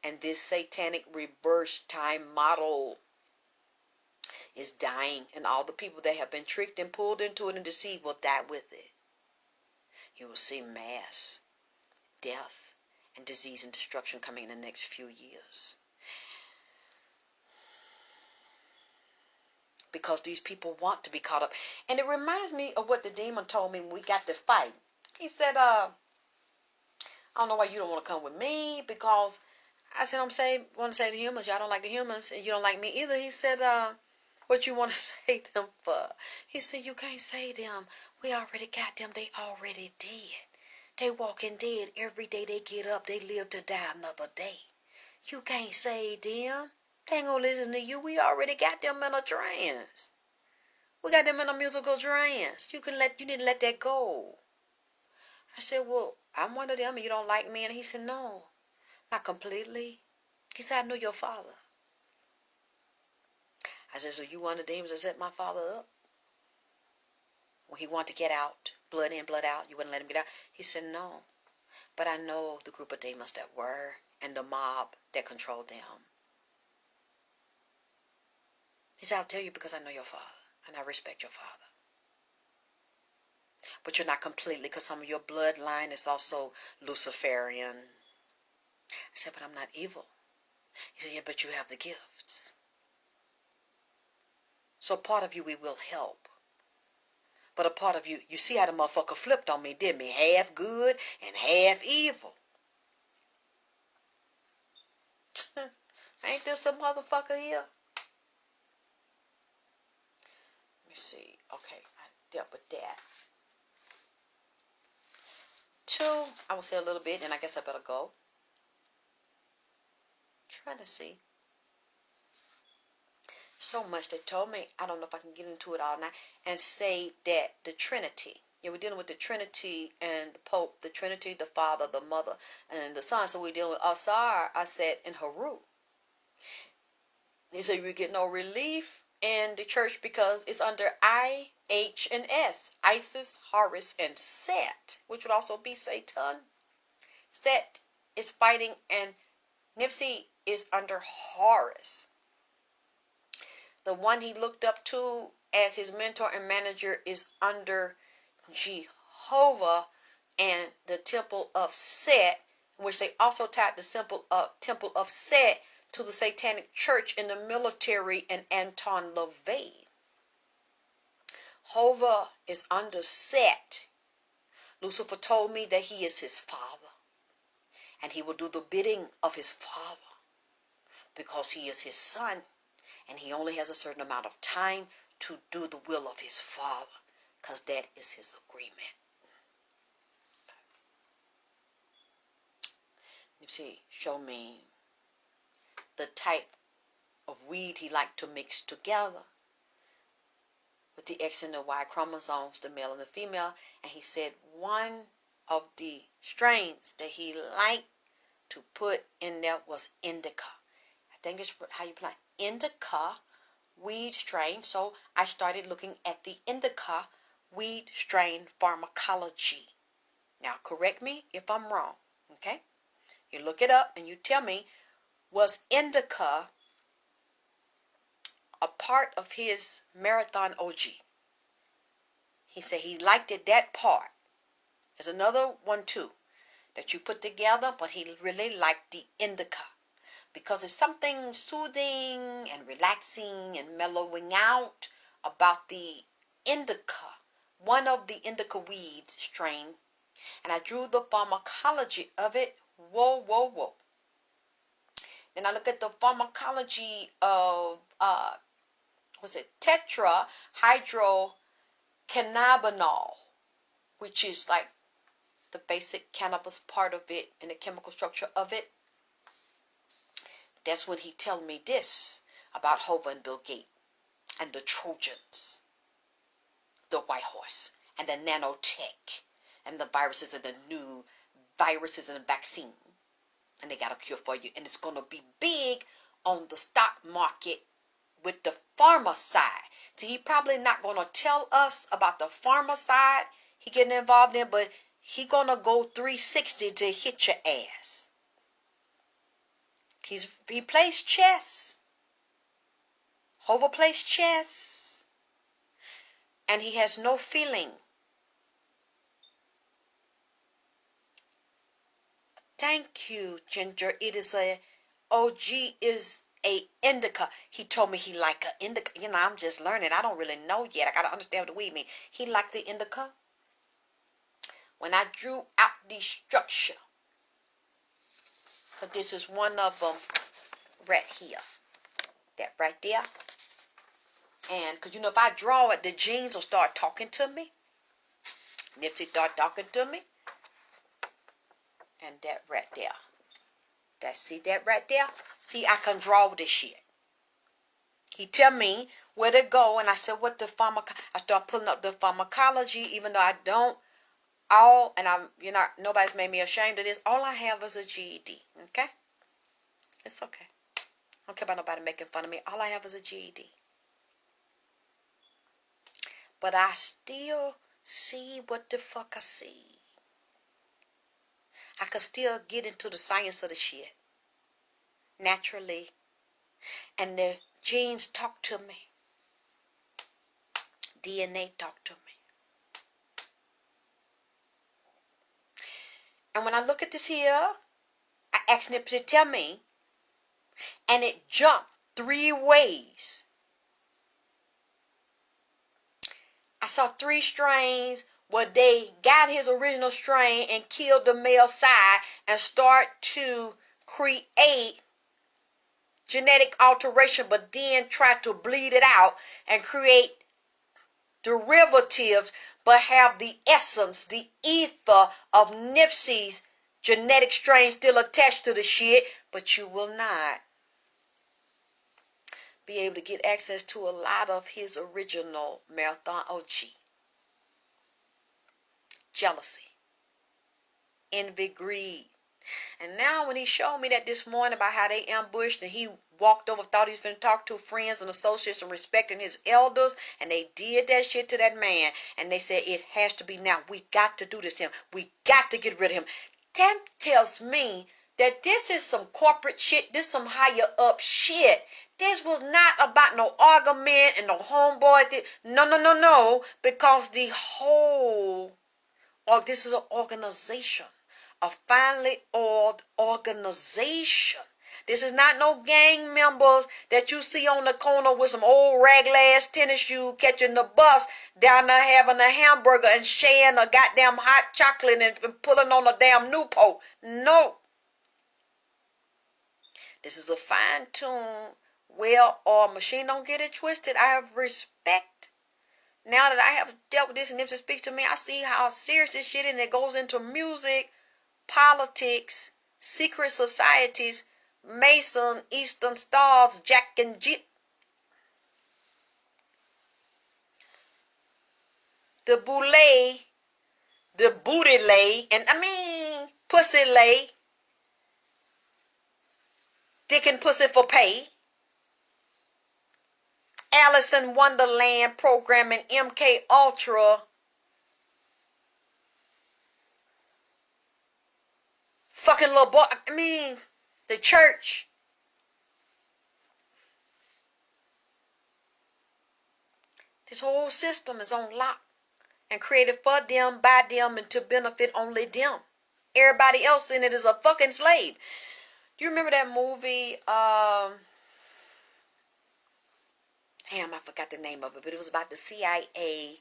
And this satanic reverse time model is dying, and all the people that have been tricked and pulled into it and deceived will die with it. You will see mass death and disease and destruction coming in the next few years. Because these people want to be caught up. And it reminds me of what the demon told me when we got to fight. He said, I don't know why you don't want to come with me, because I said, want to say to the humans, y'all don't like the humans, and you don't like me either. He said, what you want to say them for? He said, you can't say them. We already got them. They already dead. They walking dead. Every day they get up, they live to die another day. You can't save them. They ain't gonna listen to you. We already got them in a trance. We got them in a musical trance. You need to let that go. I said, well, I'm one of them and you don't like me. And he said, no, not completely. He said, I know your father. I said, so you one of the demons that set my father up? When he wanted to get out, blood in, blood out, you wouldn't let him get out? He said, no, but I know the group of demons that were and the mob that controlled them. He said, I'll tell you because I know your father and I respect your father. But you're not completely, because some of your bloodline is also Luciferian. I said, but I'm not evil. He said, yeah, but you have the gifts. So part of you we will help. But a part of you, you see how the motherfucker flipped on me, didn't he? Half good and half evil. Ain't there some motherfucker here? Let me see. Okay, I dealt with that. 2, I will say a little bit, and I guess I better go. Trying to see. So much they told me. I don't know if I can get into it all night and say that the Trinity. Yeah, we're dealing with the Trinity and the Pope, the Trinity, the Father, the Mother, and the Son. So we're dealing with Asar, Aset, and Haru. They say we get no relief in the church because it's under I, H, and S. Isis, Horus, and Set, which would also be Satan. Set is fighting, and NIPSEY is under Horus. The one he looked up to as his mentor and manager is under Jehovah and the Temple of Set, which they also tied the Temple of Set to the Satanic Church in the military and Anton LaVey. Hova is under Set. Lucifer told me that he is his father, and he will do the bidding of his father because he is his son, and he only has a certain amount of time to do the will of his father, because that is his agreement. You see, show me the type of weed he liked to mix together with the X and the Y chromosomes, the male and the female, and he said one of the strains that he liked to put in there was indica. I think that's how you pronounce indica weed strain. So I started looking at the indica weed strain pharmacology. Now correct me if I'm wrong, okay? You look it up and you tell me, was indica a part of his marathon OG? He said he liked it, that part. There's another one too that you put together, but he really liked the indica because it's something soothing and relaxing and mellowing out about the indica, one of the indica weed strain. And I drew the pharmacology of it. Whoa, whoa, whoa. Then I look at the pharmacology of, was it tetrahydrocannabinol, which is like the basic cannabis part of it and the chemical structure of it. That's when he told me this about Hova and Bill Gates and the Trojans, the White Horse, and the nanotech, and the viruses and the new viruses and the vaccine. And they got a cure for you. And it's going to be big on the stock market with the pharma side. So he probably not going to tell us about the pharma side he getting involved in, but he going to go 360 to hit your ass. He plays chess. Hova plays chess. And he has no feeling. Thank you, Ginger. It is OG is a indica. He told me he like a indica. You know, I'm just learning. I don't really know yet. I got to understand what the weed mean. He liked the indica. When I drew out the structure, but this is one of them right here. That right there. And, because, you know, if I draw it, the genes will start talking to me. NIPSEY start talking to me. And that right there. See that right there? See, I can draw this shit. He tell me where to go, and I said, what the I start pulling up the pharmacology, even though I don't nobody's made me ashamed of this. All I have is a GED, okay? It's okay. I don't care about nobody making fun of me. All I have is a GED. But I still see what the fuck I see. I can still get into the science of the shit. Naturally. And the genes talk to me. DNA talk to me. And when I look at this here, I asked NIPSEY to tell me. And it jumped 3 ways. I saw 3 strains where they got his original strain and killed the male side and start to create genetic alteration, but then try to bleed it out and create derivatives, but have the essence, the ether of NIPSEY's genetic strain still attached to the shit, but you will not be able to get access to a lot of his original marathon OG. Jealousy, envy, greed. And now when he showed me that this morning about how they ambushed and he walked over, thought he was going to talk to friends and associates and respecting his elders, and they did that shit to that man, and they said it has to be now. We got to do this to him. We got to get rid of him. That tells me that this is some corporate shit. This some higher up shit. This was not about no argument and no homeboy. No. Because the whole, this is an organization. A finely oiled organization. This is not no gang members that you see on the corner with some old raglass tennis shoe catching the bus down there having a hamburger and sharing a goddamn hot chocolate and pulling on a damn Newport. No. This is a fine-tuned, well-oiled machine. Don't get it twisted. I have respect. Now that I have dealt with this and NIPSEY speaks to me, I see how serious this shit is, and it goes into music, politics, secret societies, Mason, Eastern Stars, Jack and Jill, the boule, the booty lay, and pussy lay, dick and pussy for pay, Alice in Wonderland programming, MK Ultra, fucking little boy, the church. This whole system is on lock and created for them, by them, and to benefit only them. Everybody else in it is a fucking slave. Do you remember that movie? Damn, I forgot the name of it, but it was about the CIA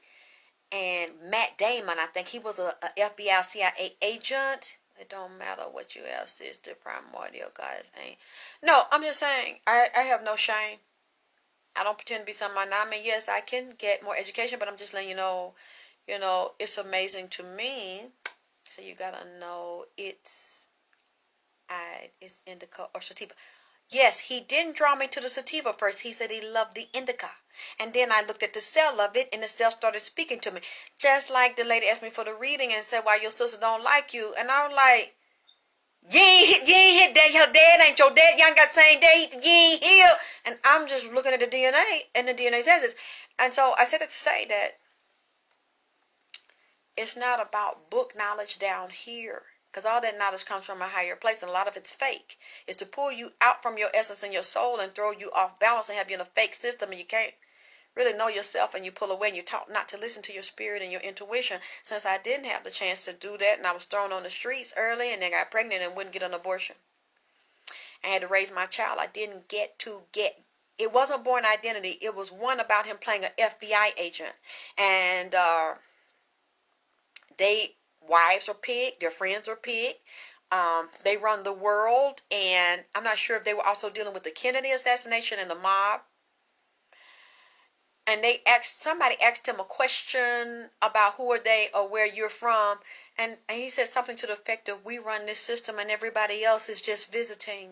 and Matt Damon. I think he was a FBI CIA agent. It don't matter what you else is. The primordial guys ain't. No, I'm just saying. I have no shame. I don't pretend to be somebody. I mean, yes, I can get more education, but I'm just letting you know. You know, it's amazing to me. So you gotta know it's indica or sativa. Yes, he didn't draw me to the sativa first. He said he loved the indica. And then I looked at the cell of it, and the cell started speaking to me. Just like the lady asked me for the reading and said, why your sister don't like you. And I was like, you ain't hit that. Your dad ain't your dad. Y'all got the same date. You ain't here. And I'm just looking at the DNA, and the DNA says this. And so I said it to say that it's not about book knowledge down here. Because all that knowledge comes from a higher place, and a lot of it's fake. It's to pull you out from your essence and your soul and throw you off balance and have you in a fake system, and you can't really know yourself, and you pull away, and you're taught not to listen to your spirit and your intuition. Since I didn't have the chance to do that, and I was thrown on the streets early, and then got pregnant and wouldn't get an abortion. I had to raise my child. I didn't get it wasn't born identity. It was one about him playing an FBI agent. And they wives are picked, their friends are picked. They run the world, and I'm not sure if they were also dealing with the Kennedy assassination and the mob. And somebody asked him a question about who are they or where you're from, and he said something to the effect of, we run this system and everybody else is just visiting.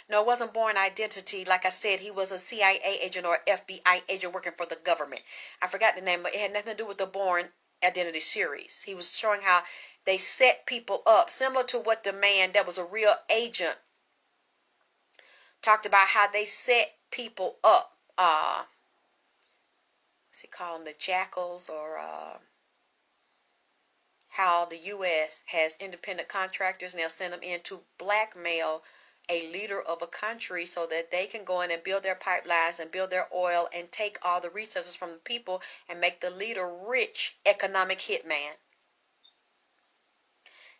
No, it wasn't born identity. Like I said, he was a CIA agent or FBI agent working for the government. I forgot the name, but it had nothing to do with the Born Identity series. He was showing how they set people up, similar to what the man that was a real agent talked about, how they set people up. What's he call them? The jackals, or how the U.S. has independent contractors, and they'll send them in to blackmail a leader of a country so that they can go in and build their pipelines and build their oil and take all the resources from the people and make the leader rich, economic hitman.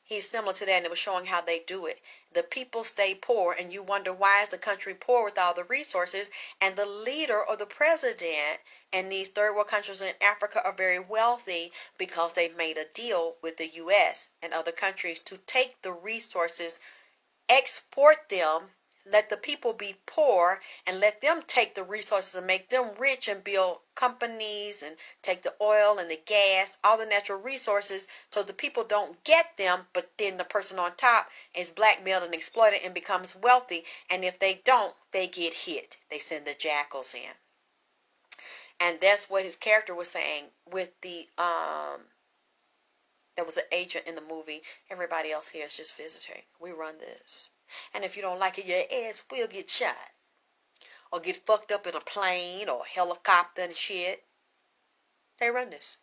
He's similar to that, and it was showing how they do it. The people stay poor, and you wonder, why is the country poor with all the resources? And the leader or the president in these third world countries in Africa are very wealthy because they've made a deal with the U.S. and other countries to take the resources, export them, let the people be poor, and let them take the resources and make them rich and build companies and take the oil and the gas, all the natural resources, so the people don't get them, but then the person on top is blackmailed and exploited and becomes wealthy. And if they don't, they get hit. They send the jackals in. And that's what his character was saying with the there was an agent in the movie. Everybody else here is just visiting. We run this. And if you don't like it, your ass will get shot. Or get fucked up in a plane or helicopter and shit. They run this.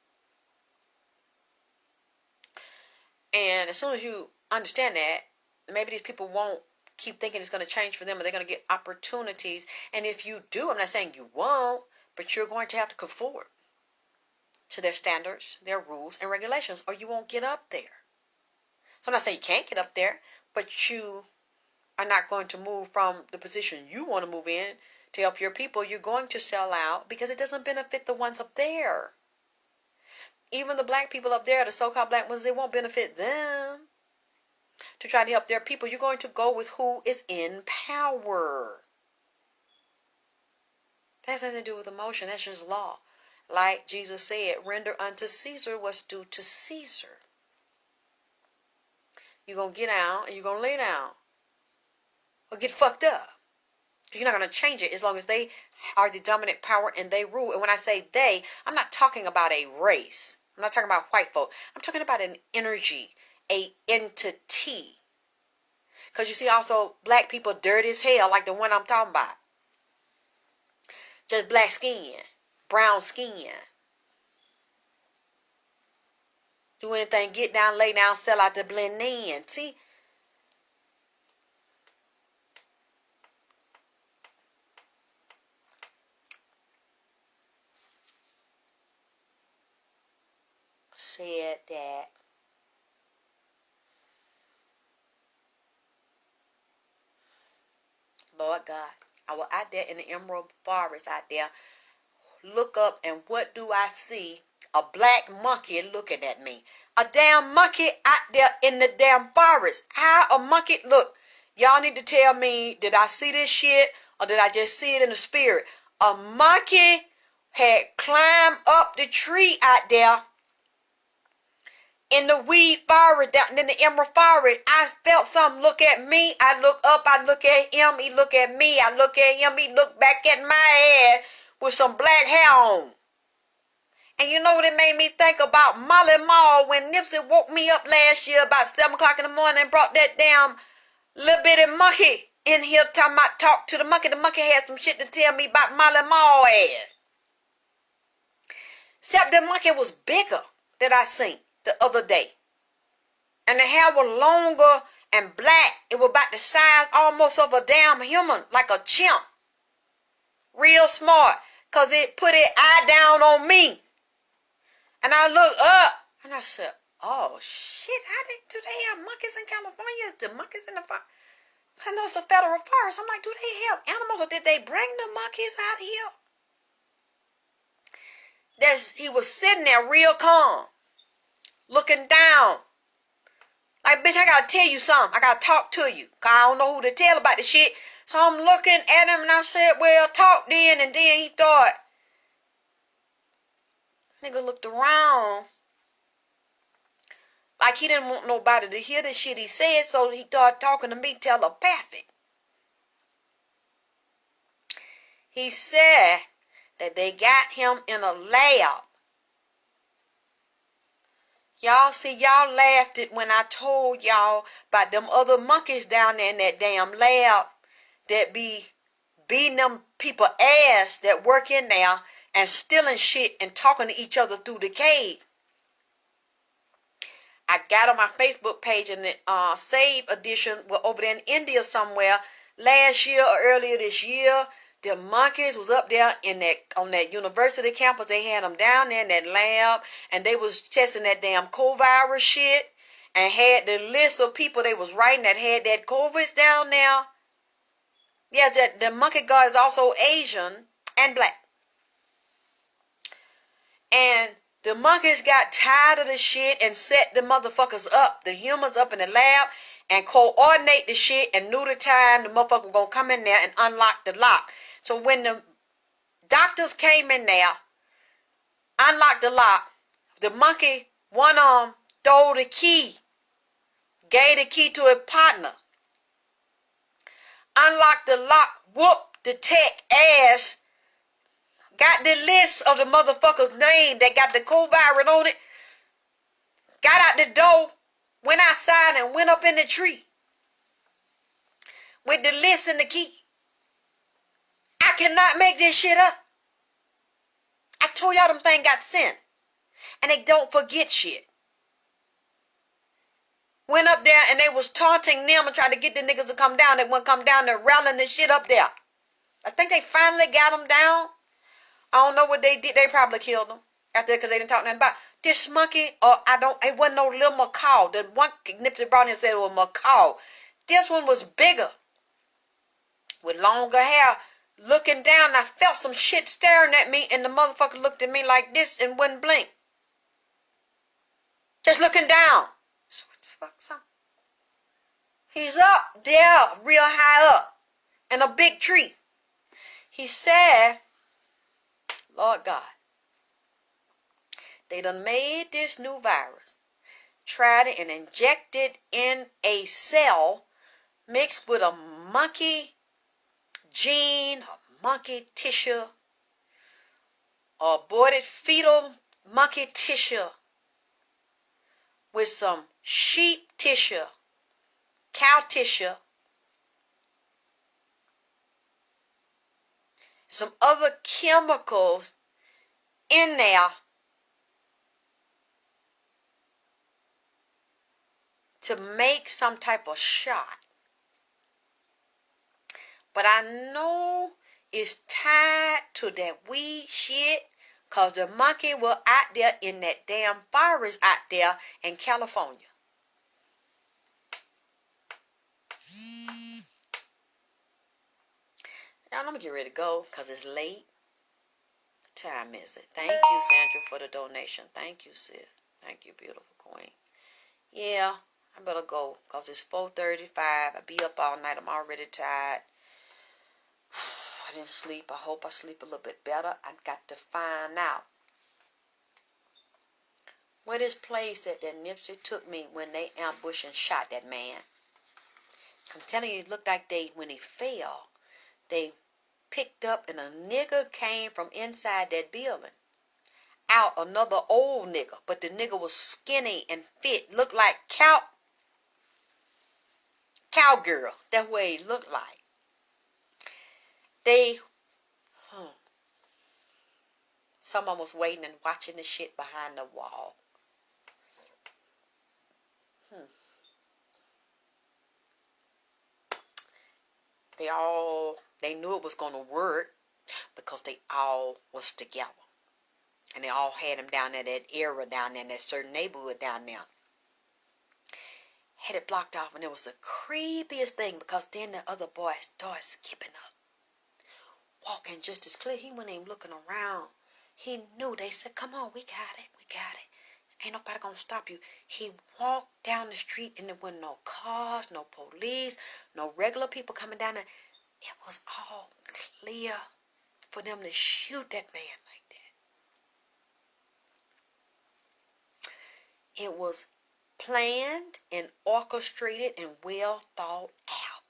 And as soon as you understand that, maybe these people won't keep thinking it's going to change for them, and they're going to get opportunities. And if you do, I'm not saying you won't, but you're going to have to conform to their standards, their rules, and regulations, or you won't get up there. So I'm not saying you can't get up there, but you are not going to move from the position you want to move in to help your people. You're going to sell out because it doesn't benefit the ones up there. Even the black people up there, the so-called black ones, it won't benefit them. To try to help their people, you're going to go with who is in power. That has nothing to do with emotion. That's just law. Like Jesus said, render unto Caesar what's due to Caesar. You're going to get down and you're going to lay down. Or get fucked up. You're not going to change it as long as they are the dominant power and they rule. And when I say they, I'm not talking about a race. I'm not talking about white folk. I'm talking about an energy, a entity. Because you see also black people dirty as hell, like the one I'm talking about. Just black skin, brown skin. Do anything, get down, lay down, sell out to blend in. See? said that Lord God, I was out there in the Emerald Forest out there. Look up, and what do I see? A black monkey looking at me. A damn monkey out there in the damn forest. How a monkey look? Y'all need to tell me, did I see this shit or did I just see it in the spirit? A monkey had climbed up the tree out there in the weed forest, down in the emerald forest. I felt something look at me. I look up, I look at him, he look at me, I look at him, he look back at my head with some black hair on. And you know what it made me think about? Molly Mall when NIPSEY woke me up last year about 7 o'clock in the morning and brought that damn little bitty monkey in here talking about talk to the monkey. The monkey had some shit to tell me about Molly Mall ass. Except the monkey was bigger that I seen the other day. And the hair was longer and black. It was about the size almost of a damn human, like a chimp. Real smart. Because it put its eye down on me. And I looked up and I said, oh shit, do they have monkeys in California? Is the monkeys in the forest? I know it's a federal forest. I'm like, do they have animals or did they bring the monkeys out here? He was sitting there real calm, looking down. Like, bitch, I gotta tell you something. I gotta talk to you. Cause I don't know who to tell about the shit. So I'm looking at him and I said, well, talk then. And then he thought, nigga looked around like he didn't want nobody to hear the shit he said. So he started talking to me telepathic. He said that they got him in a lab. Y'all see, y'all laughed it when I told y'all about them other monkeys down there in that damn lab that be beating them people ass that work in there and stealing shit and talking to each other through the cave. I got on my Facebook page in the Save edition over there in India somewhere last year or earlier this year. The monkeys was up there on that university campus. They had them down there in that lab, and they was testing that damn COVID shit, and had the list of people they was writing that had that COVID down there. Yeah, the monkey god is also Asian and black. And the monkeys got tired of the shit and set the motherfuckers up, the humans up in the lab, and coordinate the shit and knew the time the motherfucker was gonna come in there and unlock the lock. So when the doctors came in there, unlocked the lock, the monkey, one of them, stole the key, gave the key to his partner, unlocked the lock, whooped the tech ass, got the list of the motherfucker's name that got the COVID on it, got out the door, went outside and went up in the tree with the list and the key. I cannot make this shit up. I told y'all them things got sent. And they don't forget shit. Went up there and they was taunting them and tried to get the niggas to come down. They wouldn't come down. They're rallying this shit up there. I think they finally got them down. I don't know what they did. They probably killed them after that because they didn't talk nothing about this monkey. It wasn't no little macaw. The one NIPSEY brought in and said it was a macaw. This one was bigger with longer hair. Looking down, I felt some shit staring at me, and the motherfucker looked at me like this and wouldn't blink. Just looking down. So what the fuck, son? He's up there, real high up, in a big tree. He said, Lord God, they done made this new virus, tried it and injected in a cell mixed with a monkey gene, a monkey tissue, or aborted fetal monkey tissue with some sheep tissue, cow tissue, some other chemicals in there to make some type of shot. But I know it's tied to that weed shit, Because the monkey was out there in that damn forest out there in California. Now, I'm going to get ready to go because it's late. What time is it? Thank you, Sandra, for the donation. Thank you, sis. Thank you, beautiful queen. Yeah, I better go because it's 4:35. I'll be up all night. I'm already tired. I didn't sleep. I hope I sleep a little bit better. I got to find out where this place at that NIPSEY took me when they ambushed and shot that man. I'm telling you, it looked like when he fell, they picked up and a nigga came from inside that building. Out another old nigga, but the nigga was skinny and fit, looked like cowgirl. That's what he looked like. Someone was waiting and watching the shit behind the wall. They knew it was going to work because they all was together. And they all had him down in that area down there, in that certain neighborhood down there. Had it blocked off, and it was the creepiest thing because then the other boy started skipping up, walking just as clear. He wasn't even looking around. He knew. They said, come on, we got it. Ain't nobody gonna stop you. He walked down the street and there wasn't no cars, no police, no regular people coming down there. It was all clear for them to shoot that man like that. It was planned and orchestrated and well thought out.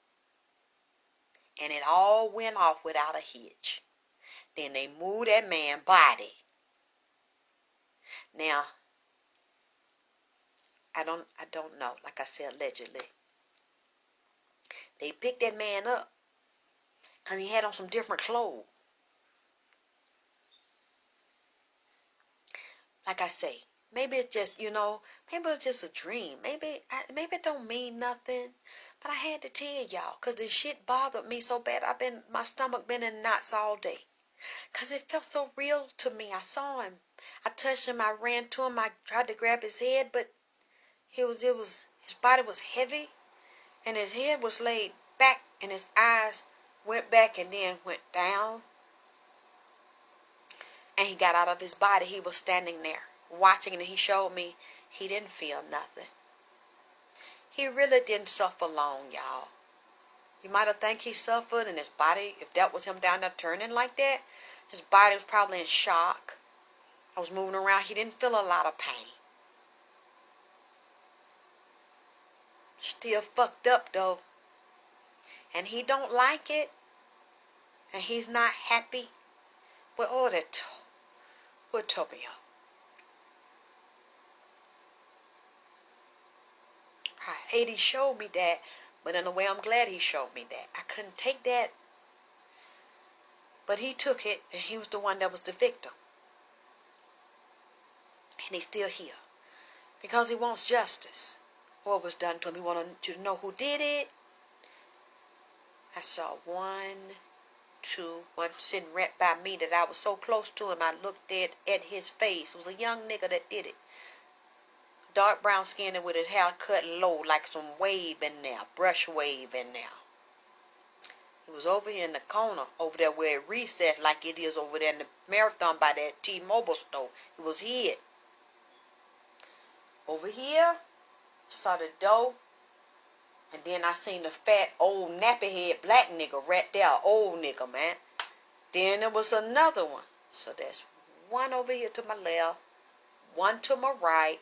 And it all went off without a hitch. Then they moved that man's body. Now, I don't know. Like I said, allegedly. They picked that man up because he had on some different clothes. Like I say, maybe it's just, maybe it's just a dream. Maybe it don't mean nothing. But I had to tell y'all because this shit bothered me so bad. My stomach been in knots all day. Because it felt so real to me. I saw him. I touched him. I ran to him. I tried to grab his head, but his body was heavy. And his head was laid back and his eyes went back and then went down. And he got out of his body. He was standing there watching and he showed me he didn't feel nothing. He really didn't suffer long, y'all. You might have think he suffered and his body, if that was him down there turning like that, his body was probably in shock. I was moving around. He didn't feel a lot of pain. Still fucked up though. And he don't like it. And he's not happy. Well, all that would tore me up. I hate he showed me that, but in a way I'm glad he showed me that. I couldn't take that, but he took it, and he was the one that was the victim. And he's still here because he wants justice. What was done to him, he wanted you to know who did it. I saw one sitting right by me that I was so close to him. I looked at his face. It was a young nigga that did it. Dark brown skin with his hair cut low, like some wave in there, brush wave in there. He was over here in the corner, over there where it recessed like it is over there in the marathon by that T-Mobile store. It was hid. Over here, saw the door, and then I seen the fat, old, nappy-head black nigga right there, old nigga, man. Then there was another one. So there's one over here to my left, one to my right.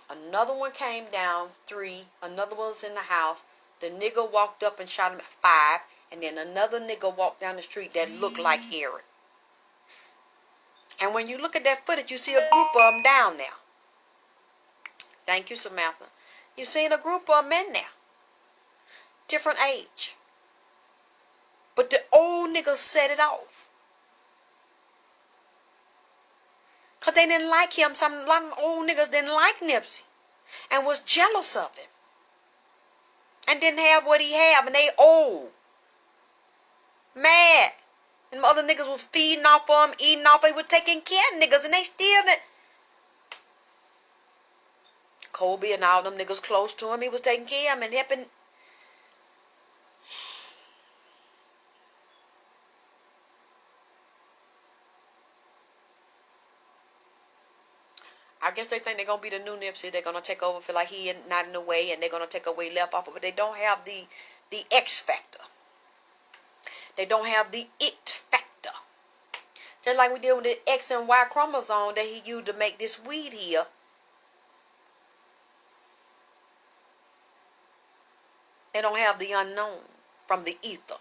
Another one came down, 3. Another one was in the house. The nigga walked up and shot him at 5. And then another nigga walked down the street that looked like Eric. And when you look at that footage, you see a group of them down there. Thank you, Samantha. You seen a group of them in there. Different age. But the old niggas set it off. Because they didn't like him. A lot of old niggas didn't like NIPSEY. And was jealous of him. And didn't have what he had. And they old. Mad. And other niggas was feeding off of him, eating off of him, was taking care of niggas, and they still Kobe and all them niggas close to him, he was taking care of him and helping. I guess they think they're going to be the new Nipsey. They're going to take over, feel like he not in the way, and they're going to take away left off of it. But they don't have the X factor. They don't have the it factor. Just like we did with the X and Y chromosome that he used to make this weed here. They don't have the unknown from the ether.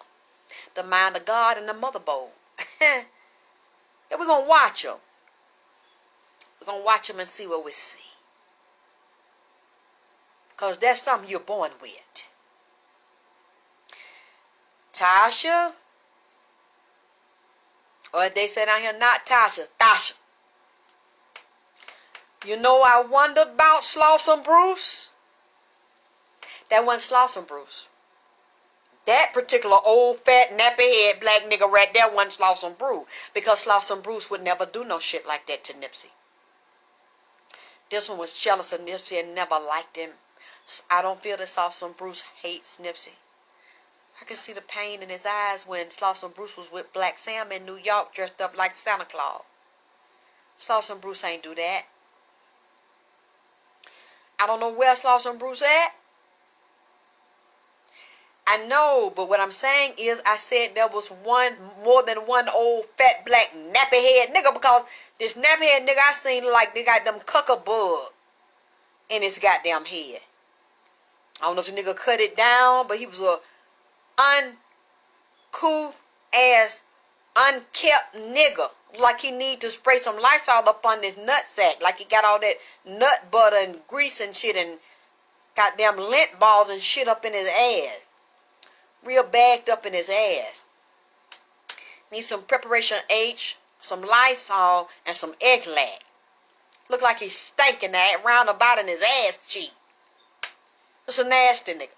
The mind of God and the motherboard. And we're going to watch them. We're going to watch them and see what we see. Because that's something you're born with. Tasha. Or if they say down here, not Tasha, Tasha. You know I wondered about Slauson Bruce? That wasn't Slauson Bruce. That particular old, fat, nappy-head black nigga right there wasn't Slauson Bruce. Because Slauson Bruce would never do no shit like that to Nipsey. This one was jealous of Nipsey and never liked him. I don't feel that Slauson Bruce hates Nipsey. I can see the pain in his eyes when Slauson Bruce was with Black Sam in New York dressed up like Santa Claus. Slauson Bruce ain't do that. I don't know where Slauson Bruce at. I know, but what I'm saying is I said there was more than one old fat black nappy head nigga, because this nappy head nigga I seen like they got them cucker bug in his goddamn head. I don't know if the nigga cut it down, but he was a uncouth ass, unkept nigga. Like he need to spray some Lysol up on his nutsack. Like he got all that nut butter and grease and shit and goddamn lint balls and shit up in his ass. Real bagged up in his ass. Need some preparation H, some Lysol, and some Egg-Lac. Look like he's stinking that roundabout in his ass cheek. It's a nasty nigga.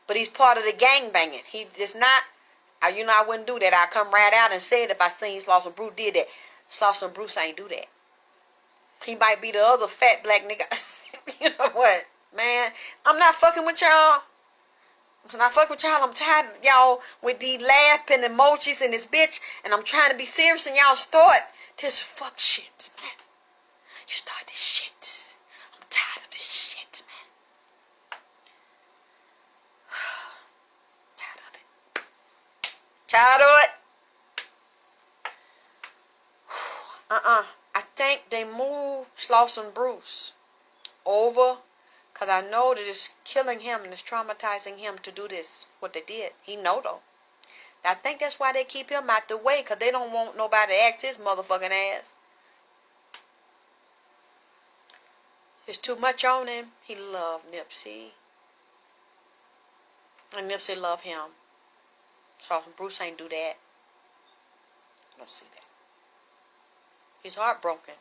But he's part of the gang banging. He just not, I wouldn't do that. I'd come right out and say it if I seen Slauson Bruce did that. Slauson Bruce ain't do that. He might be the other fat black nigga. You know what, man? I'm not fucking with y'all. I'm not fucking with y'all. I'm tired of y'all with these laughing emojis and this bitch. And I'm trying to be serious and y'all start this fuck shit, man. You start this shit. I'm tired of this shit, man. Tired of it. Tired of it. I think they moved Slauson Bruce over because I know that it's killing him and it's traumatizing him to do this, what they did. He know though. I think that's why they keep him out the way, because they don't want nobody to ask his motherfucking ass. It's too much on him. He loved Nipsey. And Nipsey loved him. Slauson Bruce ain't do that. I don't see that. He's heartbroken.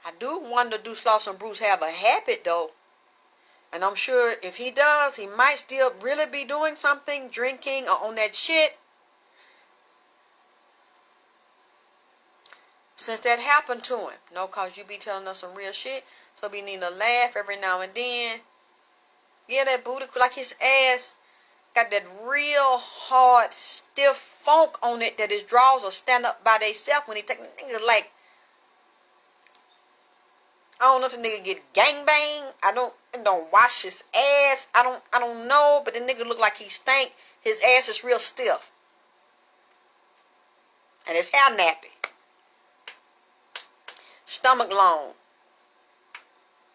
I do wonder, do Slauson Bruce have a habit though? And I'm sure if he does, he might still really be doing something, drinking or on that shit. Since that happened to him. No, cause you be telling us some real shit. So we need to laugh every now and then. Yeah, that booty, like his ass got that real hard, stiff funk on it that his drawers will stand up by themselves when he take nigga like, I don't know if the nigga get gangbang. I don't wash his ass. I don't know, but the nigga look like he stink. His ass is real stiff. And his hair nappy. Stomach long.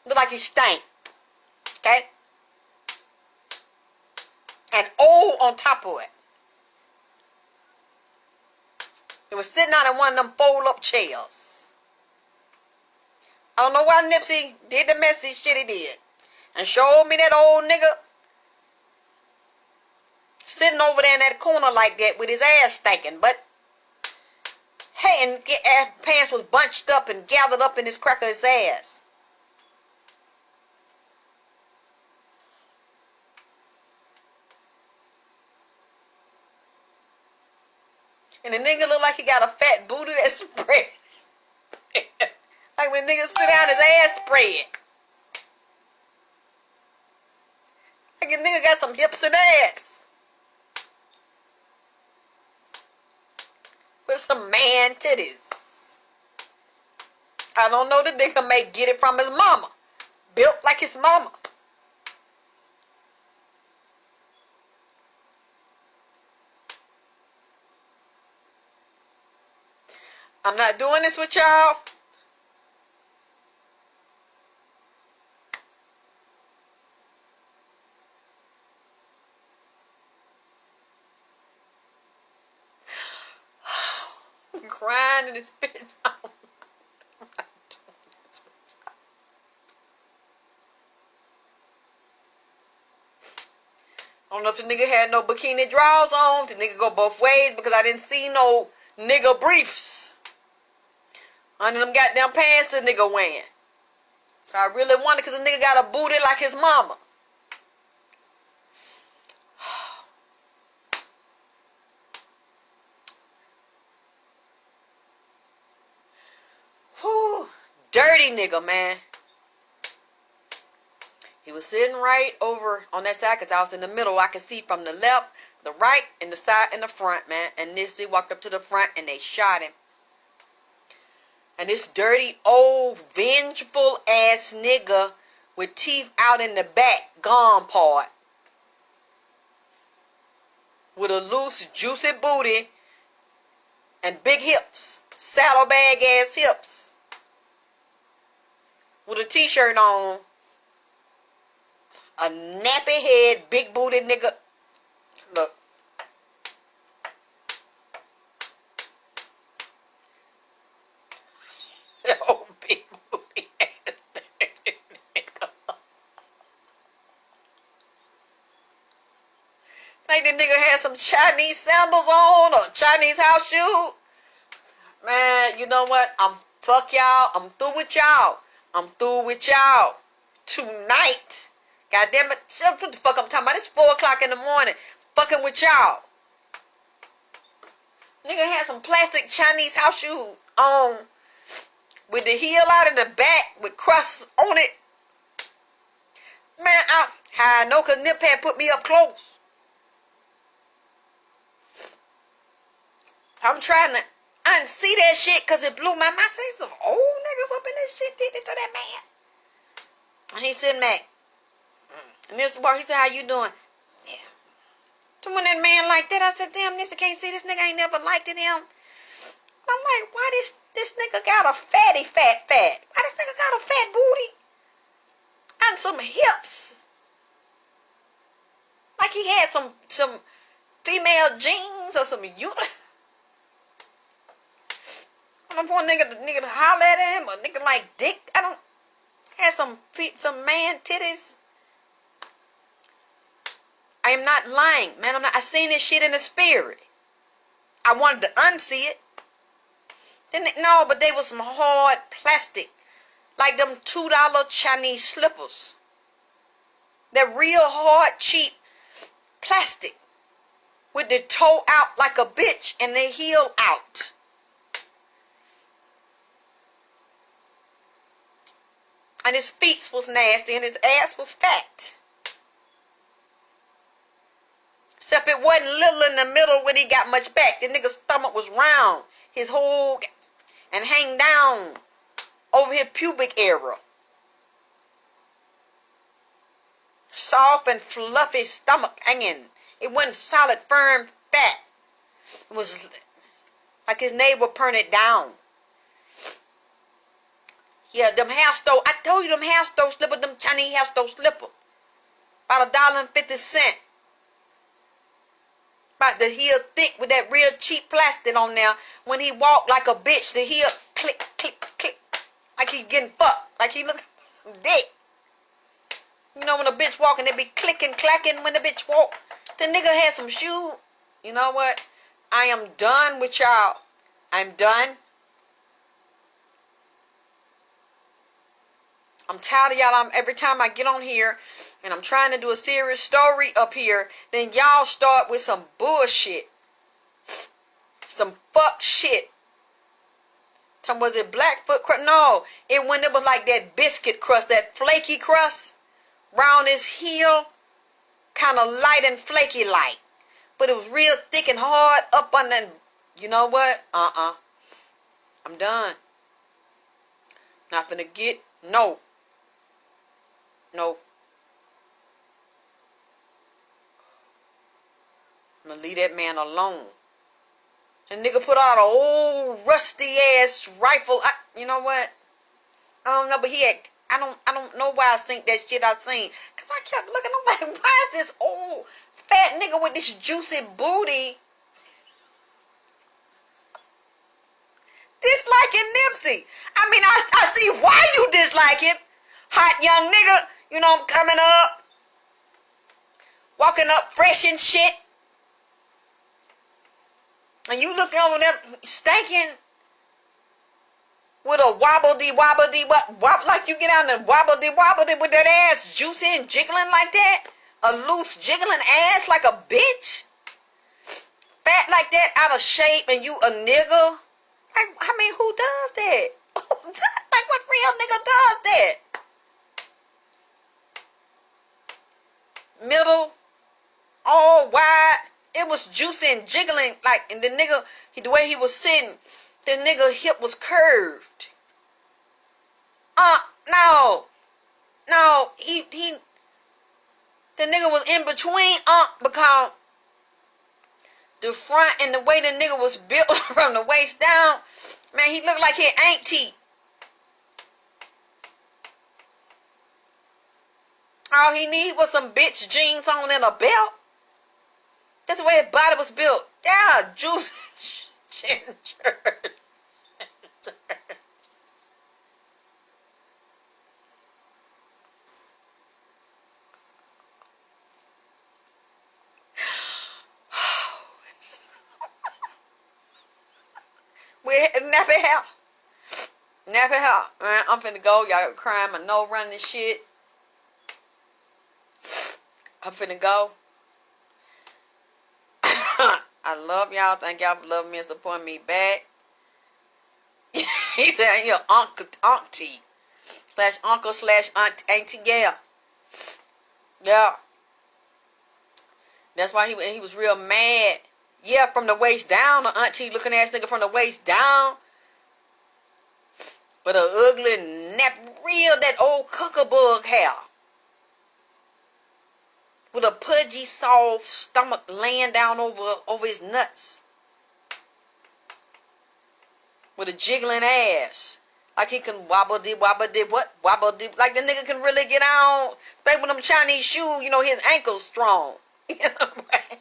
Look like he stank. Okay? And old on top of it. It was sitting out in one of them fold-up chairs. I don't know why Nipsey did the messy shit he did. And showed me that old nigga sitting over there in that corner like that with his ass stinking. But, hey, and pants was bunched up and gathered up in his crack of his ass. And the nigga look like he got a fat booty that spread. Like when the nigga sit down, his ass spread. Like a nigga got some hips and ass. With some man titties. I don't know, the nigga may get it from his mama. Built like his mama. I'm not doing this with y'all. I'm crying in this bitch. I don't know if the nigga had no bikini drawers on. The nigga go both ways because I didn't see no nigga briefs under them goddamn pants the nigga wearing. So I really wonder because the nigga got a booty like his mama. Whew. Dirty nigga, man. He was sitting right over on that side because I was in the middle. I could see from the left, the right, and the side and the front, man. And NIPSEY walked up to the front and they shot him. And this dirty, old, vengeful ass nigga with teeth out in the back, gone part. With a loose, juicy booty and big hips. Saddlebag ass hips. With a t-shirt on. A nappy head, big booty nigga. Look. Oh, big booty ass nigga. Like the nigga had some Chinese sandals on or Chinese house shoes. Man, you know what? Fuck y'all. I'm through with y'all. I'm through with y'all. Tonight. God damn it. What the fuck I'm talking about? It's 4 o'clock in the morning. Fucking with y'all. Nigga had some plastic Chinese house shoes on. With the heel out in the back. With crusts on it. Man, I know because Nip had put me up close. I'm trying to unsee that shit because it blew my mind. I see some old niggas up in this shit did it to that man. And he said, Mac. And this boy, he said, how you doing? Yeah. So when that man like that, I said, damn, NIPSEY can't see this nigga ain't never liked it him. I'm like, why this nigga got a fatty fat? Why this nigga got a fat booty? And some hips. Like he had some female jeans or some unit. I don't want nigga to holler at him or nigga like dick. I don't have some man titties. I am not lying, man. I seen this shit in the spirit. I wanted to unsee it. No, but they was some hard plastic. Like them $2 Chinese slippers. They're real hard, cheap plastic. With the toe out like a bitch and the heel out. And his feet was nasty and his ass was fat. Except it wasn't little in the middle when he got much back. The nigga's stomach was round. His whole... and hang down over his pubic area. Soft and fluffy stomach hanging. It wasn't solid, firm, fat. It was like his neighbor turned it down. Yeah, them hair store. I told you them hair store slipper, them Chinese hair store slipper. About $1.50. About the heel thick with that real cheap plastic on there. When he walked like a bitch, the heel click, click, click. Like he getting fucked. Like he looking for some dick. You know when a bitch walking, they be clicking, clacking when the bitch walk. The nigga had some shoes. You know what? I am done with y'all. I'm done. I'm tired of y'all. Every time I get on here and I'm trying to do a serious story up here, then y'all start with some bullshit. some fuck shit. Was it Blackfoot crust? No, when it was like that biscuit crust, that flaky crust, round his heel, kind of light and flaky like, but it was real thick and hard up under. You know what? I'm done. Not finna get no. I'm gonna leave that man alone. And nigga put out an old rusty ass rifle. You know what? I don't know, but he had. I don't know why I think that shit I seen. Cause I kept looking. I'm like, why is this old fat nigga with this juicy booty disliking Nipsey? I mean, I see why you dislike him. Hot young nigga. You know, I'm coming up, walking up fresh and shit. And you looking over there stinking with a wobble like you get out and wobble with that ass juicy and jiggling like that. A loose jiggling ass like a bitch. Fat like that, out of shape, and you a nigga. Like, I mean, who does that? Like, what real nigga does that? Middle, all wide. It was juicy and jiggling, like, and the nigga, the way he was sitting, the nigga hip was curved. No, the nigga was in between, because the front and the way the nigga was built from the waist down, man, he looked like he ain't teeth. All he need was some bitch jeans on and a belt. That's the way his body was built. Yeah, juice, ginger. With nappy hair. Nappy hair. Man, I'm finna go. Y'all crying my nose running and shit. I'm finna go. I love y'all. Thank y'all for loving me and supporting me back. He said, "You're auntie / uncle / auntie." Yeah. That's why he was real mad. Yeah, from the waist down, the auntie looking ass nigga from the waist down. But a ugly real that old cuckabug hair. With a pudgy, soft stomach laying down over his nuts. With a jiggling ass. Like he can wobble like the nigga can really get on. Especially with them Chinese shoes, you know, his ankles strong. You know, right?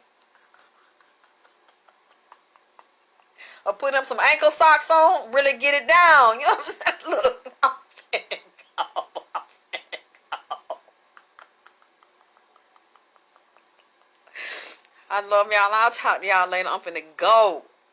Or put him some ankle socks on, really get it down. You know what I'm saying? Look, I'm finna go. I love y'all. I'll talk to y'all later. I'm finna go.